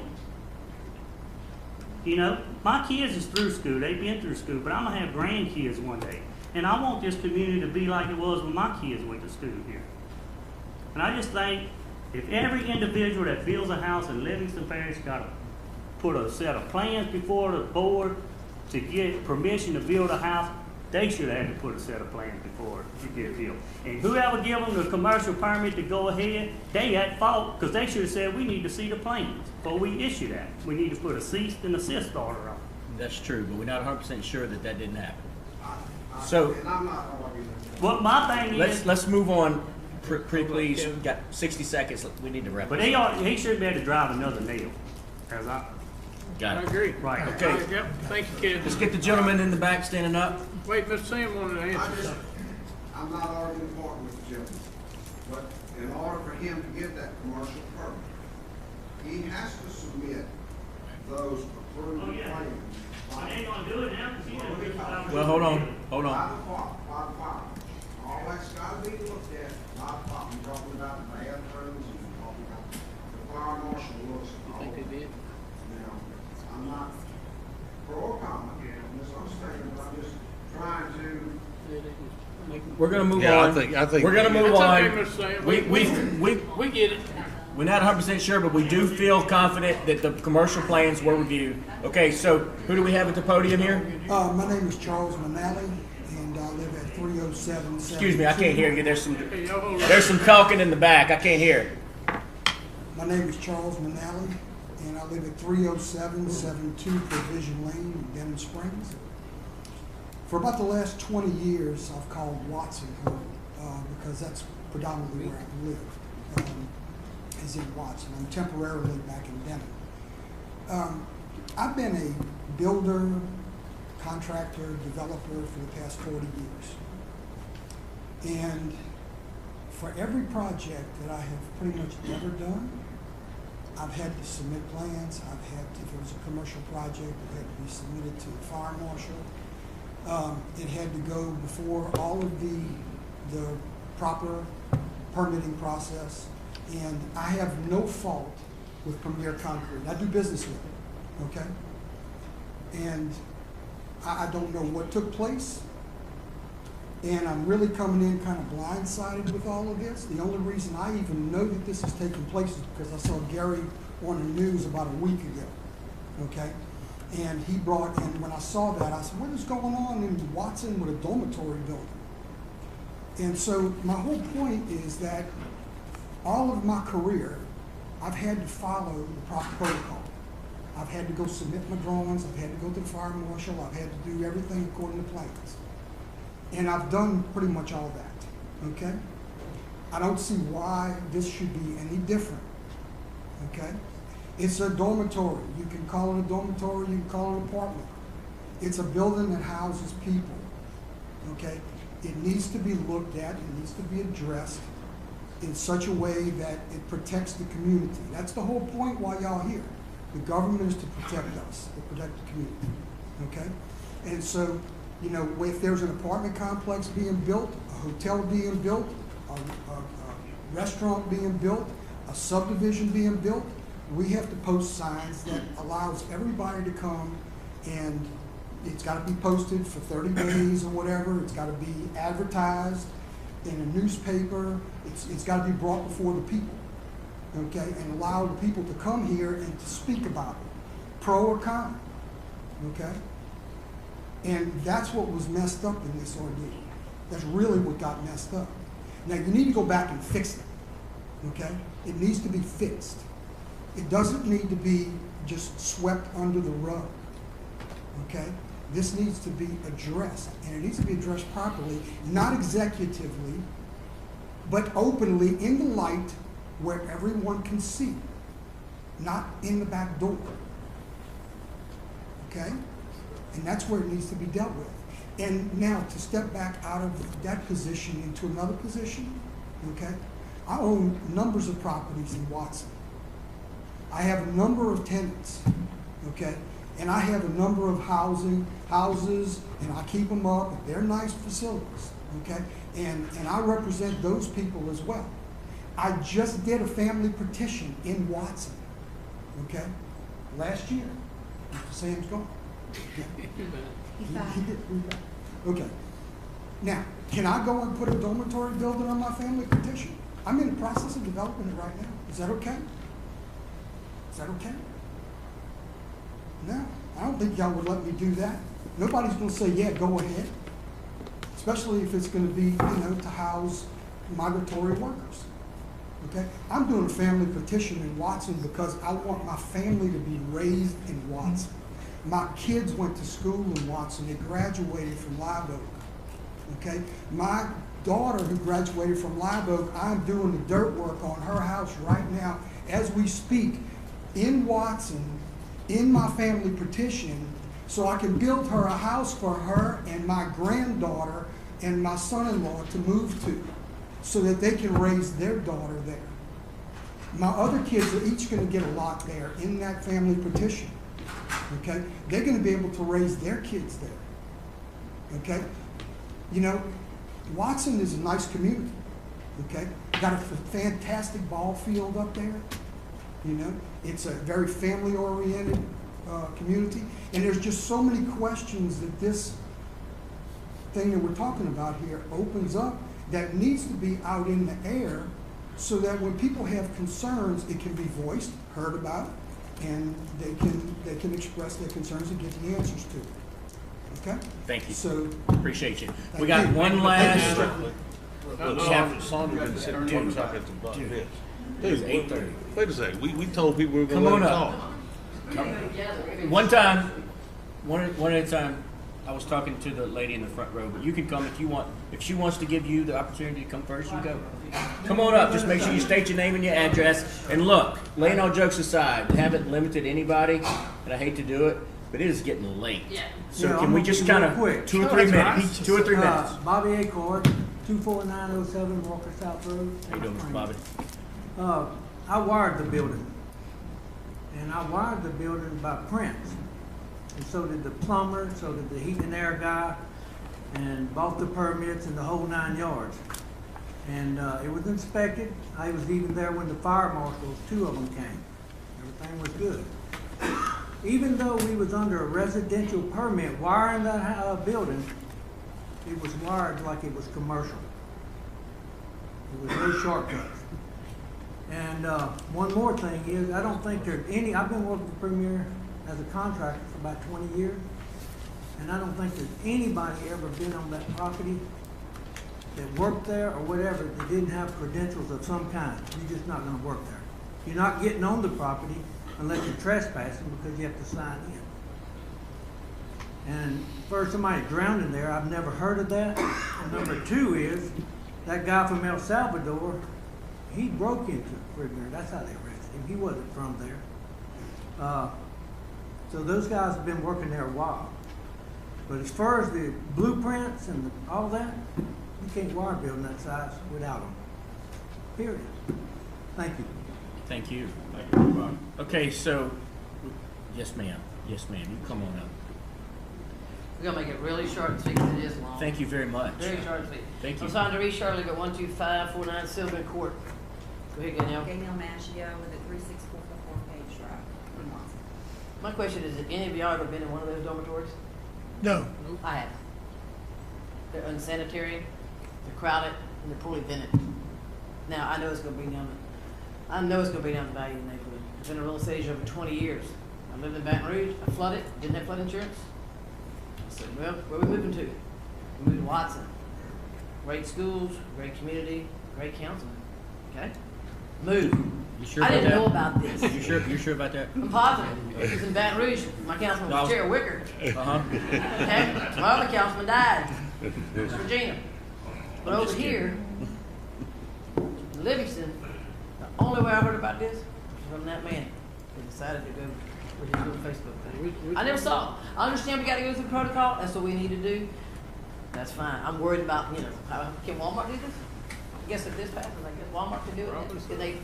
You know, my kids is through school, they've been through school, but I'm gonna have grandkids one day. And I want this community to be like it was when my kids went to school here. And I just think if every individual that builds a house in Livingston Parish got to put a set of plans before the board to get permission to build a house, they should have had to put a set of plans before to get it built. And whoever gave them the commercial permit to go ahead, they at fault because they should have said, we need to see the plans before we issue that. We need to put a cease and desist order on it. That's true, but we're not 100% sure that that didn't happen. So, And I'm not arguing. What my thing is, let's move on. Please, got 60 seconds. We need to wrap but this up. he should be able to drive another nail. As I Got it. I agree. Right. Okay. Yep, thank you, Kevin. Let's get the gentleman in the back standing up. Wait, Mr. Sam wanted to answer something. I'm not arguing the point with Jim, but in order for him to get that commercial permit, he has to submit those approved plans. I ain't gonna do it now because he's gonna be Well, hold on. By the fire. All that's gotta be looked at by the fire. You're talking about the bathrooms, and you're talking about the fire marshal looks at all. Think they did? Now, I'm not pro or con, I'm misunderstanding, but I'm just trying to. We're gonna move Yeah, on. I think. We're gonna move That's on. okay, Mr. Sam. We get it. We're not 100% sure, but we do feel confident that the commercial plans were reviewed. Okay, so who do we have at the podium here? My name is Charles Manali, and I live at 307. Excuse me, I can't hear you. There's some caulking in the back. I can't hear. My name is Charles Manali, and I live at 30772 Provision Lane in Denham Springs. For about the last 20 years, I've called Watson home because that's predominantly where I live, is in Watson. I'm temporarily back in Denham. I've been a builder, contractor, developer for the past 40 years. And for every project that I have pretty much ever done, I've had to submit plans. I've had, if it was a commercial project, it had to be submitted to the fire marshal. It had to go before all of the proper permitting process. And I have no fault with Premier Concrete. I do business with it, okay? And I don't know what took place. And I'm really coming in kind of blindsided with all of this. The only reason I even know that this is taking place is because I saw Gary on the news about a week ago, okay? And he brought, and when I saw that, I said, what is going on in Watson with a dormitory building? And so my whole point is that all of my career, I've had to follow the proper protocol. I've had to go submit my drawings, I've had to go to the fire marshal, I've had to do everything according to plans. And I've done pretty much all that, okay? I don't see why this should be any different, okay? It's a dormitory. You can call it a dormitory, you can call it an apartment. It's a building that houses people, okay? It needs to be looked at, it needs to be addressed in such a way that it protects the community. That's the whole point why y'all here. The government is to protect us, to protect the community, okay? And so, you know, if there's an apartment complex being built, a hotel being built, a restaurant being built, a subdivision being built, we have to post signs that allows everybody to come, and it's got to be posted for 30 days or whatever. It's got to be advertised in a newspaper. It's got to be brought before the people, okay, and allow the people to come here and to speak about it, pro or con, okay? And that's what was messed up in this ordeal. That's really what got messed up. Now, you need to go back and fix it, okay? It needs to be fixed. It doesn't need to be just swept under the rug, okay? This needs to be addressed, and it needs to be addressed properly, not executively, but openly in the light where everyone can see, not in the back door, okay? And that's where it needs to be dealt with. And now, to step back out of that position into another position, okay? I own numbers of properties in Watson. I have a number of tenants, okay? And I have a number of houses, and I keep them up, and they're nice facilities, okay? And I represent those people as well. I just did a family petition in Watson, okay, last year. Mr. Sam's gone. Yeah. He did. Okay. Now, can I go and put a dormitory building on my family petition? I'm in the process of developing it right now. Is that okay? Is that okay? No, I don't think y'all would let me do that. Nobody's going to say, yeah, go ahead. Especially if it's going to be, to house migratory workers. Okay? I'm doing a family petition in Watson because I want my family to be raised in Watson. My kids went to school in Watson. They graduated from Live Oak. Okay? My daughter who graduated from Live Oak, I'm doing the dirt work on her house right now as we speak in Watson in my family petition so I can build her a house for her and my granddaughter and my son-in-law to move to so that they can raise their daughter there. My other kids are each going to get a lot there in that family petition. Okay? They're going to be able to raise their kids there. Okay? Watson is a nice community. Okay? Got a fantastic ball field up there. It's a very family-oriented community. And there's just so many questions that this thing that we're talking about here opens up that needs to be out in the air so that when people have concerns, it can be voiced, heard about, and they can express their concerns and get the answers to it. Okay? Thank you. So appreciate you. We got one last. Sandra been sitting here talking about this. It's 8:30. Wait a second. We told people we were Come going to on let them up. talk. One time, one at a time, I was talking to the lady in the front row, but you can come if you want. If she wants to give you the opportunity to come first, you go. Come on up. Just make sure you state your name and your address. And look, laying all jokes aside, we haven't limited anybody, and I hate to do it, but it is getting late. Yeah. So Yeah, can I'm we gonna just be real kind of quick. 2 or 3 minutes? 2 or 3 minutes. Bobby Acord, 24907 Walker South Road. How you doing, Mr. Bobby? I wired the building. And I wired the building by Prince. And so did the plumber, so did the heat and air guy, and bought the permits and the whole 9 yards. And it was inspected. I was even there when the fire marshals, 2 of them came. Everything was good. Even though we was under a residential permit wiring that building, it was wired like it was commercial. It was no shortcuts. And one more thing is, I don't think there's any, I've been working for Premier as a contractor for about 20 years, and I don't think there's anybody ever been on that property that worked there or whatever that didn't have credentials of some kind. You're just not going to work there. You're not getting on the property unless you're trespassing because you have to sign in. And first, somebody drowned in there. I've never heard of that. And number 2 is that guy from El Salvador, he broke into Premier. That's how they arrested him. He wasn't from there. So those guys have been working there a while. But as far as the blueprints and all that, you can't wire a building that size without them. Period. Thank you. Thank you. Okay, so, yes, ma'am. Yes, ma'am. You come on up. We're gonna make it really short and sweet because it is long. Thank you very much. Very short and sweet. Thank you. I'm Sandra Reese Shirley, but 12549 Sylvan Court. Go ahead, Danielle. Danielle Maschio with a 36444 Page Drive in Watson. My question is, have any of y'all ever been in one of those dormitories? No. I have. They're unsanitary, they're crowded, and they're poorly vented. Now, I know it's gonna bring down the value of the neighborhood. I've been a real estate agent over 20 years. I lived in Baton Rouge, I flooded, didn't have flood insurance. I said, well, where are we moving to? We moved to Watson. Great schools, great community, great counseling. Okay? Move. You sure I about didn't that? know about this. You sure about that? I'm positive. It was in Baton Rouge. My councilman was Chair Wicker. Uh-huh. Okay? My other councilman died. Regina. But over here, in Livingston, the only way I heard about this was from that man who decided to go with his little Facebook thing. I never saw it. I understand we got to go through protocol. That's what we need to do. That's fine. I'm worried about, how can Walmart do this? I guess if this passes, I guess Walmart can do it. Can they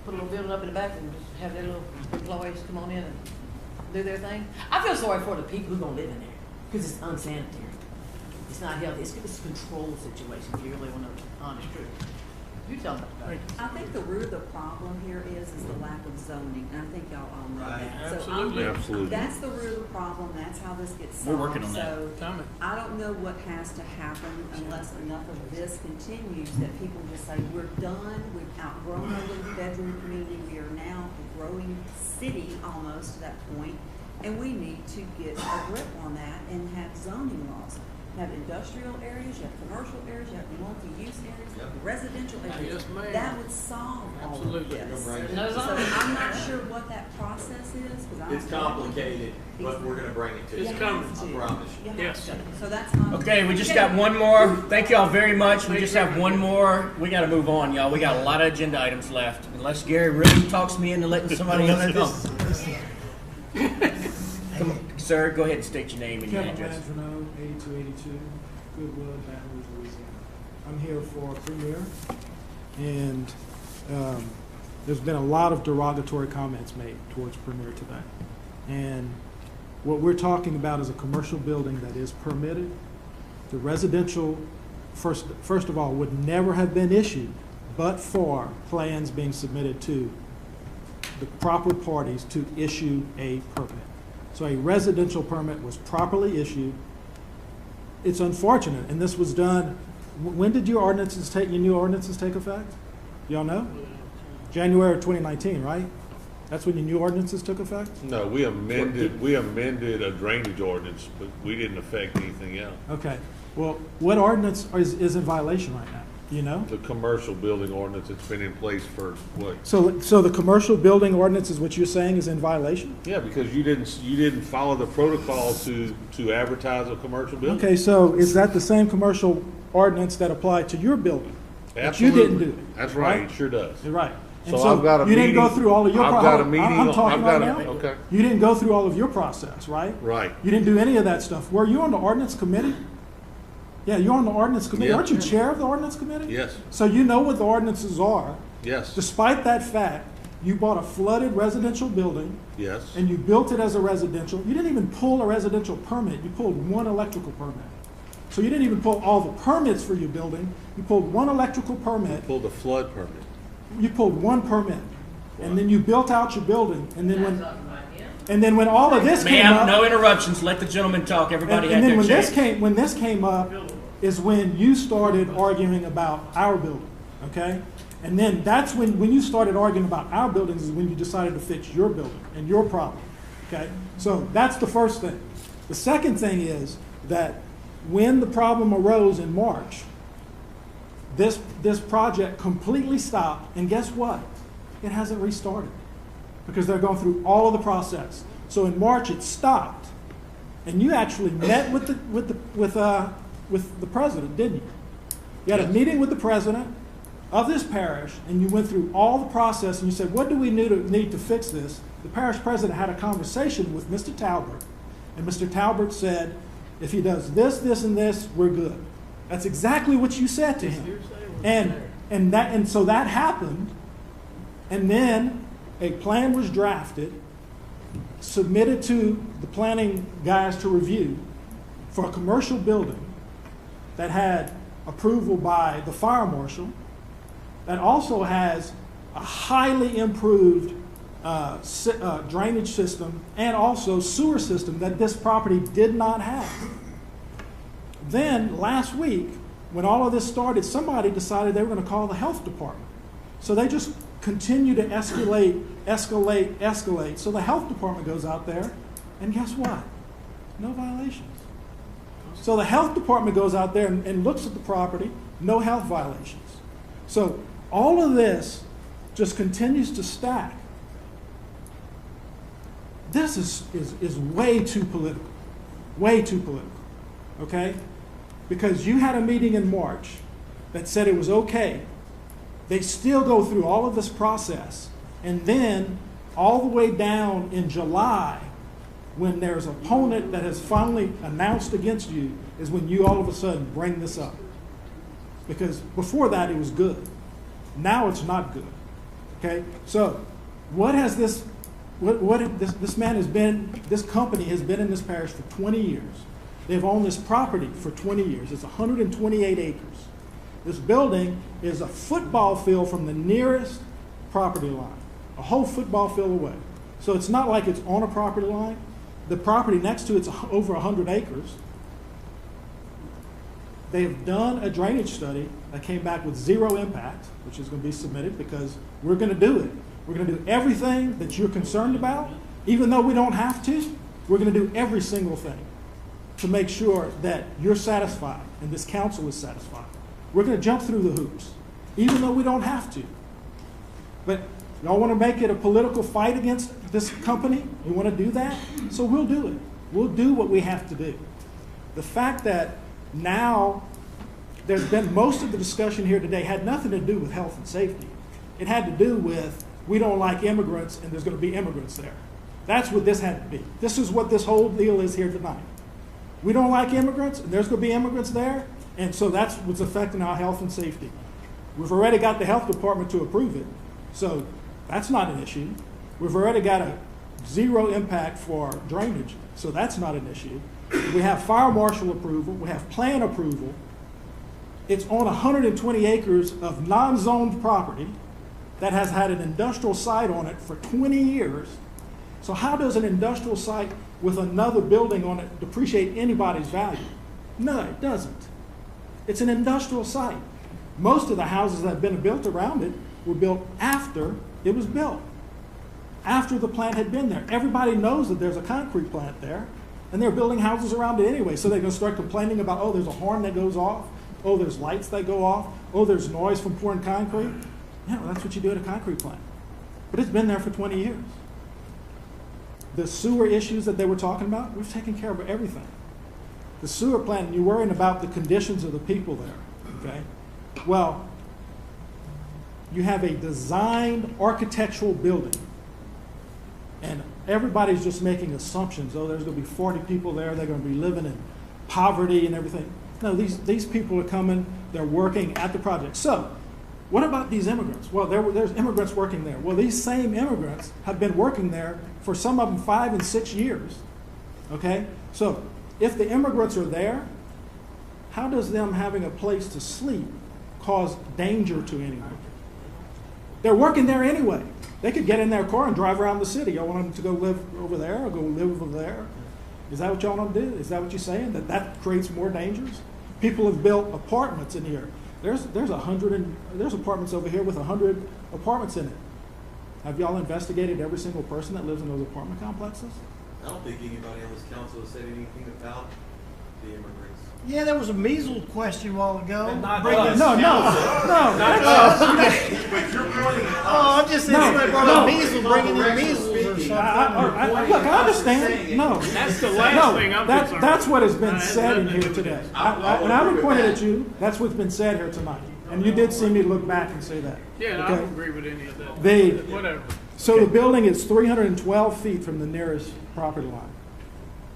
put a little building up in the back and just have their little employees come on in and do their thing. I feel sorry for the people who gonna live in there, because it's unsanitary. It's not healthy, it's a control situation, if you really want to know the honest truth. You tell me about it. I think the root of the problem here is the lack of zoning, and I think y'all all know Right. that. Absolutely. Absolutely. That's the root of the problem, that's how this gets We're solved. working on that. So, Coming. I don't know what has to happen unless enough of this continues, that people just say, we're done, we've outgrown our little bedroom community, we are now a growing city almost to that point, and we need to get a grip on that and have zoning laws. You have industrial areas, you have commercial areas, you have multi-use areas, you have residential areas. Yes, ma'am. That would solve all of Absolutely. this. No So zoning. I'm not sure what that process is, because I don't. It's complicated, but we're gonna bring it to you. It's coming. I promise you. You have Yes. to. So that's my. Okay, we just got one more. Thank y'all very much. We just have one more. We got to move on, y'all. We got a lot of agenda items left. Unless Gary really talks me into letting somebody else come. Come on, sir, go ahead and state your name and your Kevin address. Manfreno, 8282 Goodwood, Baton Rouge, Louisiana. I'm here for Premier, and there's been a lot of derogatory comments made towards Premier today. And what we're talking about is a commercial building that is permitted. The residential, first of all, would never have been issued but for plans being submitted to the proper parties to issue a permit. So a residential permit was properly issued. It's unfortunate, and this was done, when did your new ordinances take effect? Y'all know? January of 2019, right? That's when your new ordinances took effect? No, we amended a drainage ordinance, but we didn't affect anything else. Okay. Well, what ordinance is in violation right now? You know? The commercial building ordinance that's been in place for what? So the commercial building ordinance is what you're saying is in violation? Yeah, because you didn't follow the protocol to advertise a commercial building. Okay, so is that the same commercial ordinance that applied to your building? But you Absolutely. didn't do it? That's right, it sure does. You're right. And So I've got a you didn't go meeting- through all of your I've process. got a meeting I'm on- talking I've right got now. a- okay. You didn't go through all of your process, right? Right. You didn't do any of that stuff. Were you on the ordinance committee? Yeah, you're on the ordinance committee. Yeah. Aren't you chair of the ordinance committee? Yes, So you know what the ordinances are. yes, Despite that fact, you bought a flooded residential building yes. and you built it as a residential. You didn't even pull a residential permit. You pulled one electrical permit. So you didn't even pull all the permits for your building. You pulled one electrical permit. Pulled a flood permit. You pulled one permit. And then you built out your building. And then when all of this came Ma'am, up, no interruptions. Let the gentleman talk. Everybody and had then their when chance. this came up is when you started arguing about our building, okay? And then that's when you started arguing about our buildings is when you decided to fix your building and your problem, okay? So that's the first thing. The second thing is that when the problem arose in March, this project completely stopped, and guess what? It hasn't restarted because they're going through all of the process. So in March it stopped, and you actually met with the president, didn't you? You had a meeting with the president of this parish, and you went through all the process, and you said, what do we need to fix this? The parish president had a conversation with Mr. Talbert, and Mr. Talbert said, if he does this, this, and this, we're good. That's exactly what you said to him. And so that happened, and then a plan was drafted, submitted to the planning guys to review for a commercial building that had approval by the fire marshal, that also has a highly improved drainage system and also sewer system that this property did not have. Then last week, when all of this started, somebody decided they were going to call the health department. So they just continue to escalate. So the health department goes out there, and guess what? No violations. So the health department goes out there and looks at the property, no health violations. So all of this just continues to stack. This is way too political, okay? Because you had a meeting in March that said it was okay. They still go through all of this process. And then all the way down in July, when there's an opponent that has finally announced against you, is when you all of a sudden bring this up. Because before that it was good. Now it's not good. Okay? So what has this This man has been, this company has been in this parish for 20 years. They've owned this property for 20 years. It's 128 acres. This building is a football field from the nearest property line, a whole football field away. So it's not like it's on a property line. The property next to it's over 100 acres. They've done a drainage study that came back with 0 impact, which is going to be submitted because we're going to do it. We're going to do everything that you're concerned about, even though we don't have to. We're going to do every single thing to make sure that you're satisfied and this council is satisfied. We're going to jump through the hoops, even though we don't have to. But y'all want to make it a political fight against this company? You want to do that? So we'll do it. We'll do what we have to do. The fact that now there's been most of the discussion here today had nothing to do with health and safety. It had to do with we don't like immigrants and there's going to be immigrants there. That's what this had to be. This is what this whole deal is here tonight. We don't like immigrants and there's going to be immigrants there, and so that's what's affecting our health and safety. We've already got the health department to approve it, so that's not an issue. We've already got a 0 impact for drainage, so that's not an issue. We have fire marshal approval, we have plan approval. It's on 120 acres of non-zoned property that has had an industrial site on it for 20 years. So how does an industrial site with another building on it depreciate anybody's value? No, it doesn't. It's an industrial site. Most of the houses that have been built around it were built after it was built, after the plant had been there. Everybody knows that there's a concrete plant there, and they're building houses around it anyway. So they're going to start complaining about, oh, there's a horn that goes off, oh, there's lights that go off, oh, there's noise from pouring concrete. Yeah, well, that's what you do at a concrete plant. But it's been there for 20 years. The sewer issues that they were talking about, we've taken care of everything. The sewer plant, you're worrying about the conditions of the people there, okay? Well, you have a designed architectural building, and everybody's just making assumptions. Oh, there's going to be 40 people there. They're going to be living in poverty and everything. No, these people are coming. They're working at the project. So what about these immigrants? Well, there's immigrants working there. Well, these same immigrants have been working there for some of them 5 and 6 years, okay? So if the immigrants are there, how does them having a place to sleep cause danger to anyone? They're working there anyway. They could get in their car and drive around the city. Y'all want them to go live over there or go live over there? Is that what y'all want them to do? Is that what you're saying? That creates more dangers? People have built apartments in here. There's apartments over here with 100 apartments in it. Have y'all investigated every single person that lives in those apartment complexes? I don't think anybody on this council has said anything about the immigrants. Yeah, there was a measles question a while ago. Not No. us. Not us. But you're pointing at us. Oh, I'm just saying somebody brought up measles, bringing in measles or something. Look, I understand. No. That's the last thing I'm concerned That's what has been about. said in here today. And I haven't pointed at you. That's what's been said here tonight. And you did see me look back and say that. Yeah, okay? I don't agree with any of that. Whatever. So the building is 312 feet from the nearest property line.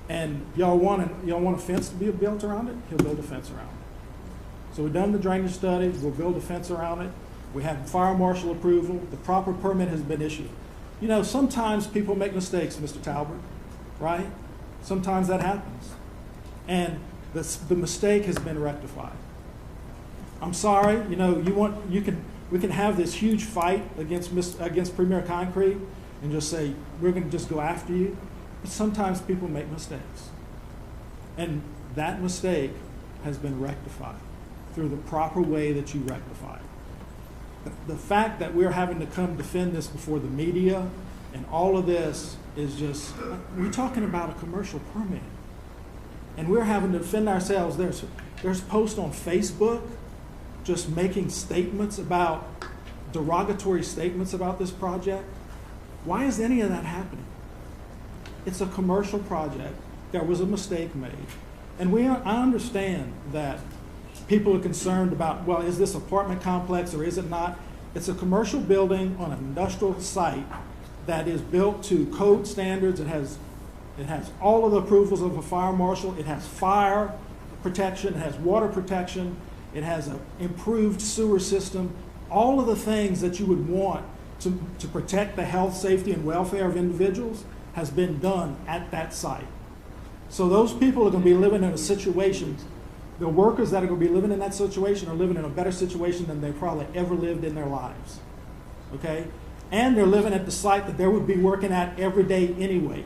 And y'all want a fence to be built around it? He'll build a fence around it. So we've done the drainage study. We'll build a fence around it. We have fire marshal approval. The proper permit has been issued. You know, sometimes people make mistakes, Mr. Talbert, right? Sometimes that happens. And the mistake has been rectified. I'm sorry, you know, we can have this huge fight against Premier Concrete and just say, we're going to just go after you. But sometimes people make mistakes. And that mistake has been rectified through the proper way that you rectify it. The fact that we're having to come defend this before the media and all of this is just, we're talking about a commercial permit. And we're having to defend ourselves. There's posts on Facebook just making statements about, derogatory statements about this project. Why is any of that happening? It's a commercial project. There was a mistake made. And I understand that people are concerned about, well, is this apartment complex or is it not? It's a commercial building on an industrial site that is built to code standards. It has all of the approvals of a fire marshal. It has fire protection. It has water protection. It has an improved sewer system. All of the things that you would want to protect the health, safety, and welfare of individuals has been done at that site. So those people are going to be living in a situation, the workers that are going to be living in that situation are living in a better situation than they probably ever lived in their lives. Okay? And they're living at the site that they would be working at every day anyway.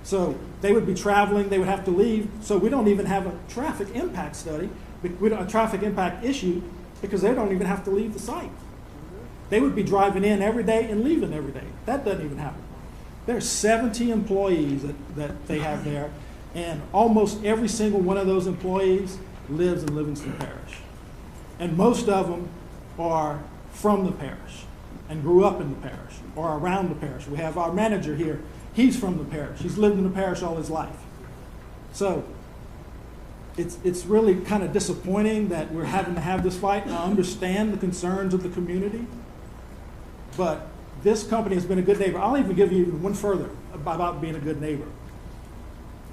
So they would be traveling, they would have to leave, so we don't even have a traffic impact study, a traffic impact issue, because they don't even have to leave the site. They would be driving in every day and leaving every day. That doesn't even happen. There's 70 employees that they have there, and almost every single one of those employees lives in Livingston Parish. And most of them are from the parish and grew up in the parish or around the parish. We have our manager here. He's from the parish. He's lived in the parish all his life. So it's really kind of disappointing that we're having to have this fight. And I understand the concerns of the community, but this company has been a good neighbor. I'll even give you one further about being a good neighbor.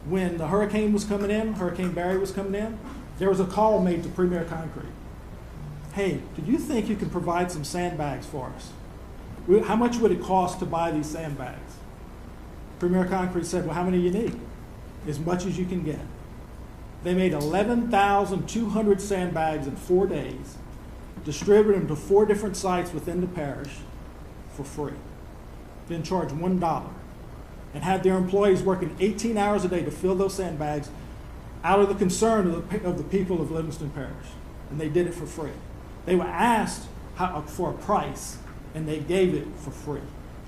When the hurricane was coming in, Hurricane Barry was coming in, there was a call made to Premier Concrete. Hey, do you think you can provide some sandbags for us? How much would it cost to buy these sandbags? Premier Concrete said, well, how many do you need? As much as you can get. They made 11,200 sandbags in 4 days, distributed them to 4 different sites within the parish for free, then charged $1, and had their employees working 18 hours a day to fill those sandbags out of the concern of the people of Livingston Parish. And they did it for free. They were asked for a price, and they gave it for free,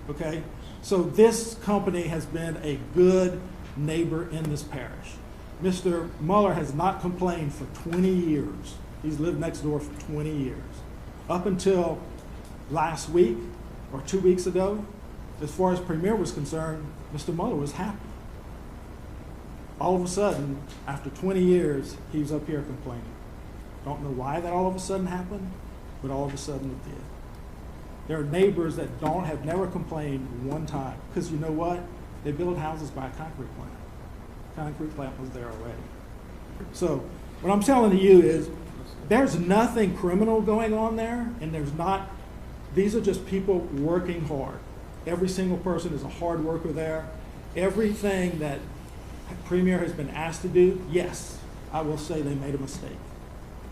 okay? So this company has been a good neighbor in this parish. Mr. Muller has not complained for 20 years. He's lived next door for 20 years. Up until last week or 2 weeks ago, as far as Premier was concerned, Mr. Muller was happy. All of a sudden, after 20 years, he was up here complaining. Don't know why that all of a sudden happened, but all of a sudden it did. There are neighbors that have never complained one time, because you know what? They build houses by a concrete plant. Concrete plant was there already. So what I'm telling you is there's nothing criminal going on there, and there's not, these are just people working hard. Every single person is a hard worker there. Everything that Premier has been asked to do, yes, I will say they made a mistake.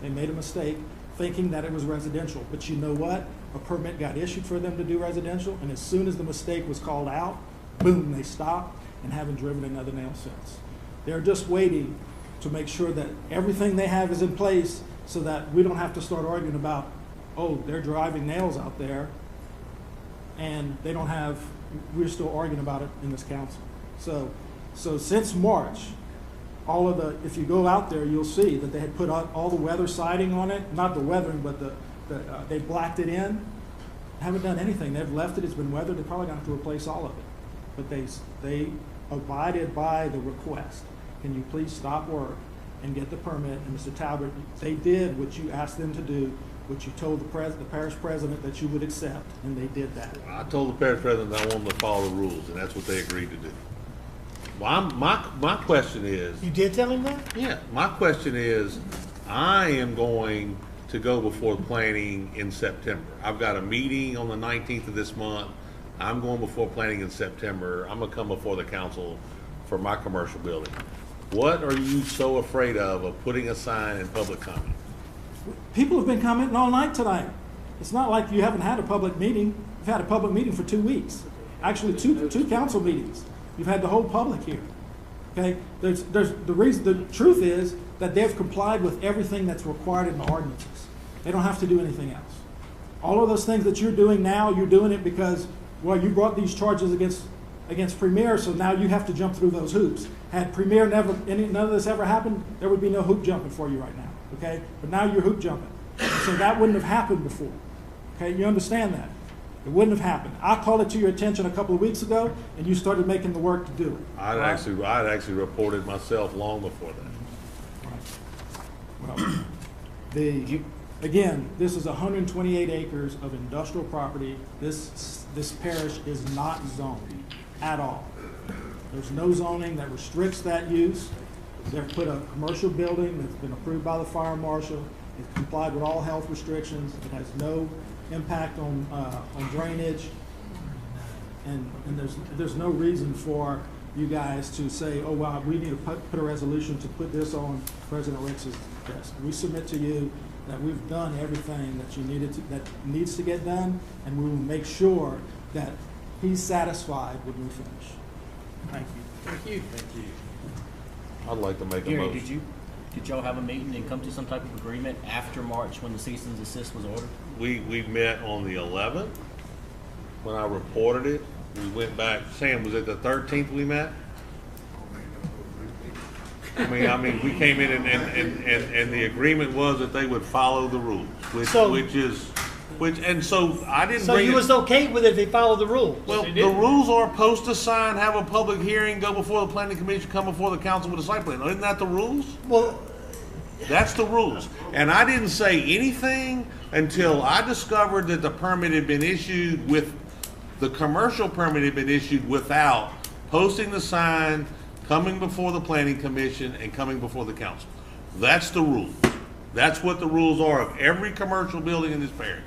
They made a mistake thinking that it was residential, but you know what? A permit got issued for them to do residential, and as soon as the mistake was called out, boom, they stopped and haven't driven another nail since. They're just waiting to make sure that everything they have is in place so that we don't have to start arguing about, oh, they're driving nails out there, and they don't have, we're still arguing about it in this council. So since March, all of the, if you go out there, you'll see that they had put all the weather siding on it, not the weathering, but they blacked it in. Haven't done anything. They've left it. It's been weathered. They're probably going to have to replace all of it. But they abided by the request. Can you please stop work and get the permit? And Mr. Talbot, they did what you asked them to do, what you told the parish president that you would accept, and they did that. I told the parish president I wanted to follow the rules, and that's what they agreed to do. Well, my question is... You did tell him that? Yeah. My question is, I am going to go before the planning in September. I've got a meeting on the 19th of this month. I'm going before planning in September. I'm going to come before the council for my commercial building. What are you so afraid of putting a sign in public comment? People have been commenting all night tonight. It's not like you haven't had a public meeting. You've had a public meeting for 2 weeks. Actually, two council meetings. You've had the whole public here. Okay? The truth is that they've complied with everything that's required in the ordinances. They don't have to do anything else. All of those things that you're doing now, you're doing it because, well, you brought these charges against Premier, so now you have to jump through those hoops. Had Premier none of this ever happened, there would be no hoop jumping for you right now. Okay? But now you're hoop jumping. So that wouldn't have happened before. Okay? You understand that? It wouldn't have happened. I called it to your attention a couple of weeks ago, and you started making the work to do it. I'd actually reported myself long before that. Right. Well, again, this is 128 acres of industrial property. This parish is not zoned at all. There's no zoning that restricts that use. They've put a commercial building that's been approved by the fire marshal. It's complied with all health restrictions. It has no impact on drainage. And there's no reason for you guys to say, oh, well, we need to put a resolution to put this on President Rix's desk. We submit to you that we've done everything that needs to get done, and we will make sure that he's satisfied when we finish. Thank you. Thank you. Thank you. I'd like to make a Gary, motion. did y'all have a meeting and come to some type of agreement after March when the cease and desist was ordered? We met on the 11th when I reported it. We went back. Sam, was it the 13th we met? I mean, we came in and the agreement was that they would follow the rules, so I didn't. So you was okay with it if they followed the rules? Well, the rules are post a sign, have a public hearing, go before the planning commission, come before the council with a site plan. Isn't that the rules? Well, that's the rules. And I didn't say anything until I discovered that the permit had been issued the commercial permit had been issued without posting the sign, coming before the planning commission, and coming before the council. That's the rules. That's what the rules are of every commercial building in this parish.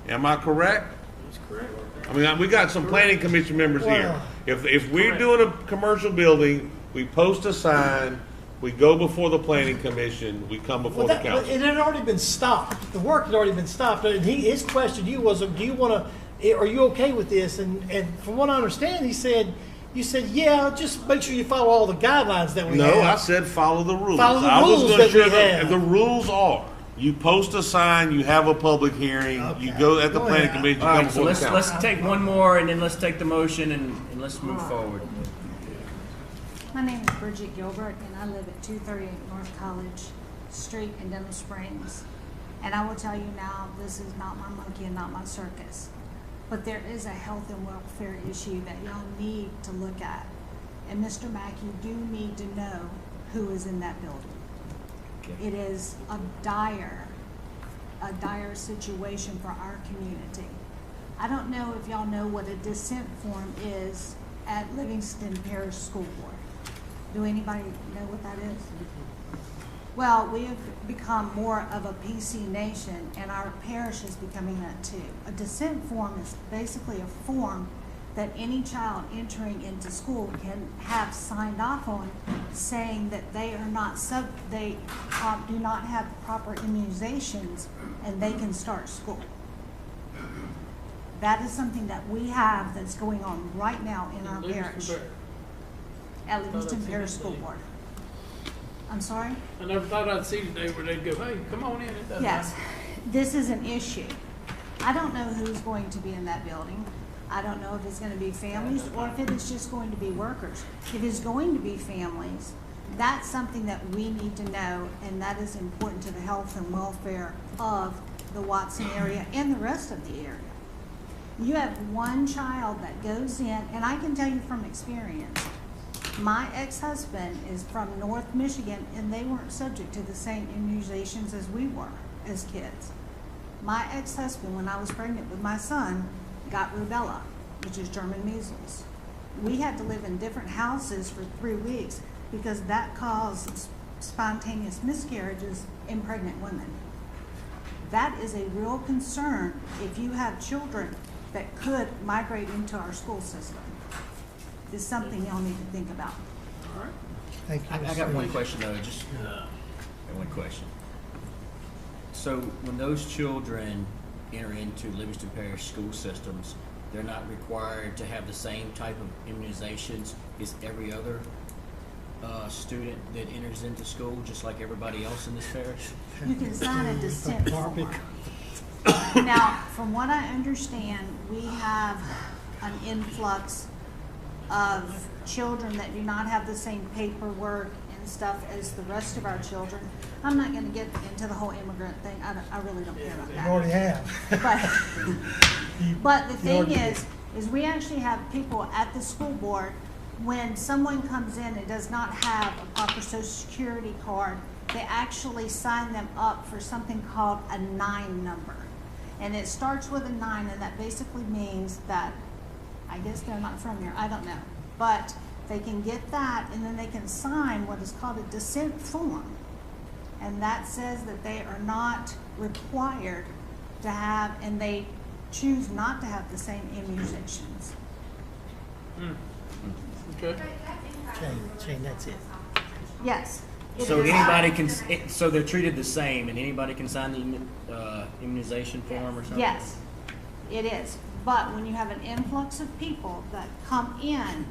Am I correct? That's correct. I mean, we got some planning commission members here. If we're doing a commercial building, we post a sign, we go before the planning commission, we come before the council. It had already been stopped. The work had already been stopped. And his question to you was, do you want to, are you okay with this? And from what I understand, you said, yeah, just make sure you follow all the guidelines that we have. No, I said follow the rules. Follow the rules that we have. The rules are, you post a sign, you have a public hearing, you go at the planning commission, you All come right, so before the council. let's take one more and then let's take the motion and let's move forward. My name is Bridget Gilbert, and I live at 238 North College Street in Denham Springs. And I will tell you now, this is not my monkey and not my circus. But there is a health and welfare issue that y'all need to look at. And Mr. Mack, you do need to know who is in that building. Okay. It is a dire situation for our community. I don't know if y'all know what a dissent form is at Livingston Parish School Board. Do anybody know what that is? Well, we have become more of a PC nation, and our parish is becoming that too. A dissent form is basically a form that any child entering into school can have signed off on, saying that they are not do not have proper immunizations, and they can start school. That is something that we have that's going on right now in our parish. At Livingston Parish School Board. I'm sorry? I never thought I'd see today where they'd go, hey, come on in. Yes, this is an issue. I don't know who's going to be in that building. I don't know if it's going to be families or if it is just going to be workers. If it's going to be families, that's something that we need to know, and that is important to the health and welfare of the Watson area and the rest of the area. You have one child that goes in, and I can tell you from experience, my ex-husband is from North Michigan, and they weren't subject to the same immunizations as we were as kids. My ex-husband, when I was pregnant with my son, got rubella, which is German measles. We had to live in different houses for 3 weeks because that caused spontaneous miscarriages in pregnant women. That is a real concern if you have children that could migrate into our school system. Is something y'all need to think about. All right. Thank you. I got one question though, just one question. So when those children enter into Livingston Parish school systems, they're not required to have the same type of immunizations as every other student that enters into school, just like everybody else in this parish? You can sign a dissent form. Now, from what I understand, we have an influx of children that do not have the same paperwork and stuff as the rest of our children. I'm not going to get into the whole immigrant thing. I really don't care about that. You already have. But the thing is we actually have people at the school board, when someone comes in and does not have a proper social security card, they actually sign them up for something called a 9 number. And it starts with a 9, and that basically means that, I guess they're not from here, I don't know. But they can get that, and then they can sign what is called a dissent form. And that says that they are not required to have, and they choose not to have the same immunizations. Okay. Shane, that's it. Yes. it So is. anybody can, so they're treated the same, and anybody can sign the immunization form or something? Yes, it is. But when you have an influx of people that come in,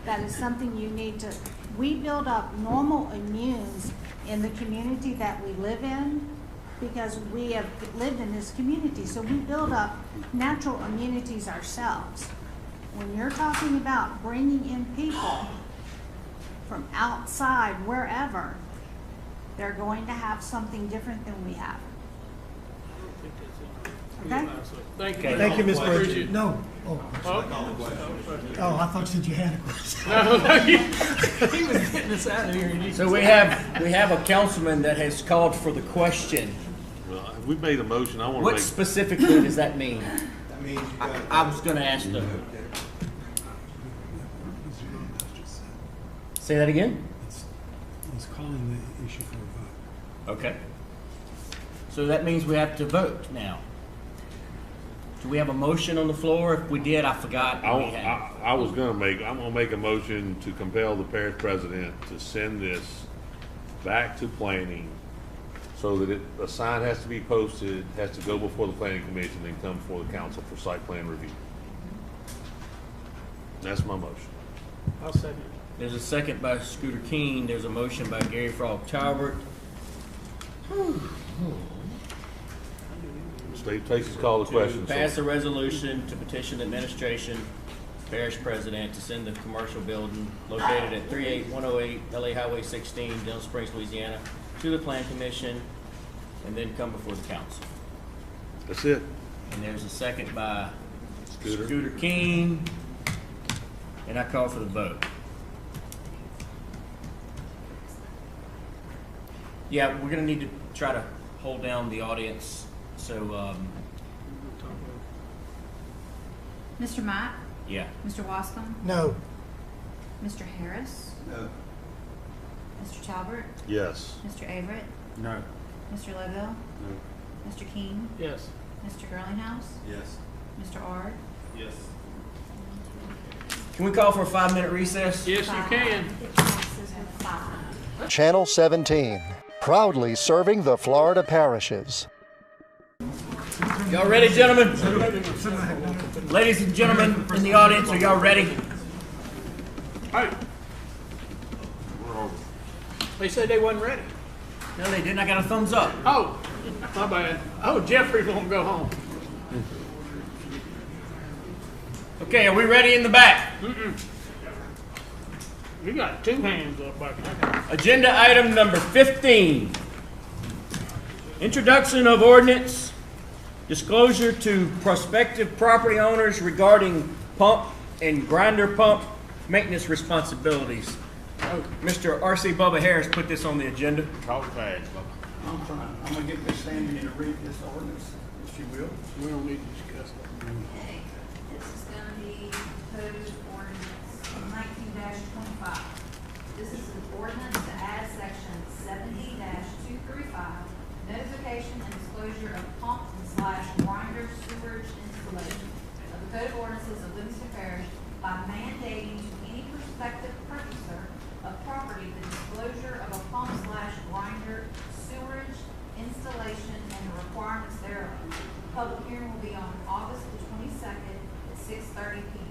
that is something you need to, we build up normal immunes in the community that we live in because we have lived in this community. So we build up natural immunities ourselves. When you're talking about bringing in people from outside, wherever, they're going to have something different than we have. Okay? Thank you. Thank you, Ms. Appreciate Bridget. it. No. Oh, I thought you said you had a question. no, he was getting us out of here. So we have a councilman that has called for the question. Well, we made a motion. I want to What make. specifically does that mean? I was going to ask the. Say that again? He's calling the issue for a vote. Okay. So that means we have to vote now. Do we have a motion on the floor? If we did, I forgot. We had. I'm gonna make a motion to compel the parish president to send this back to planning so that a sign has to be posted, has to go before the planning commission, and come before the council for site plan review. That's my motion. I'll second it. There's a second by Scooter Keene. There's a motion by Gary Frog Talbert. State Tracy's called the question. To pass a resolution to petition the administration, parish president, to send the commercial building located at 38108 LA Highway 16, Denham Springs, Louisiana, to the Plan Commission, and then come before the council. That's it. And there's a second by Scooter. Scooter Keene, and I call for the vote. Yeah, we're gonna need to try to hold down the audience. So, Mr. Mack? yeah. Mr. Wascom? No. Mr. Harris? No. Mr. Talbert? Yes. Mr. Averett? No. Mr. Lovell? No. Mr. King? Yes. Mr. Girlinghouse? Yes. Mr. Ard? Yes. Can we call for a 5-minute recess? Yes, you can. It passes with 5. Channel 17, proudly serving the Florida parishes. Y'all ready, gentlemen? Ladies and gentlemen in the audience, are y'all ready? Hey. They said they wasn't ready. No, they didn't. I got a thumbs up. Oh, my bad. Oh, Jeffrey won't go home. Okay, are we ready in the back? You got 2 hands up back there. Agenda item number 15. Introduction of ordinance, disclosure to prospective property owners regarding pump and grinder pump maintenance responsibilities. Mr. R.C. Bubba Harris put this on the agenda. Talk fast, Bubba. I'm trying. I'm gonna get Miss Sandy to read this ordinance, if she will. We don't need to discuss that. Okay, this is gonna be proposed ordinance 19-25. This is an ordinance to add section 70-235, notification and disclosure of pump / grinder sewerage installation of the Code of Ordinances of Livingston Parish by mandating to any prospective purchaser of property the disclosure of a pump / grinder sewerage installation and the requirements thereof. Public hearing will be on August the 22nd at 6:30 p.m.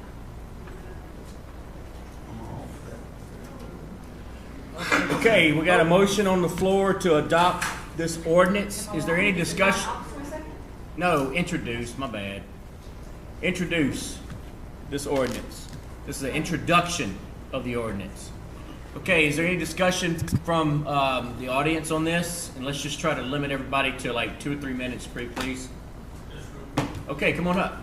Okay, we got a motion on the floor to adopt this ordinance. Is there any discussion? No, introduce, my bad. Introduce this ordinance. This is an introduction of the ordinance. Okay, is there any discussion from the audience on this? And let's just try to limit everybody to like 2 or 3 minutes, please. Okay, come on up.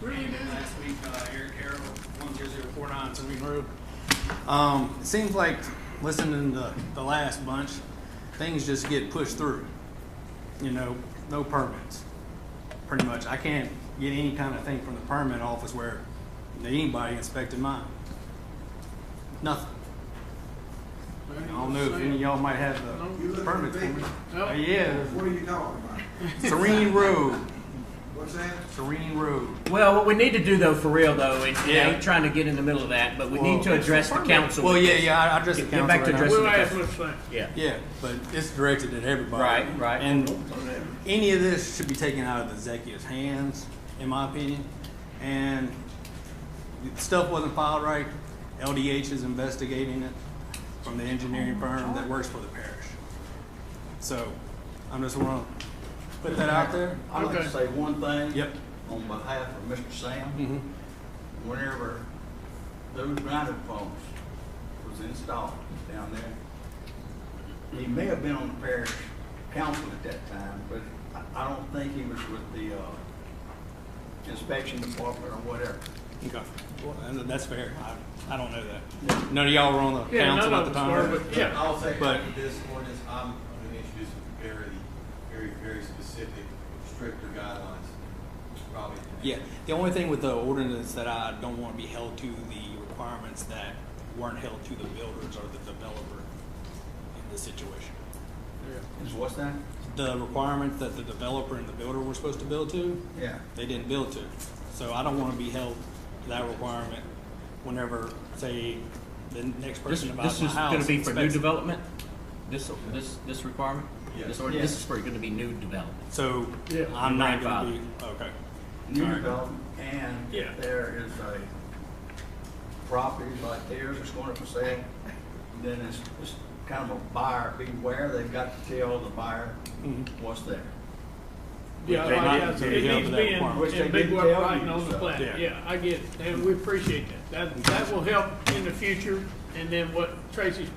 Last week, Eric Harrell, 10049 Serene Road. It seems like listening to the last bunch, things just get pushed through. You know, no permits. Pretty much, I can't get any kind of thing from the permit office where anybody inspected mine. Nothing. I don't know if any of y'all might have the permits for me. Yeah. What are you talking about? Serene Road, What's that? Serene Road. Well, what we need to do though, for real though, and I Yeah. ain't trying to get in the middle of that, but we Well, need to address the council. Well, with yeah, this. yeah, I addressed the Get council back to right now. addressing We'll the ask council. what's saying. Yeah. Yeah, but it's directed at everybody. Right, right. And any of this should be taken out of the executive's hands, in my opinion. And the stuff wasn't filed right. LDH is investigating it from the engineering firm that works for the parish. So I'm just want to put that out there. I'd like to say one thing. Yep. On behalf of Mr. Sam. Mm-hmm. Whenever those grinder pumps was installed down there, he may have been on the parish council at that time, but I don't think he was with the inspection department or whatever. Okay. Well, and that's fair. I don't know that. None of y'all were on the Yeah, council none at of the us time. were, but yeah. I'll say But- after this ordinance, I'm going to introduce very specific, stricter guidelines. Probably. Yeah, the only thing with the ordinance that I don't want to be held to the requirements that weren't held to the builders or the developer in this situation. Is what's that? The requirements that the developer and the builder were supposed to build to, Yeah. they didn't build to. So I don't want to be held to that requirement whenever, say, the next This, person this buys my is house. going to be for new expects- development. This requirement. Yes. This ordinance. This is for going to be new development. So Yeah. I'm not going to Grandfather. be, okay. New All right. development, and Yeah. if there is a property like theirs that's going up for sale, then it's kind of a buyer beware. They've got to tell the buyer what's there. Yeah, They might yeah, be so able it to needs to that be in, requirement. Which they in big didn't work tell writing you, on the so. plan. Yeah. Yeah, I get it, and we appreciate that. That will help in the future, and then what Tracy's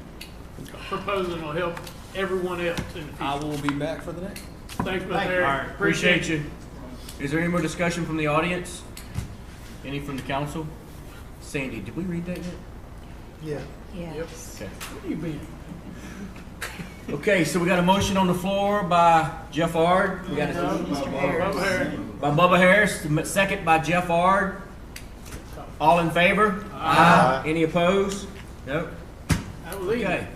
proposing will help everyone else in the I future. will be back for the next. Thanks, Mr. Thank you. Harris. All right. Appreciate you. Is there any more discussion from the audience? Any from the council? Sandy, did we read that yet? Yeah. Yes. Okay. Where you been? Okay, so we got a motion on the floor by Jeff Ard. We got a Bubba Harris. by Bubba Harris, second by Jeff Ard. All in favor? Aye. Any opposed? Nope. That was easy. Okay.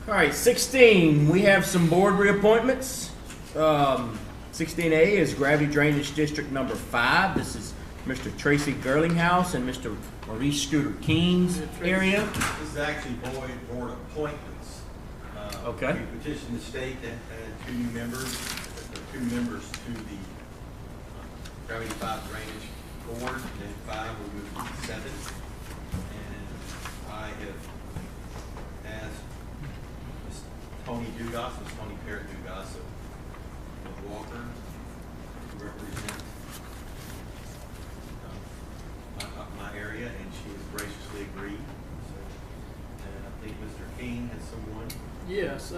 All right, 16, we have some board reappointments. 16A is Gravity Drainage District number 5. This is Mr. Tracy Gerlinghouse and Mr. Maurice Scooter King's area. This is actually board appointments. Okay. We petitioned the state that add 2 new members, to the Gravity 5 Drainage Board, then 5 will move to 7. And I have asked Ms. Tony Dugas, Ms. Tony Parrott Dugas of Walker to represent my area, and she has graciously agreed. So, and I think Mr. King has someone. Yes,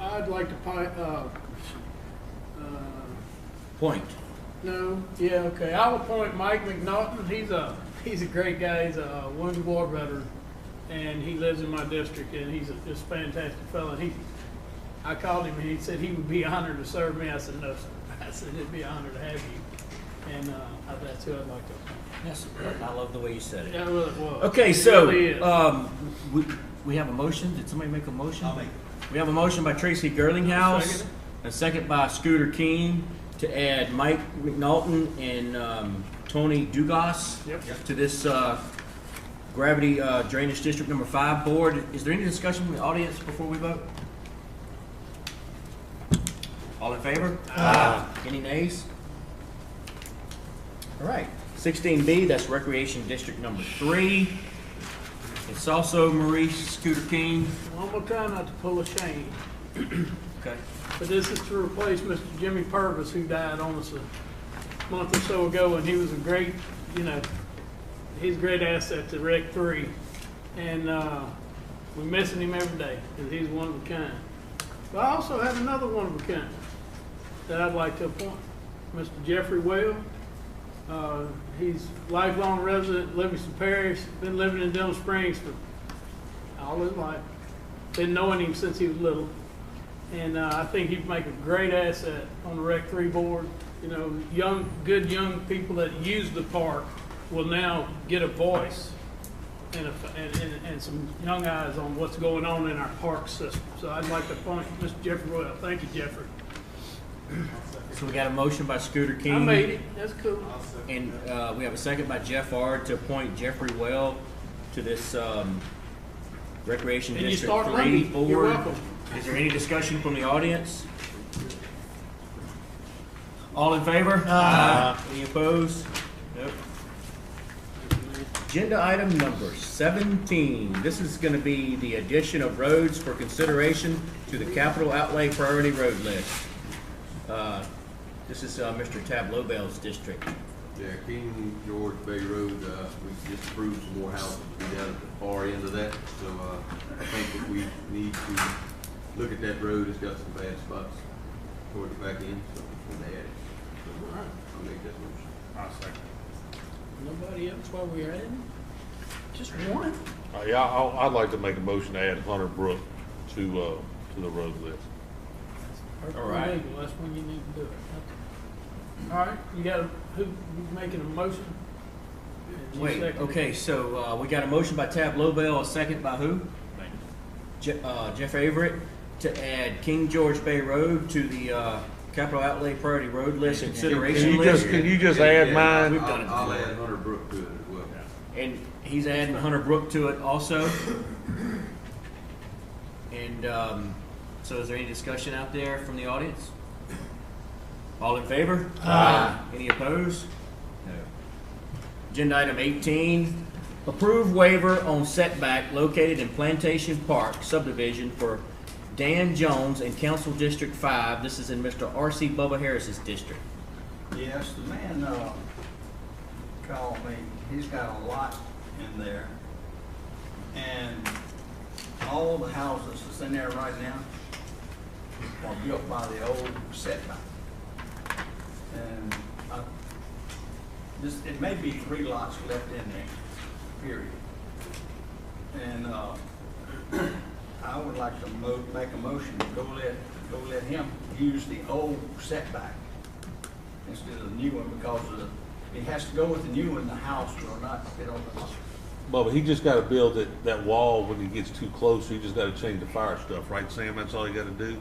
I'd like to Point. no, yeah, okay. I'll appoint Mike McNaughton. He's a great guy. He's a Wounded War veteran, and he lives in my district, and he's just a fantastic fellow. I called him, and he said he would be honored to serve me. I said, no, sir. I said, it'd be an honor to have you, and that's who I'd like to appoint. Yes, I love the way you said it. Yeah, well, it was. Okay, It so really is. we have a motion. Did somebody make a motion? I'll make We have a motion by Tracy Gerlinghouse, Second. a second by Scooter King to add Mike McNaughton and Tony Dugas Yep. to this Gravity Drainage District number 5 board. Is there any discussion from the audience before we vote? All in favor? Aye. Any nays? All right. 16B, that's Recreation District number 3. It's also Maurice Scooter King. Well, I'm gonna try not to pull a Shane. Okay. But this is to replace Mr. Jimmy Purvis, who died on us a month or so ago, and he was a great, he's a great asset to Rec 3. And we're missing him every day, because he's one of a kind. But I also have another one of a kind that I'd like to appoint, Mr. Jeffrey Well. He's lifelong resident, Livingston Parish, been living in Dillon Springs for all his life. Been knowing him since he was little. And I think he'd make a great asset on the Rec 3 board. Good young people that use the park will now get a voice and some young eyes on what's going on in our park system. So I'd like to appoint Mr. Jeffrey Well. Thank you, Jeffrey. So we got a motion by Scooter King. I made it, that's cool. And we have a second by Jeff Ard to appoint Jeffrey Well to this Recreation And you District start 3 running. board. You're welcome. Is there any discussion from the audience? All in favor? Any opposed? Nope. Agenda item number 17. This is going to be the addition of roads for consideration to the capital outlay priority road list. This is Mr. Tab Lobell's district. Yeah, King George Bay Road, we just approved some more houses to be down at the far end of that. So I think that we need to look at that road. It's got some bad spots toward the back end, so we're gonna add it. So I'll make that motion. I'll second. Nobody else while we're at it? Just one? Yeah, I'd like to make a motion to add Hunter Brook to the road list. All right. Legal, that's when you need to do it. All right, you got, who making a motion? And you Wait, second it? okay, so we got a motion by Tab Lobell, a second by who? Jeff Averett, to add King George Bay Road to the capital outlay priority road list consideration list. Can you just add mine? We've done it I'll before. add Hunter Brook to it as well. And he's adding Hunter Brook to it also. And so is there any discussion out there from the audience? All in favor? Any opposed? No. Agenda item 18, approve waiver on setback located in Plantation Park subdivision for Dan Jones in Council District 5. This is in Mr. R.C. Bubba Harris's district. Yes, the man called me. He's got a lot in there. And all the houses that's in there right now are built by the old setback. And it may be 3 lots left in there, period. And I would like to make a motion to go let him use the old setback instead of the new one, because he has to go with the new one. The house will not fit on the lot. Bubba, he just gotta build that wall when he gets too close. He just gotta change the fire stuff, right, Sam? That's all you gotta do?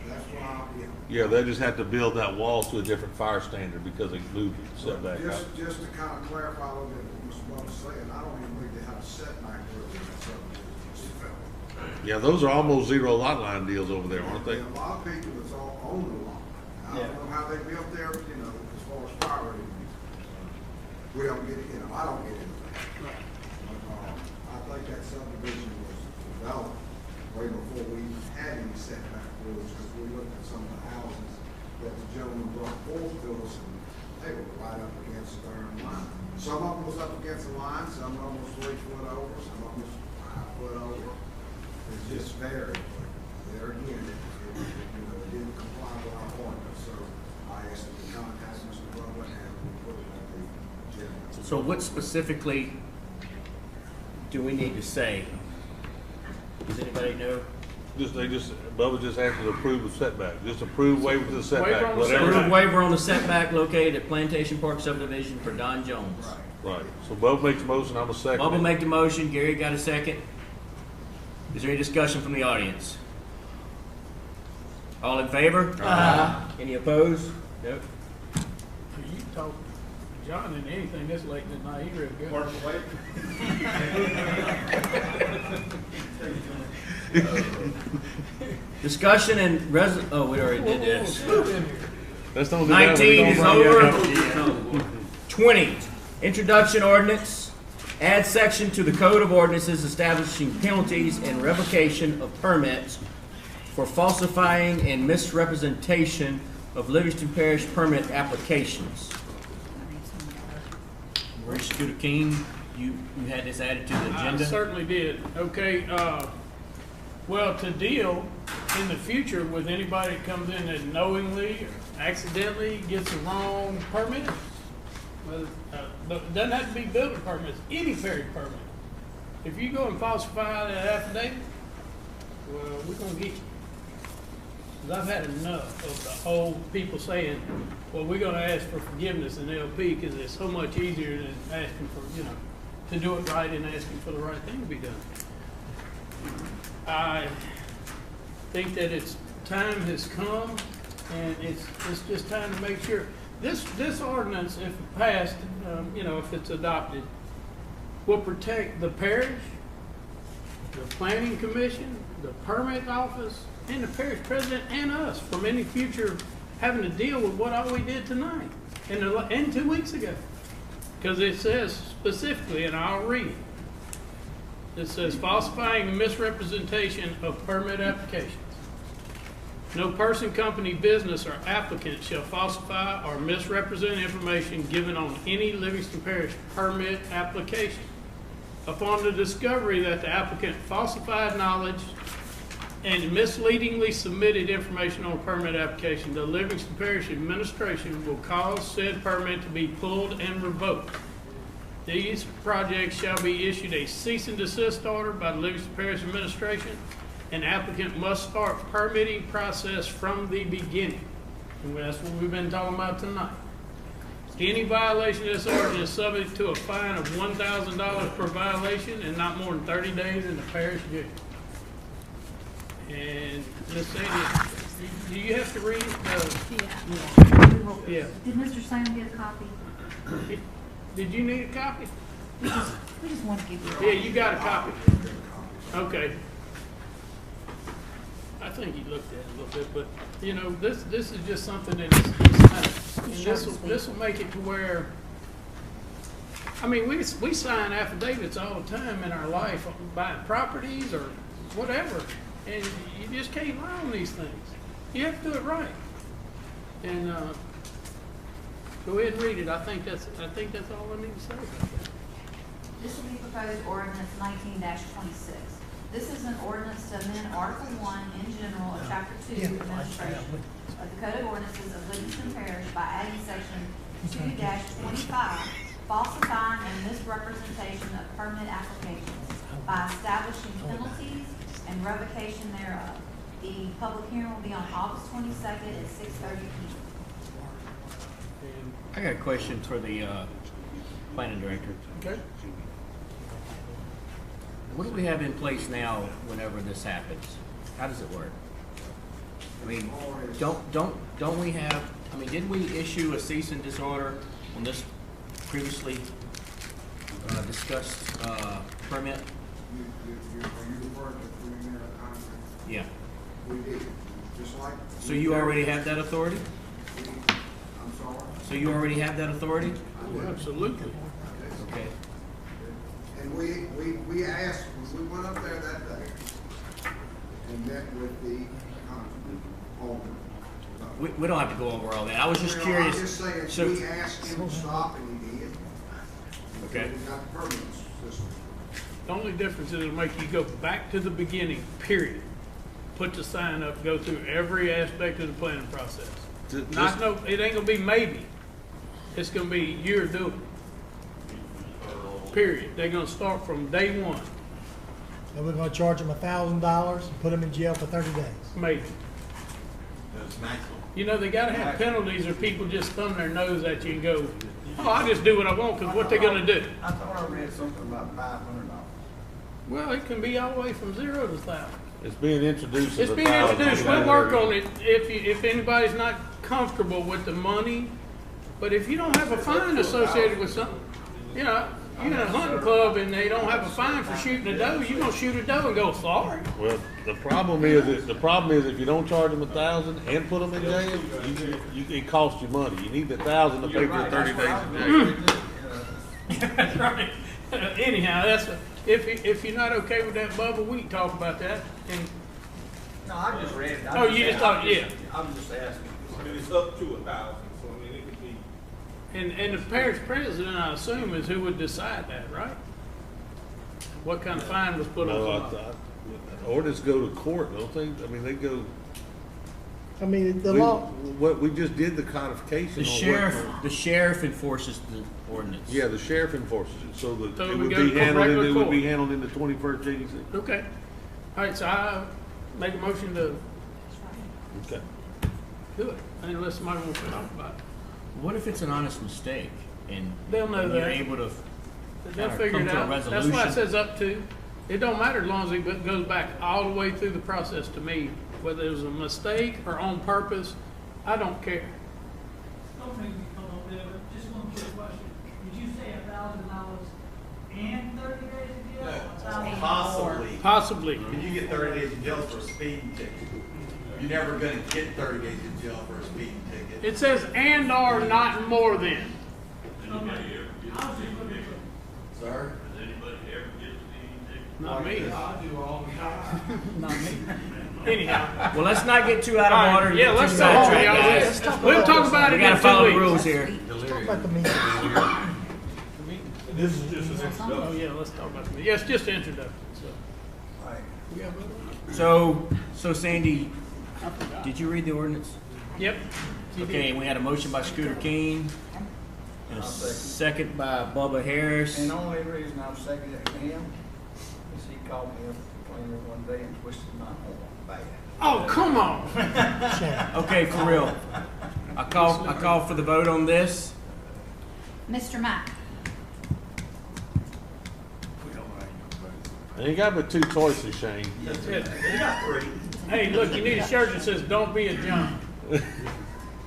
That's why, Yeah, they just have to build that wall to a different fire standard because they moved the setback out. Just to kind of clarify a little bit what Mr. Bubba was saying, I don't even believe they have a setback road in that subdivision. Yeah, those are almost zero lot line deals over there, aren't they? A lot of people that's all own the lot. I don't know how they built there, as far as fire rating. We don't get, I don't get into that. But, I think that subdivision was developed way before we even had any setback rules, because we looked at some of the houses that the gentleman brought forth to us, and they were right up against the darn line. Some of them was up against the line, some of them was 3 foot over, some of them was 5 foot over. It's just varied, but there again, it didn't comply with our ordinance, so I asked them to contact Mr. Butler and we put it on the agenda. So what specifically do we need to say? Does anybody know? Bubba just asked to approve the setback. Just approve waiver to the setback. Waiver on the whatever. Approve waiver on the setback located at Plantation Park subdivision for Don Jones. Right. So Bubba makes a motion, I'm a second. Bubba make the motion, Gary got a second. Is there any discussion from the audience? All in favor? Any opposed? Nope. You can talk to John in anything this late in the night, he real good. Discussion and oh, we already did this. Let's don't do that. 19 is over. 20, introduction ordinance. Add section to the Code of Ordinances establishing penalties and revocation of permits for falsifying and misrepresentation of Livingston Parish permit applications. Where's Scooter King? You had this added to the agenda? I certainly did. Okay, well, to deal in the future with anybody that comes in that knowingly or accidentally gets the wrong permit, well, it doesn't have to be building permits, any ferry permit. If you go and falsify that affidavit, well, we're gonna get you. 'Cause I've had enough of the old people saying, well, we're gonna ask for forgiveness in LP because it's so much easier than asking for, to do it right and asking for the right thing to be done. I think that time has come And it's just time to make sure, this ordinance, if it passed, if it's adopted, will protect the parish, the planning commission, the permit office, and the parish president and us from any future having to deal with what all we did tonight and 2 weeks ago. Because it says specifically, and I'll read it. It says falsifying and misrepresentation of permit applications. No person, company, business, or applicant shall falsify or misrepresent information given on any Livingston Parish permit application. Upon the discovery that the applicant falsified knowledge and misleadingly submitted information on a permit application, the Livingston Parish Administration will cause said permit to be pulled and revoked. These projects shall be issued a cease and desist order by the Livingston Parish Administration. An applicant must start permitting process from the beginning. And that's what we've been talking about tonight. Any violation of this ordinance is subject to a fine of $1,000 per violation and not more than 30 days in the parish jail. And Ms. Sandy, do you have to read? Yeah. Did Mr. Sam get a copy? Did you need a copy? We just want to give you a copy. Yeah, you got a copy. Okay. I think he looked at it a little bit, but this is just something that is and this will make it to where, I mean, we sign affidavits all the time in our life, buying properties or whatever, and you just can't lie on these things. You have to do it right. And go ahead and read it. I think that's all I need to say about that. This will be proposed ordinance 19-26. This is an ordinance to amend Article 1 in general of Chapter 2 Administration of the Code of Ordinances of Livingston Parish by adding Section 2-25, falsifying and misrepresentation of permit applications by establishing penalties and revocation thereof. The public hearing will be on August 22nd at 6:30 p.m. I got a question for the planning director. Okay. What do we have in place now whenever this happens? How does it work? I mean, don't we have, I mean, didn't we issue a cease and desist order on this previously discussed permit? Are you referring to preliminary contract? Yeah. We did, just like. So you already have that authority? I'm sorry? So you already have that authority? Absolutely. Okay. And we asked, we went up there that day and met with the owner. We don't have to go over all that. I was just curious. I'm just saying, So, we asked him to stop and he did. okay. We got the permit system. The only difference is it'll make you go back to the beginning, period. Put the sign up, go through every aspect of the planning process. It ain't gonna be maybe. It's gonna be you're doing it. Period. They're gonna start from day one. And we're gonna charge them $1,000 and put them in jail for 30 days. Maybe. That's maximum. You know, they gotta have penalties or people just thumb their nose at you and go, oh, I'll just do what I want, because what they gonna do? I thought I read something about $500. Well, it can be all the way from 0 to 1,000. It's being introduced. It's being introduced. We'll work on it if anybody's not comfortable with the money. But if you don't have a fine associated with something, you're in a hunting club and they don't have a fine for shooting a doe, you're gonna shoot a doe and go, sorry. Well, the problem is if you don't charge them $1,000 and put them in jail, it costs you money. You need the $1,000 to pay for 30 days in jail. That's right. Anyhow, if you're not okay with that, Bubba, we can talk about that. And No, I just read it. Oh, you just thought, yeah. I'm just asking. I mean, it's up to 1,000, so I mean, it could be. And the parish president, I assume, is who would decide that, right? What kind of fine was put No, on? ordinance go to court, don't they? I mean, they go. I mean, the law. What we just did the codification. The sheriff enforces the ordinance. Yeah, the sheriff enforces it, so that So it we would go be to handled. regular It would be court. handled in the 21st JDC. Okay. All right, so I make a motion to Okay. do it, unless somebody wants to talk about it. What if it's an honest mistake and They'll know and that. you're able to They'll kinda figure come it to a out. That's resolution? why it says up to. It don't matter as long as it goes back all the way through the process to me, whether it was a mistake or on purpose. I don't care. Don't make me come up there, but just one quick question. Did you say $1,000 and 30 days in jail? or $1,000 Possibly. Possibly. Can you get 30 days in jail for a speeding ticket? You're never gonna get 30 days in jail for a speeding ticket. It says and or not more than. Sir? Not me. I do all the time. Not me. Anyhow. Well, let's not get too out of All right, order. and yeah, get let's too talk sidetracked, about guys. this. We'll talk about it We gotta in 2 follow the weeks. rules here. Let's talk about the meeting. This is just an introduction. Oh, yeah, let's talk about it. Yeah, it's just an introduction, so. So Sandy, did you read the ordinance? Yep. Okay, and we had a motion by Scooter King and a second by Bubba Harris. And the only reason I'm seconding him is he called me up cleaner one day and twisted my arm bad. Oh, come on. Okay, for real. I call for the vote on this. Mr. Mack, And you got but two choices, Shane. That's it. You got 3. Hey, look, you need a shirt that says, "Don't be a John."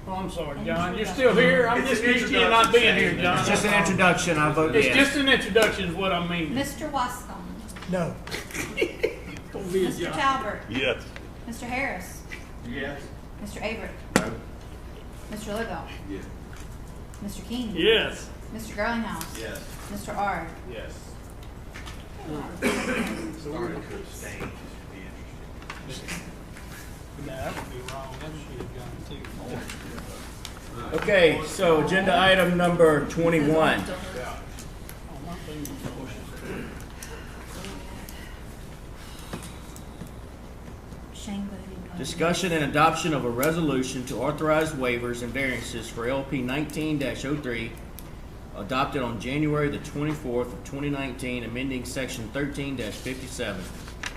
Oh, I'm sorry, John. You're still here? I'm It's just an used to you not being here, John. It's just an introduction. I vote It's yes. just an introduction is what I mean. Mr. Wascom, No. Don't be a Mr. John. Talbert, Yes. Mr. Harris, Yes. Mr. Avery, Mr. Liddell, Yes. Mr. King, Yes. Mr. Garlinghouse, Yes. Mr. Ard. Yes. Starting to abstain, just be interested. Nah, that would be wrong. That should have gone too. Okay, so agenda item number 21. Discussion and adoption of a resolution to authorize waivers and variances for LP 19-03, adopted on January the 24th of 2019, amending section 13-57,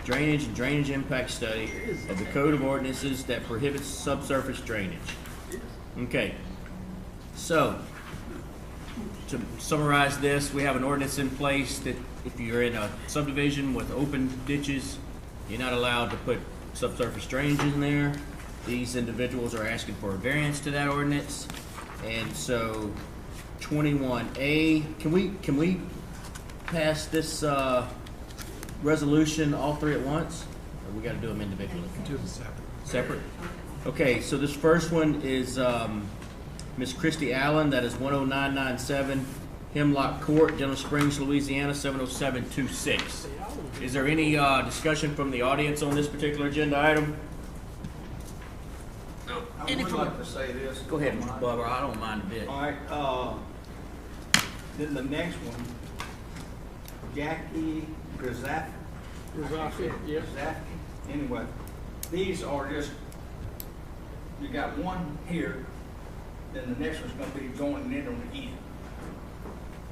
drainage and drainage impact study of the Code of Ordinances that prohibits subsurface drainage. Okay, so to summarize this, we have an ordinance in place that if you're in a subdivision with open ditches, you're not allowed to put subsurface drainage in there. These individuals are asking for a variance to that ordinance. And so 21A, can we pass this resolution all three at once? Or we gotta do them individually? Do them separate. Separate? Okay, so this first one is Miss Christy Allen, that is 10997 Hemlock Court, Denham Springs, Louisiana, 70726. Is there any discussion from the audience on this particular agenda item? I would like to say this. Go ahead, Mr. Bubba, I don't mind a bit. All right, then the next one, Jackie Grzafki. Grzafki, yep. Grzafki. Anyway, these are just, you got one here, then the next one's gonna be going in on the end.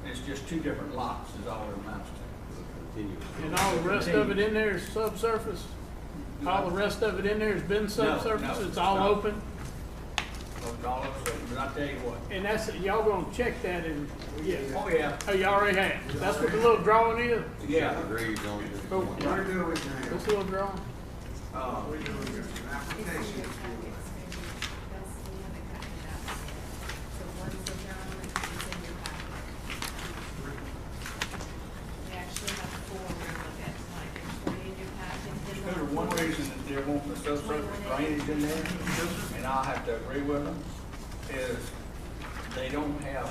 It's just two different lots is all it amounts to. And all the rest of it in there is subsurface? All the rest of it in there has been subsurface? no, It's all no. open? All of it, but I tell you what. And that's, y'all gonna check that in, yeah. Oh, yeah. Oh, you already have? That's what the little drawing is? Yeah. Agreed on it. Oh, this little drawing? There's one reason that they're wanting the subsurface drainage in there, and I'll have to agree with them, is they don't have,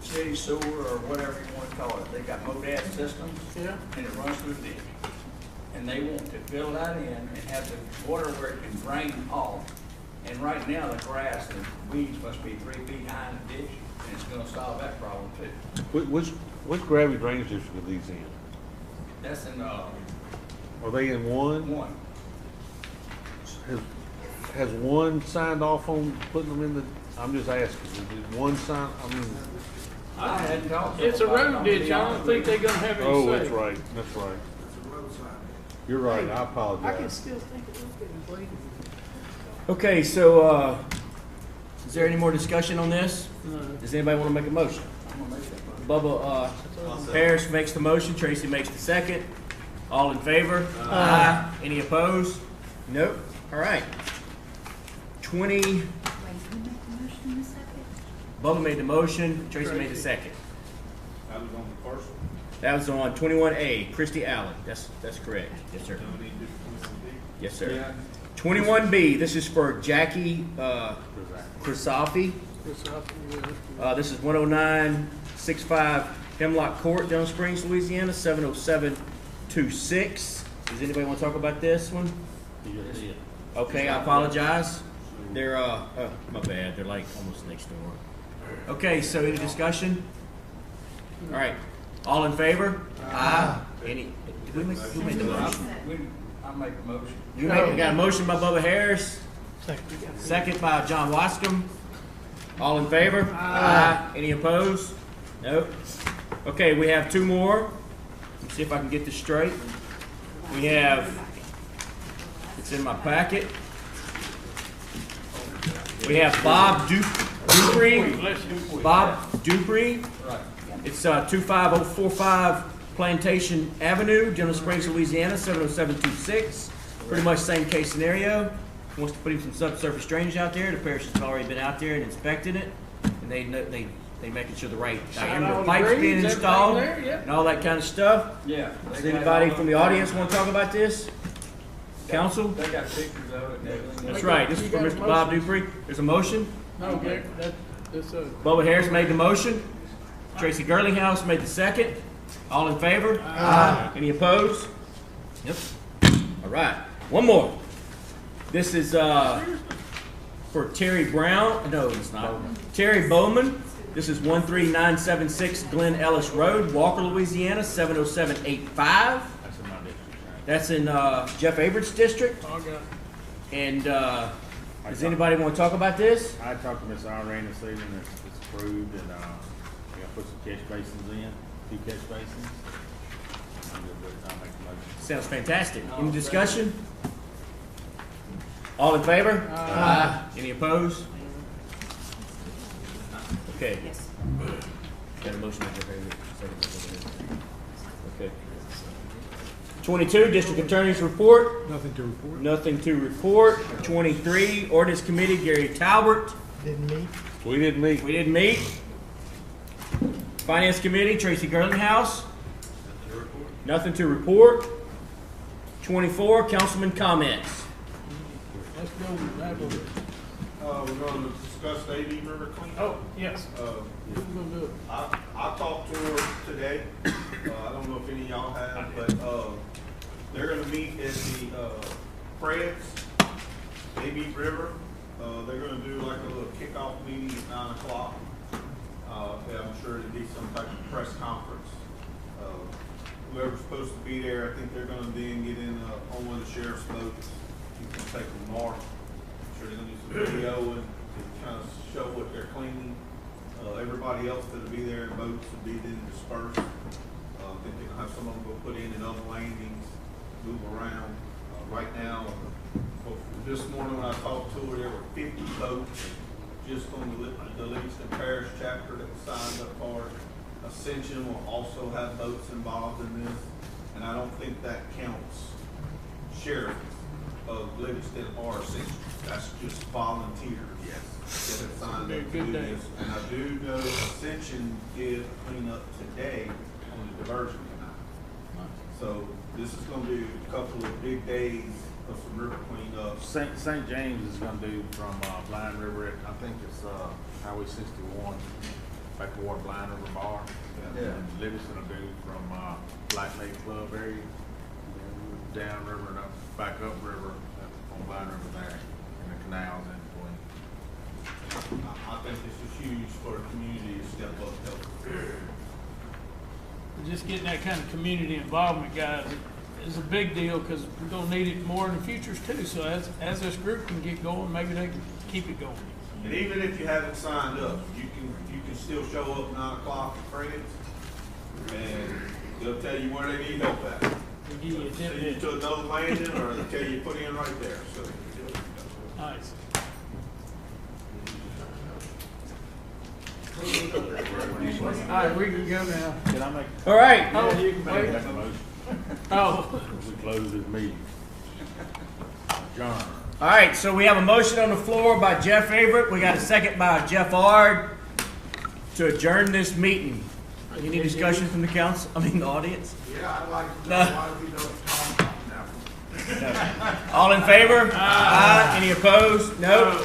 city sewer or whatever you want to call it. They got MODAD systems. Yeah. And it runs through the ditch. And they want to fill that in and have the water where it can drain off. And right now, the grass and weeds must be 3 feet high in the ditch, and it's gonna solve that problem too. Which gravity drainage district are these in? That's in, Are they in one? one. Has one signed off on putting them in the, I'm just asking, did one sign, I mean, I hadn't talked to It's a them about it, road I'm gonna ditch, be I don't honest think with they're you. gonna have any oh, say. that's right, that's right. You're right, I I can apologize. still think it was getting bladed. Okay, so is there any more discussion on this? No. Does anybody want to make a motion? I'm gonna make that motion. Bubba Harris makes the motion, Tracy makes the second. All in favor? Aye. Any opposed? Nope. All right. 20. Wait, who made the motion in a second? Bubba made the motion. Tracy made the second. That was on the first one. That was on 21A. Christy Allen. That's correct. Yes, sir. Don't need to do 21B. Yes, sir. Yeah. 21B. This is for Jackie Krisafi. This is 10965 Hemlock Court, Denham Springs, Louisiana, 70726. Does anybody want to talk about this one? Okay, I apologize. They're, my bad, they're like almost next door. Okay, so any discussion? All right, all in favor? Aye. Any, who made the motion? I make the motion. We got a motion by Bubba Harris. Second by John Wascom. All in favor? Aye. Any opposed? Nope. Okay, we have two more. Let's see if I can get this straight. We have, it's in my packet. We have Bob Dupree. Bob Dupree. It's 25045 Plantation Avenue, Denham Springs, Louisiana, 70726. Pretty much same case scenario. Wants to put in some subsurface drainage out there. The parish has already been out there and inspected it, and they making sure the right diameter pipes being installed and all that kind of stuff. Yeah. Does anybody from the audience want to talk about this? Council? They got pictures of it and everything. That's right. This is for Mr. Bob Dupree. There's a motion. No, that's Bubba Harris made the motion. Tracy Girlinghouse made the second. All in favor? Aye. Any opposed? Yep. All right. One more. This is for Terry Brown. No, it's not. Terry Bowman. This is 13976 Glen Ellis Road, Walker, Louisiana, 70785. That's in Jeff Avertt's district. And does anybody want to talk about this? I talked to Ms. Irene this evening. It's approved, and we're gonna put some catch basins in, 2 catch basins. I'm good with it. I'll make the motion. Sounds fantastic. Any discussion? All in favor? Aye. Any opposed? Okay. Yes. Got a motion. Okay. 22, District Attorney's Report. Nothing to report. Nothing to report. 23, Ordinance Committee, Gary Talbert. Didn't meet. We didn't meet. Finance Committee, Tracy Girlinghouse. Nothing to report. 24, Councilman comments. Let's go with that one. We're going to discuss the AD River cleanup. Oh, yes. Who's gonna do it? I talked to her today. I don't know if any of y'all have, but they're going to meet at the Fred's, AB River. They're going to do like a little kickoff meeting at 9 o'clock. I'm sure it'll be some type of press conference. Whoever's supposed to be there, I think they're going to then get in on one of the sheriff's boats. You can take them north. I'm sure they're going to do some video and to kind of show what they're cleaning. Everybody else that'll be there in boats will be then dispersed. I think they'll have some of them go put in other landings, move around. Right now, this morning when I talked to her, there were 50 boats just on the Livingston Parish chapter that was signed up for it. Ascension will also have boats involved in this, and I don't think that counts sheriff of Livingston or Ascension. That's just volunteers. Yes. That have signed up to do this. And I do know Ascension did a cleanup today on the diversion canal. So this is going to be a couple of big days of some river cleanup. St. James is gonna do from Blind River, I think it's Highway 61, back toward Blind River Bar. Yeah. And Livingston will do from Black Lake Club area, down river and up, back up river on Blind River there, and the canals in between. I think this is huge for the community to step up and help. Just getting that kind of community involvement, guys, is a big deal because we're gonna need it more in the futures too. So as this group can get going, maybe they can keep it going. And even if you haven't signed up, you can still show up 9 o'clock at Fred's, and they'll tell you where they need help at. They'll give you a tip. Send you to another landing, or they'll tell you put in right there. So. Nice. All right, we can go now. Can I make? All right. Oh, You can make that motion. Oh. We close this meeting. John. All right, so we have a motion on the floor by Jeff Everett. We got a second by Jeff Ard to adjourn this meeting. Any discussion from the council, the audience? Yeah, I'd like to No. know why we don't talk now. All in favor? Aye. Any opposed? No.